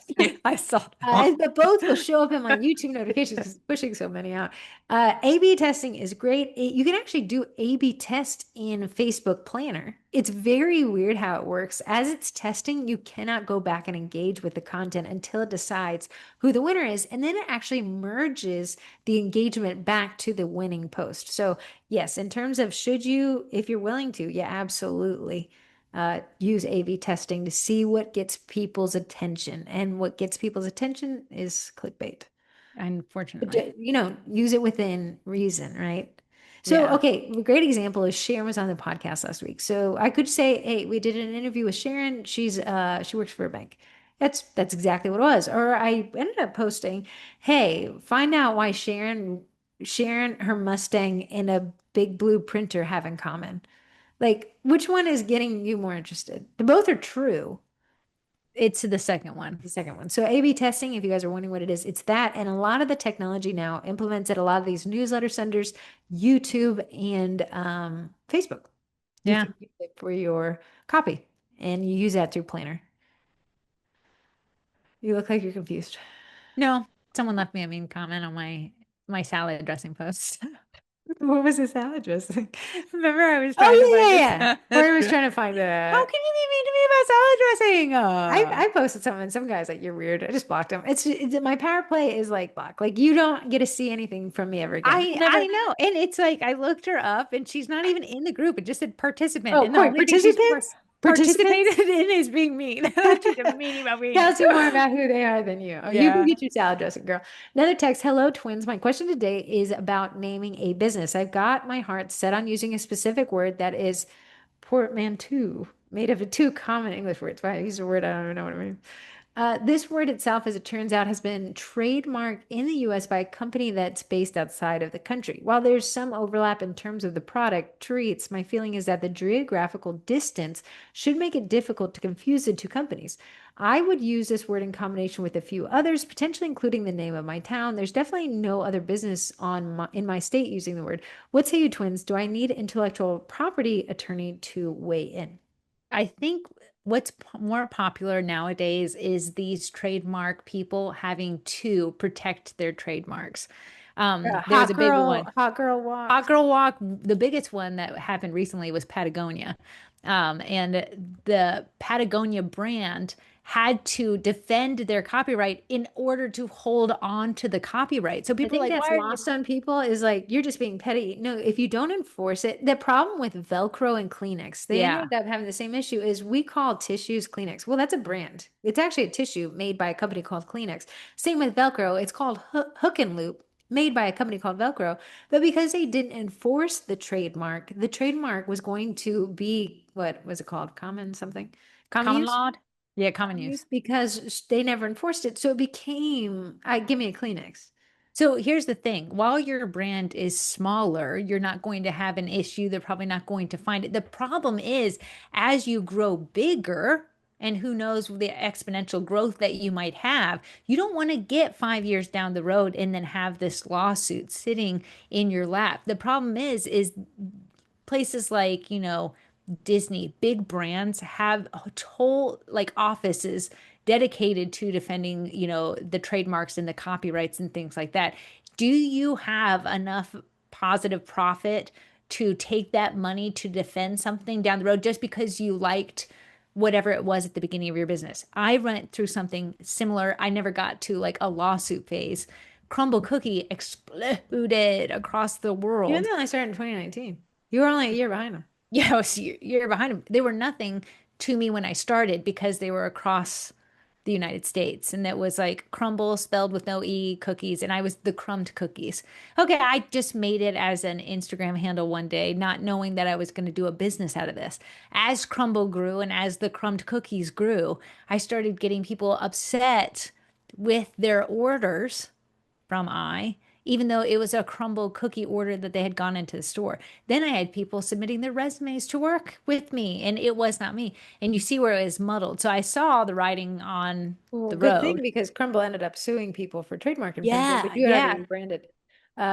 I saw that. But both will show up in my YouTube notifications because it's pushing so many out. A/B testing is great. You can actually do A/B test in Facebook Planner. It's very weird how it works. As it's testing, you cannot go back and engage with the content until it decides who the winner is, and then it actually merges the engagement back to the winning post. So yes, in terms of should you, if you're willing to, yeah, absolutely use A/B testing to see what gets people's attention. And what gets people's attention is clickbait. But, unfortunately. use it within reason, right? So, Yeah. okay, a great example is Sharon was on the podcast last week. So I could say, hey, we did an interview with Sharon. She works for a bank. That's exactly what it was. Or I ended up posting, hey, find out why Sharon, her Mustang and a big blue printer have in common. Like, which one is getting you more interested? The both are true. It's the second one. The second one. So A/B testing, if you guys are wondering what it is, it's that. And a lot of the technology now implements at a lot of these newsletter senders, YouTube and Facebook. You Yeah. can use it for your copy and you use that through Planner. You look like you're confused. No, someone left me a mean comment on my salad dressing post. What was the salad dressing? Remember, I was trying to Oh find yeah, this. yeah, yeah. Corey was trying to find How a can you be mean to me about salad dressing? I posted something and some guy's like, you're weird. I just blocked him. My power play is like block. Like you don't get to see anything from me ever again. Never. I know. And it's like I looked her up and she's not even in the group. It just said participant. Oh, And the Corey, only thing she's participants? Participants? participated in is being mean. Like she's a meanie about me. Tells you more about who they are than you. Oh, you can Yeah. get your salad dressing, girl. Another text. Hello, twins. My question today is about naming a business. I've got my heart set on using a specific word that is portmanteau, made of two common English words. If I use a word, I don't even know what I mean. This word itself, as it turns out, has been trademarked in the US by a company that's based outside of the country. While there's some overlap in terms of the product treats, my feeling is that the geographical distance should make it difficult to confuse the two companies. I would use this word in combination with a few others, potentially including the name of my town. There's definitely no other business in my state using the word. What say you, twins? Do I need an intellectual property attorney to weigh in? I think what's more popular nowadays is these trademark people having to protect their trademarks. There was a big one. Hot girl Hot walk. Girl Walk, the biggest one that happened recently was Patagonia. And the Patagonia brand had to defend their copyright in order to hold on to the copyright. So I people are think like, that's why are you? lost on people is like you're just being petty. No, if you don't enforce it, the problem with Velcro and Kleenex, they Yeah, ended up having the same issue is we call tissues Kleenex. Well, that's a brand. It's actually a tissue made by a company called Kleenex. Same with Velcro. It's called Hook and Loop, made by a company called Velcro. But because they didn't enforce the trademark was going to be what was it called? Common something? Common common use? law. Yeah, common Common use use. because they never enforced it. So it became, give me a Kleenex. So here's the thing. While your brand is smaller, you're not going to have an issue. They're probably not going to find it. The problem is as you grow bigger, and who knows the exponential growth that you might have, you don't want to get 5 years down the road and then have this lawsuit sitting in your lap. The problem is places like, Disney, big brands have whole like offices dedicated to defending, the trademarks and the copyrights and things like that. Do you have enough positive profit to take that money to defend something down the road just because you liked whatever it was at the beginning of your business? I went through something similar. I never got to like a lawsuit phase. Crumble Cookie exploded across the Even world. though I started in 2019, you were only a year behind them. Yeah, I was you're behind them. They were nothing to me when I started because they were across the United States. And that was like crumble spelled with no E cookies. And I was the crumbed cookies. Okay, I just made it as an Instagram handle one day, not knowing that I was going to do a business out of this. As crumble grew and as the crumbed cookies grew, I started getting people upset with their orders from even though it was a crumble cookie order that they had gone into the store. Then I had people submitting their resumes to work with me, and it was not me. And you see where it was muddled. So I saw the writing on Well, the good thing road. because Crumble ended up suing people for trademark infringement, but Yeah, you had already yeah. rebranded.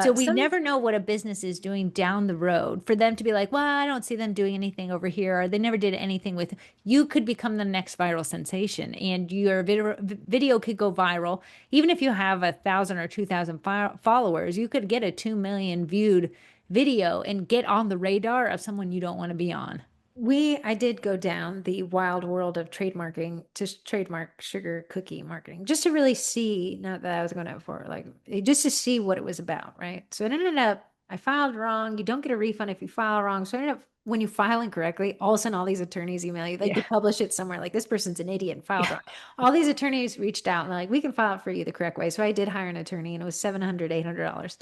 So we Some never know what a business is doing down the road. For them to be like, well, I don't see them doing anything over here, or they never did anything with, you could become the next viral sensation, and your video could go viral. Even if you have 1,000 or 2,000 followers, you could get a 2 million viewed video and get on the radar of someone you don't want to be on. I did go down the wild world of trademarking to trademark sugar cookie marketing just to really see, not that I was going out for, like just to see what it was about, right? So it ended up, I filed wrong. You don't get a refund if you file wrong. So I ended up when you file incorrectly, all of a sudden all these attorneys email you, like Yeah. you publish it somewhere, like this person's an idiot and filed Yeah. wrong. All these attorneys reached out and they're like, we can file it for you the correct way. So I did hire an attorney and it was $700, $800,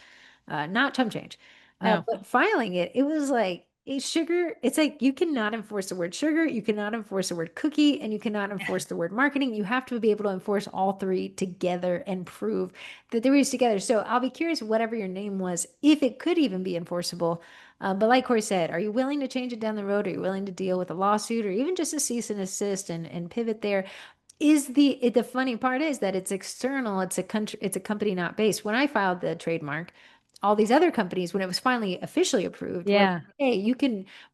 not chump change. No. But filing it, it was like sugar. It's like you cannot enforce the word sugar, you cannot enforce the word cookie, and you cannot enforce the word marketing. You have to be able to enforce all three together and prove that they're used together. So I'll be curious, whatever your name was, if it could even be enforceable. But like Corey said, are you willing to change it down the road? Are you willing to deal with a lawsuit or even just a cease and assist and pivot there? Is the funny part is that it's external, it's a country, it's a company not based. When I filed the trademark, all these other companies, when it was finally officially approved, were like, Yeah. hey,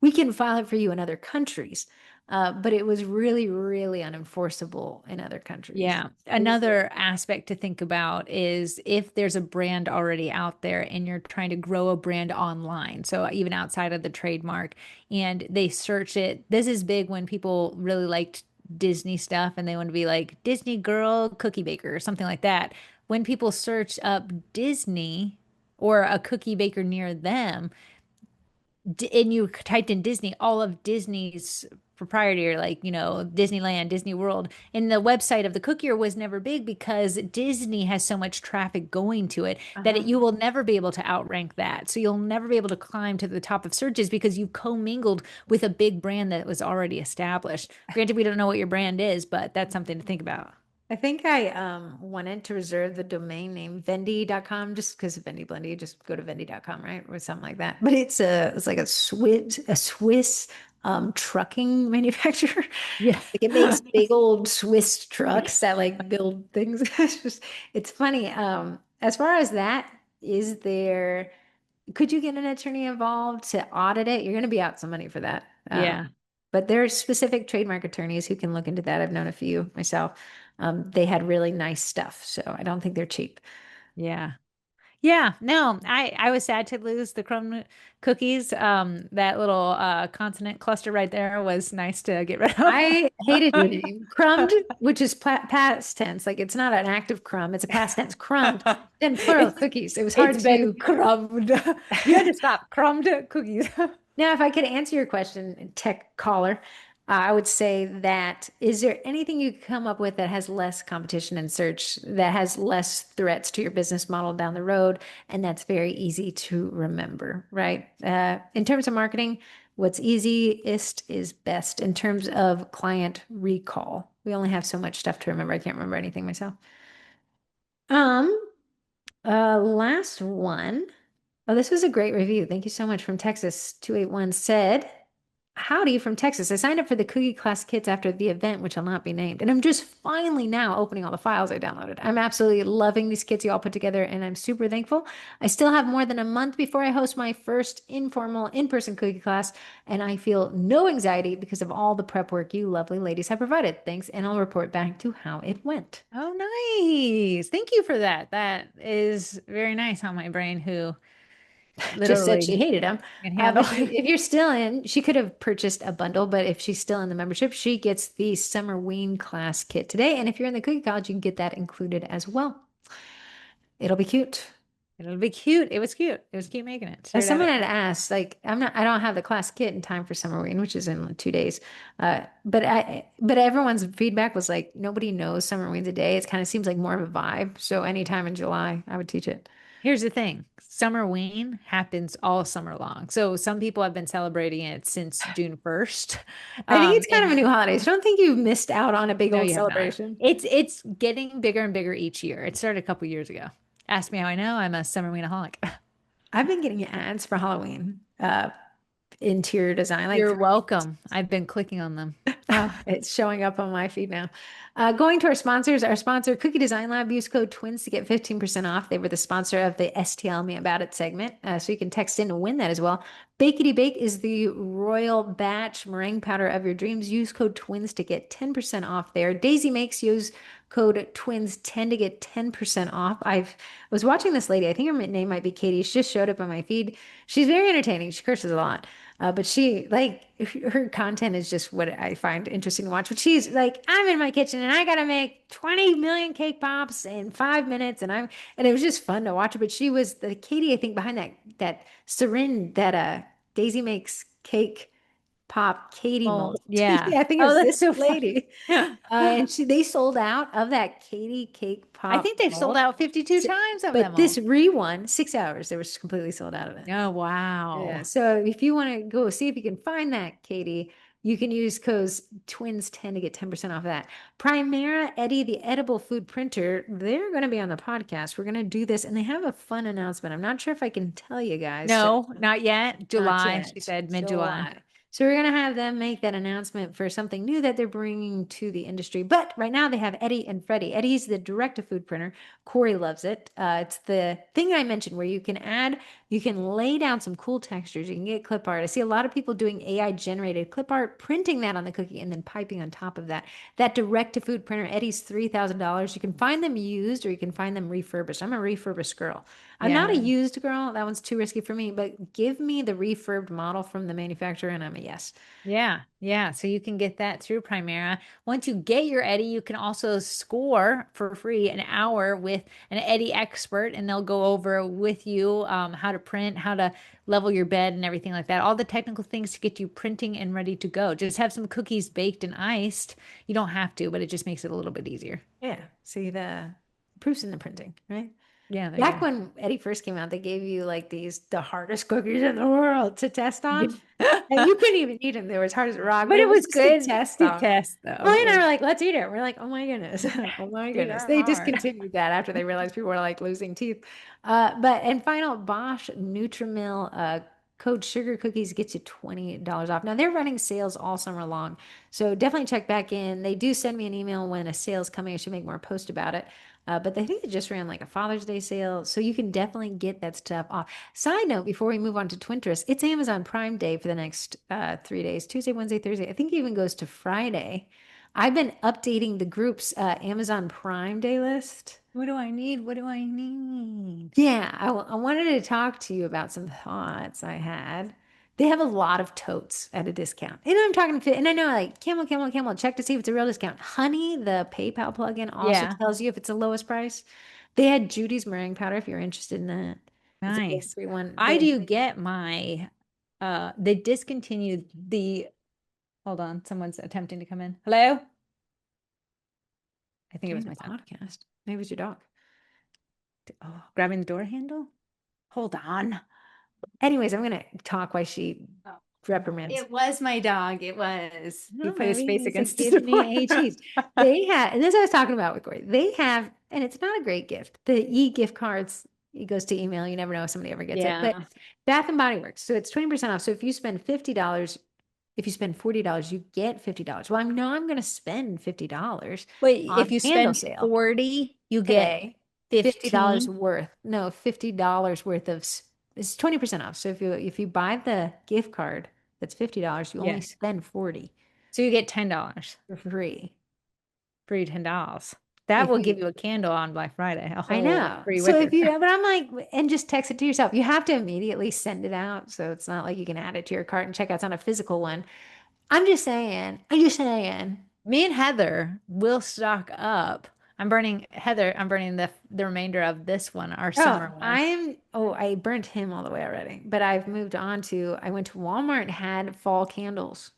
we can file it for you in other countries. But it was really, really unenforceable in other countries. Yeah. Is there? Another aspect to think about is if there's a brand already out there and you're trying to grow a brand online, so even outside of the trademark, and they search it. This is big when people really liked Disney stuff and they want to be like Disney girl cookie baker or something like that. When people search up Disney or a cookie baker near them, and you typed in Disney, all of Disney's proprietary, like, Disneyland, Disney World, and the website of the cookier was never big because Disney has so much traffic going to it that Uh-huh. you will never be able to outrank that. So you'll never be able to climb to the top of searches because you commingled with a big brand that was already established. Granted, we don't know what your brand is, but that's something to think about. I think I wanted to reserve the domain name Vendy.com just because of Vendy Blendy. Just go to Vendy.com, right? Or something like that. But it's like a Swiss trucking manufacturer. Yeah. Like it makes big old Swiss trucks that like build things. It's just it's funny. As far as that, is there could you get an attorney involved to audit it? You're going to be out some money for that. Yeah. But there are specific trademark attorneys who can look into that. I've known a few myself. They had really nice stuff, so I don't think they're cheap. Yeah. Yeah, no, I was sad to lose the crumb cookies. That little consonant cluster right there was nice to get rid of. I hated your name, crumbed, which is past tense. Like it's not an active crumb; it's a past tense. Crumbed, then plural It's cookies. It was it's hard been to. crumbed. You had to stop crumbed cookies. Now, if I could answer your question, tech caller, I would say that is there anything you could come up with that has less competition in search, that has less threats to your business model down the road, and that's very easy to remember, right? In terms of marketing, what's easiest is best in terms of client recall. We only have so much stuff to remember. I can't remember anything myself. Um, last one. Oh, this was a great review. Thank you so much from Texas. 281 said, howdy from Texas. I signed up for the cookie class kits after the event, which will not be named. And I'm just finally now opening all the files I downloaded. I'm absolutely loving these kits you all put together, and I'm super thankful. I still have more than a month before I host my first informal in-person cookie class, and I feel no anxiety because of all the prep work you lovely ladies have provided. Thanks, and I'll report back to how it went. Oh, nice. Thank you for that. That is very nice on my brain, who Just said she literally hated them. can handle. But if you're still in, she could have purchased a bundle, but if she's still in the membership, she gets the Summer Ween class kit today. And if you're in the Cookie College, you can get that included as well. It'll be cute. It'll be cute. It was cute. It was cute making it. As Stared at someone it. had asked, like, I don't have the class kit in time for Summer Ween, which is in like 2 days. But everyone's feedback was like, nobody knows Summer Ween's a day. It kind of seems like more of a vibe. So anytime in July, I would teach it. Here's the thing. Summer Ween happens all summer long. So some people have been celebrating it since June 1st. I think it's kind of a And new holiday. So I don't think you've missed out on a big no, old you have not. celebration. It's getting bigger and bigger each year. It started a couple years ago. Ask me how I know. I'm a summer Weenaholic. I've been getting ads for Halloween, interior design, like You're welcome. I've been clicking on them. oh, it's showing up on my feed now. Going to our sponsors, our sponsor, Cookie Design Lab, use code TWINS to get 15% off. They were the sponsor of the STL Me About It segment. So you can text in to win that as well. Bakety Bake is the royal batch meringue powder of your dreams. Use code TWINS to get 10% off there. Daisy Makes, use code TWINS10 to get 10% off. I was watching this lady. I think her name might be Katie. She just showed up on my feed. She's very entertaining. She curses a lot. But she like her content is just what I find interesting to watch. But she's like, I'm in my kitchen and I gotta make 20 million cake pops in 5 minutes, and it was just fun to watch her. But she was the Katie, I think, behind that syringe that Daisy Makes cake. pop Katie Oh, mold. yeah. Yeah, I think it Oh, was that's this so funny. lady. And they sold out of that Katie cake I pop think they've sold mold. out 52 So- times of But them this all. re-one, 6 hours, they were just completely sold out of it. Oh, Yeah. wow. So if you want to go see if you can find that, Katie, you can use codes twins10 to get 10% off that. Primera Eddie, the edible food printer, they're going to be on the podcast. We're going to do this, and they have a fun announcement. I'm not sure if I can tell you guys. So No, not yet. not July, she yet. said mid-July. July. So we're going to have them make that announcement for something new that they're bringing to the industry. But right now they have Eddie and Freddie. Eddie's the direct-to-food printer. Corey loves it. It's the thing I mentioned where you can lay down some cool textures. You can get clip art. I see a lot of people doing AI generated clip art, printing that on the cookie and then piping on top of that. That direct-to-food printer, Eddie's $3,000. You can find them used or you can find them refurbished. I'm a refurbished girl. I'm not a Yeah. used girl. That one's too risky for me, but give me the refurbed model from the manufacturer and I'm a yes. Yeah, yeah. So you can get that through Primera. Once you get your Eddie, you can also score for free an hour with an Eddie expert, and they'll go over with you how to print, how to level your bed, and everything like that. All the technical things to get you printing and ready to go. Just have some cookies baked and iced. You don't have to, but it just makes it a little bit easier. Yeah. See the proofs in the printing, right? Yeah, there you Back go. when Eddie first came out, they gave you like the hardest cookies in the world to test on. And you couldn't even eat them. They were as hard as a rock, But but it it was was just a good test to on. test, though. Chloe It and I was, were like, let's eat it. We're like, oh my goodness. Oh my these goodness. are They hard. discontinued that after they realized people were like losing teeth. But and final Bosch Nutrimil code sugar cookies gets you $20 off. Now they're running sales all summer long. So definitely check back in. They do send me an email when a sale's coming. I should make more posts about it. But I think they just ran like a Father's Day sale. So you can definitely get that stuff off. Side note, before we move on to Twinterest, it's Amazon Prime Day for the next 3 days, Tuesday, Wednesday, Thursday. I think it even goes to Friday. I've been updating the group's Amazon Prime Day list. What do I need? What do I need? Yeah, I wanted to talk to you about some thoughts I had. They have a lot of totes at a discount. And I'm talking to, and I know like Camel, Camel, Camel, check to see if it's a real discount. Honey, the PayPal plugin also Yeah, tells you if it's the lowest price. They had Judy's meringue powder if you're interested in that. It's a nice. gluten-free one. I They do get my they discontinued the hold on, someone's attempting to come in. Hello? I think it joined was the my son. podcast. Maybe it was your dog. Oh, grabbing the door handle? Hold on. Anyways, I'm gonna talk while she Oh, reprimands. it was my dog. It was. He No, put his maybe he face needs to against the give door. me a cheese. They have, and this I was talking about with Corey. They have, and it's not a great gift. The e-gift cards, it goes to email. You never know if somebody ever gets it. But Yeah. Bath and Body Works, so it's 20% off. So if you spend $50, if you spend $40, you get $50. Well, I'm going to spend $50 But on if you candle spend sale 40, you get today. $50 15. worth. No, $50 worth of it's 20% off. So if you buy the gift card, that's $50, you only Yes. spend 40 So you get $10 for free. for your $10. That If will give you you a candle on Black Friday, a I whole know. free So if wicker. you, but I'm like, and just text it to yourself. You have to immediately send it out. So it's not like you can add it to your cart and check out. It's not a physical one. I'm just saying. Me and Heather will stock up. I'm burning the remainder of this one, our summer one. I burnt him all the way already, but I've moved on to, I went to Walmart and had fall candles,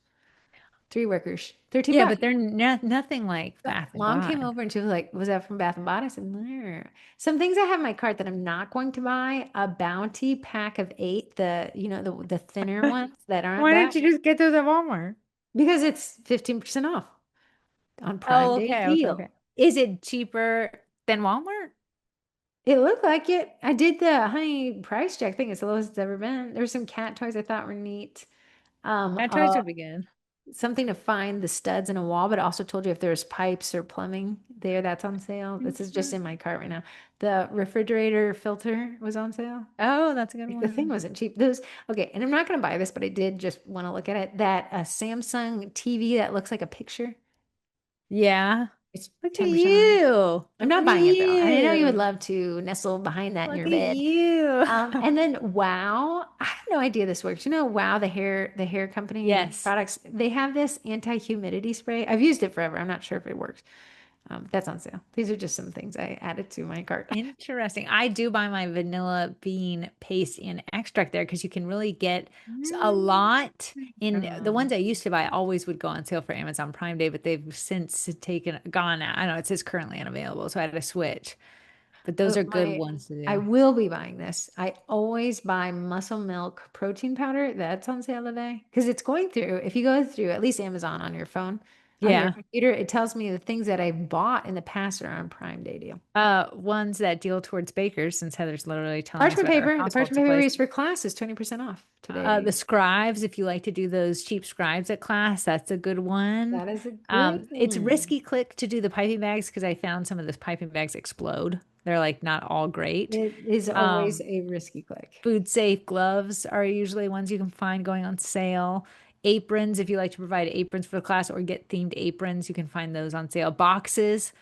3 wickers, 13 Yeah, bucks. but they're nothing like But Bath and mom came Body. over and she was like, was that from Bath and Body? I said, no. Some things I have in my cart that I'm not going to buy, a Bounty pack of 8, the thinner ones that aren't Why didn't that, you just get those at Walmart? because it's 15% off on Prime Oh, Day okay, okay, deal. okay. Is it cheaper than Walmart? It looked like it. I did the honey price check thing. It's the lowest it's ever been. There were some cat toys I thought were neat. Um, That toys uh, would be good. Something to find the studs in a wall, but it also told you if there's pipes or plumbing there, that's on sale. This is just in my cart right now. The refrigerator filter was on sale. Oh, that's a good Like, the thing one. wasn't cheap. Those, okay, and I'm not going to buy this, but I did just want to look at it. That Samsung TV that looks like a picture. Yeah. It's Look at 10% off. you. I'm Look not at buying it though. I know you would you. love to nestle behind that in Look your at bed. you. And then Wow, I have no idea this works. You know, Wow, the hair company Yes. products, they have this anti-humidity spray. I've used it forever. I'm not sure if it works. That's on sale. These are just some things I added to my cart. Interesting. I do buy my vanilla bean paste and extract there because you can really get a Mm. lot. In the ones Um, I used to buy always would go on sale for Amazon Prime Day, but they've since gone out. I know it says currently unavailable, so I had to switch. But those oh, are good ones to I do. will be buying this. I always buy Muscle Milk protein powder. That's on sale today because it's going through. If you go through at least Amazon on your phone, on your Yeah. computer, it tells me the things that I've bought in the past are on Prime Day deal. Ones that deal towards bakers, since Heather's literally telling us Parchment about our paper. The household parchment paper we supplies. use for class is 20% off The today. scribes, if you like to do those cheap scribes at class, that's a good one. That is a good It's one. risky click to do the piping bags because I found some of the piping bags explode. They're like not all great. It is always Um, a risky click. Food safe gloves are usually ones you can find going on sale. Aprons, if you like to provide aprons for the class or get themed aprons, you can find those on sale. Boxes,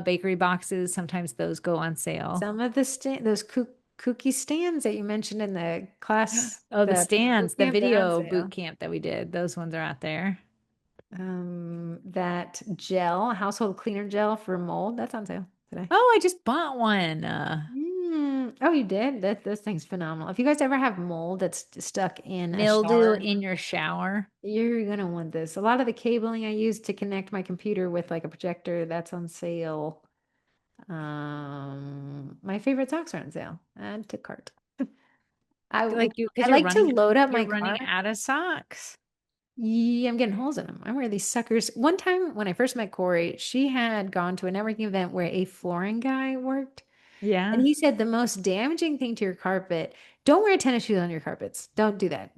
bakery boxes, sometimes those go on sale. Some of the those cookie stands that you mentioned in the class, Oh, the the boot stands, the camp, they're on video boot sale. camp that we did, those ones are out there. That gel, household cleaner gel for mold, that's on sale today. Oh, I just bought one. Oh, you did? That this thing's phenomenal. If you guys ever have mold that's stuck in a Mildew shower, in your shower. you're gonna want this. A lot of the cabling I use to connect my computer with like a projector, that's on sale. My favorite socks are on sale. Add to cart. Like you, I because like to load up you're my running cart. out of socks. Yeah, I'm getting holes in them. I wear these suckers. One time when I first met Corey, she had gone to a networking event where a flooring guy worked. And Yeah. he said the most damaging thing to your carpet, don't wear tennis shoes on your carpets. Don't do that.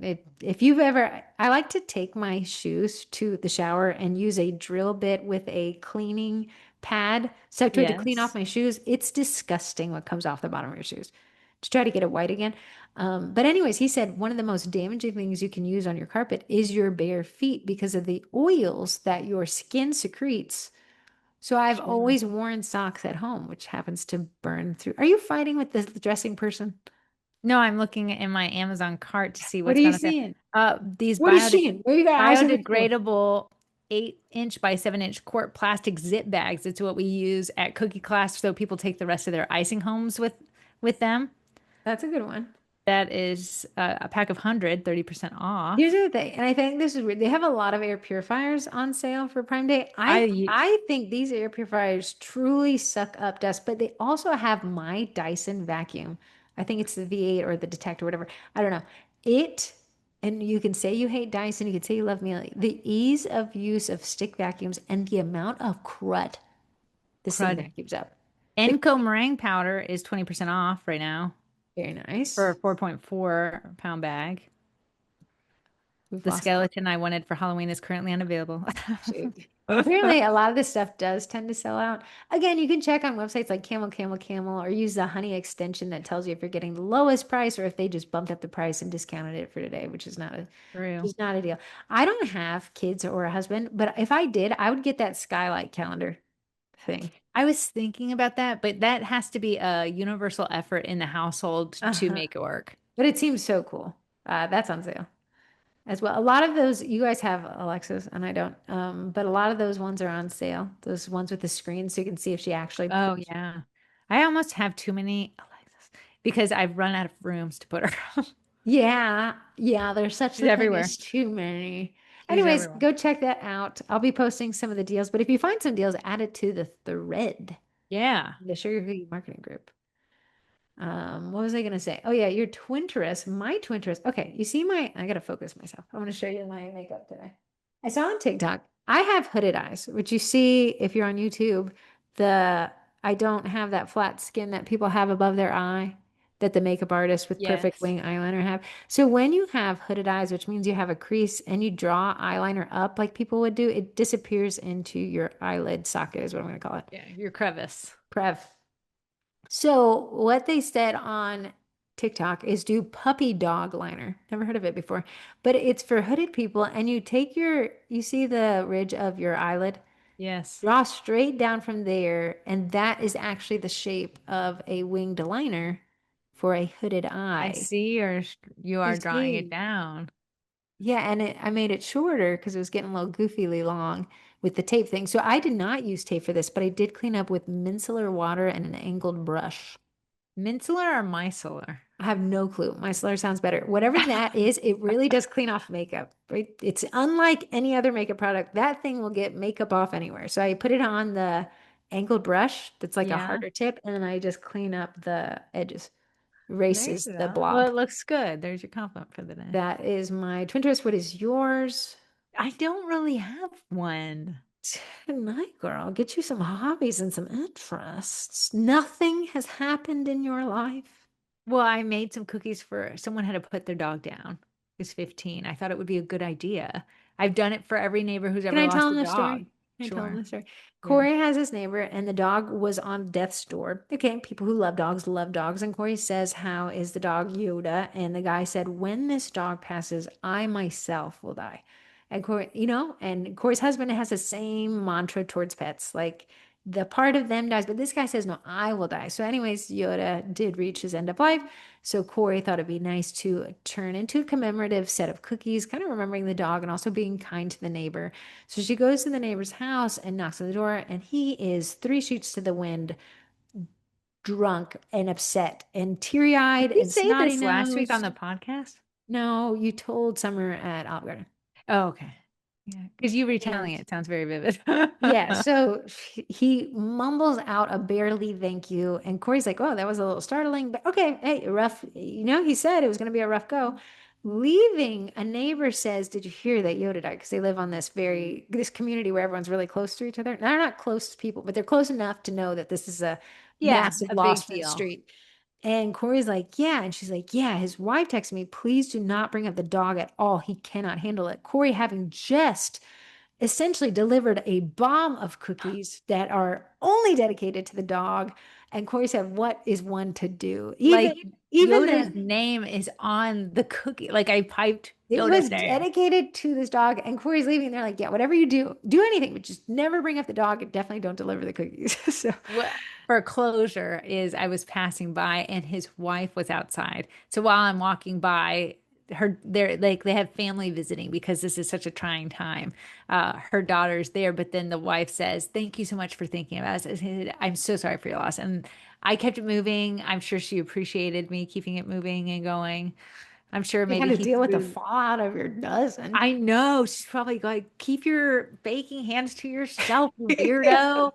If you've ever, I like to take my shoes to the shower and use a drill bit with a cleaning pad stuck to it to clean off Yes. my shoes. It's disgusting what comes off the bottom of your shoes to try to get it white again. But anyways, he said one of the most damaging things you can use on your carpet is your bare feet because of the oils that your skin secretes. So I've Sure. always worn socks at home, which happens to burn through. Are you fighting with the dressing person? No, I'm looking in my Amazon cart to see What what's are you going on sale. seeing? These What are you seeing? Where you got eyes on the floor? biodegradable 8-inch by 7-inch quart plastic zip bags. It's what we use at cookie class, so people take the rest of their icing homes with them. That's a good one. That is a pack of 100, 30% Here's off. the thing, and I think this is weird. They have a lot of air purifiers on sale for Prime Day. I I think these air purifiers truly suck up dust, but they also have my Dyson vacuum. I think it's the V8 or the detector, whatever. I don't know. It, and you can say you hate Dyson, you can say you love me. The ease of use of stick vacuums and the amount of crud this thing crud. vacuums up. The Enco meringue powder is 20% off right now very for a nice. 4.4 pound bag. We've The lost a lot. skeleton I wanted for Halloween is currently unavailable. Shoot. Apparently, a lot of this stuff does tend to sell out. Again, you can check on websites like Camel, Camel, Camel, or use the Honey extension that tells you if you're getting the lowest price or if they just bumped up the price and discounted it for today, which True. is not a deal. I don't have kids or a husband, but if I did, I would get that skylight calendar thing. I was thinking about that, but that has to be a universal effort in the household to Uh-huh. make it work. But it seems so cool. That's on sale as well. A lot of those, you guys have Alexas and I don't. But a lot of those ones are on sale. Those ones with the screen so you can see if she actually Oh, pushes. yeah. I almost have too many Alexas because I've run out of rooms to put her. Yeah, yeah, there's such She's the thing everywhere. as too many. She's Anyways, everywhere. go check that out. I'll be posting some of the deals, but if you find some deals, add it to the thread, Yeah. the Sugar Cookie Marketing Group. What was I gonna say? Oh yeah, your Twinterest, my Twinterest. Okay, you see I gotta focus myself. I'm gonna show you my makeup today. I saw on TikTok, I have hooded eyes, which you see if you're on YouTube, the I don't have that flat skin that people have above their eye that the makeup artists with perfect Yes. wing eyeliner have. So when you have hooded eyes, which means you have a crease and you draw eyeliner up like people would do, it disappears into your eyelid socket, is what I'm gonna call it. Yeah. Your crevice. Prev. So what they said on TikTok is do puppy dog liner. Never heard of it before, but it's for hooded people. And you see the ridge of your eyelid, Yes. draw straight down from there, and that is actually the shape of a winged liner for a hooded I eye. see you You are drawing it see? down. Yeah, and I made it shorter because it was getting a little goofily long. with the tape thing. So I did not use tape for this, but I did clean up with micellar water and an angled brush. Micellar or micellar? I have no clue. Micellar sounds better. Whatever that is, it really does clean off makeup, right? It's unlike any other makeup product. That thing will get makeup off anywhere. So I put it on the angled brush that's like a Yeah, harder tip, and then I just clean up the edges, there you erases the go. Well, blob. it looks good. There's your compliment for the day. That is my twin twist. What is yours? I don't really have one. Tonight, girl, get you some hobbies and some interests. Nothing has happened in your life. Well, I made some cookies for someone had to put their dog down. He's 15. I thought it would be a good idea. I've done it for every neighbor who's Can ever I tell lost him a this story? dog. Can I tell him Sure. this story? Yeah. Corey has his neighbor, and the dog was on death's door. Okay, people who love dogs love dogs. And Corey says, how is the dog Yoda? And the guy said, when this dog passes, I myself will die. And Corey, and Corey's husband has the same mantra towards pets. Like the part of them dies, but this guy says, no, I will die. So, anyways, Yoda did reach his end of life. So Corey thought it'd be nice to turn into a commemorative set of cookies, kind of remembering the dog and also being kind to the neighbor. So she goes to the neighbor's house and knocks on the door, and he is three sheets to the wind, drunk and upset and teary-eyed Did we and say snotty this last week on nosed. the podcast? No, you told Summer at Olive Garden. Oh, okay. Yeah, because you retelling And it sounds very vivid. yeah, so he mumbles out a barely thank you, and Corey's like, "Oh, that was a little startling, but okay, hey, rough." He said it was going to be a rough go. Leaving, a neighbor says, "Did you hear that Yoda died?" Because they live on this community where everyone's really close to each other. They're not close people, but they're close enough to know that this is a Yeah, massive a loss big for the deal. street. And Corey's like, "Yeah," and she's like, "Yeah." His wife texted me, "Please do not bring up the dog at all. He cannot handle it." Corey having just essentially delivered a bomb of cookies that are only dedicated to the dog. And Corey said, "What is one to do?" Even Like even Yoda's the name is on the cookie. Like I piped it Yoda's was name. dedicated to this dog. And Corey's leaving. They're like, "Yeah, whatever you do, do anything, but just never bring up the dog and definitely don't deliver the cookies." So What for closure is I was passing by and his wife was outside. So while I'm walking by, they're like they have family visiting because this is such a trying time. Her daughter's there, but then the wife says, "Thank you so much for thinking about us." I said, "I'm so sorry for your loss." And I kept it moving. I'm sure she appreciated me keeping it moving and going. I'm sure you had maybe to he deal with the threw. fallout of your dozen. I know she's probably like, keep your baking hands to yourself, you weirdo.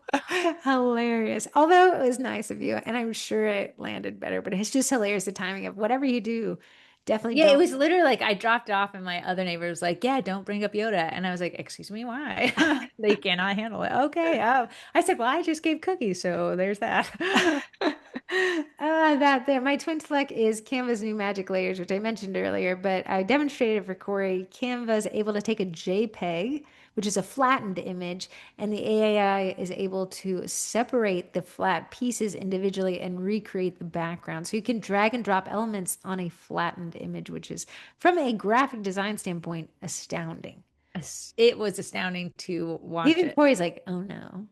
Hilarious. Although it was nice of you, and I'm sure it landed better, but it's just hilarious the timing of whatever you do, definitely Yeah, it don't. was literally like I dropped it off and my other neighbor was like, yeah, don't bring up Yoda. And I was like, excuse me, why? They cannot handle it. Okay. I said, well, I just gave cookies, so there's that. That there. My twin select is Canva's new magic layers, which I mentioned earlier, but I demonstrated for Corey. Canva is able to take a JPEG, which is a flattened image, and the AI is able to separate the flat pieces individually and recreate the background. So you can drag and drop elements on a flattened image, which is, from a graphic design standpoint, astounding. It was astounding to watch Even it. Corey's like, "Oh no."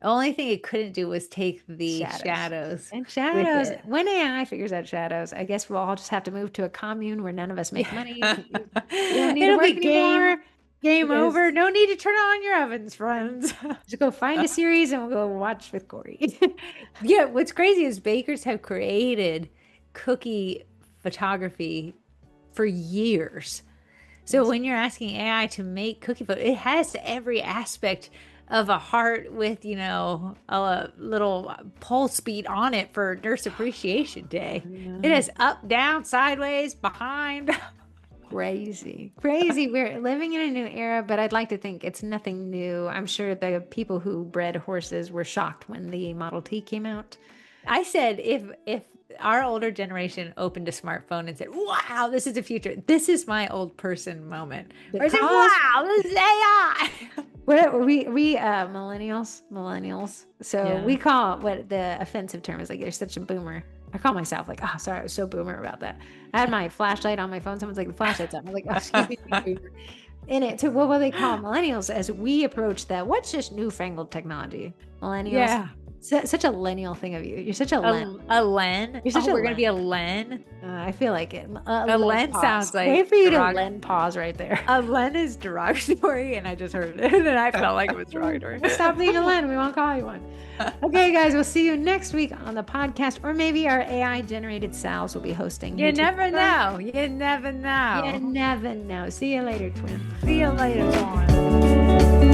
The only thing it couldn't do was take the Shadows. shadows And with shadows. it. When AI figures out shadows, I guess we'll all just have to move to a commune where none of us make money. We don't need to It'll work be anymore game because over. No need to turn on your ovens, friends. just go find a series and we'll go watch with Corey. Yeah, what's crazy is bakers have created cookie photography for years. So Yes. when you're asking AI to make cookie photo, it has every aspect of a heart with, a little pulse beat on it for Nurse Appreciation I Day. It know. has up, down, sideways, behind. Crazy. Crazy. We're living in a new era, but I'd like to think it's nothing new. I'm sure the people who bred horses were shocked when the Model T came out. I said if our older generation opened a smartphone and said, "Wow, this is the future," this is my old person moment. Or I said, Because "Wow, this is AI." we millennials. So Yeah. we call what the offensive term is like, you're such a boomer. I call myself like, oh, sorry, I was so boomer about that. I had my flashlight on my phone. Someone's like, the flashlight's on. I'm like, oh, excuse me, boomer. In it, so what they call millennials as we approach that? What's this newfangled technology? Millennials. Yeah. Such a lineal thing of you. You're such a Len. A Len? You're such a we're gonna be Len. a Len. I feel like it. A Len pause. sounds like Wait for you to derog- Len pause right there. A Len is derogatory, and I just heard it, and I felt like it was derogatory. Stop being a Len. We won't call you one. Okay, guys, we'll see you next week on the podcast, or maybe our AI generated selves will be hosting. You YouTube. never know. You never know. You never know. See you later, twin. See you later, Dawn.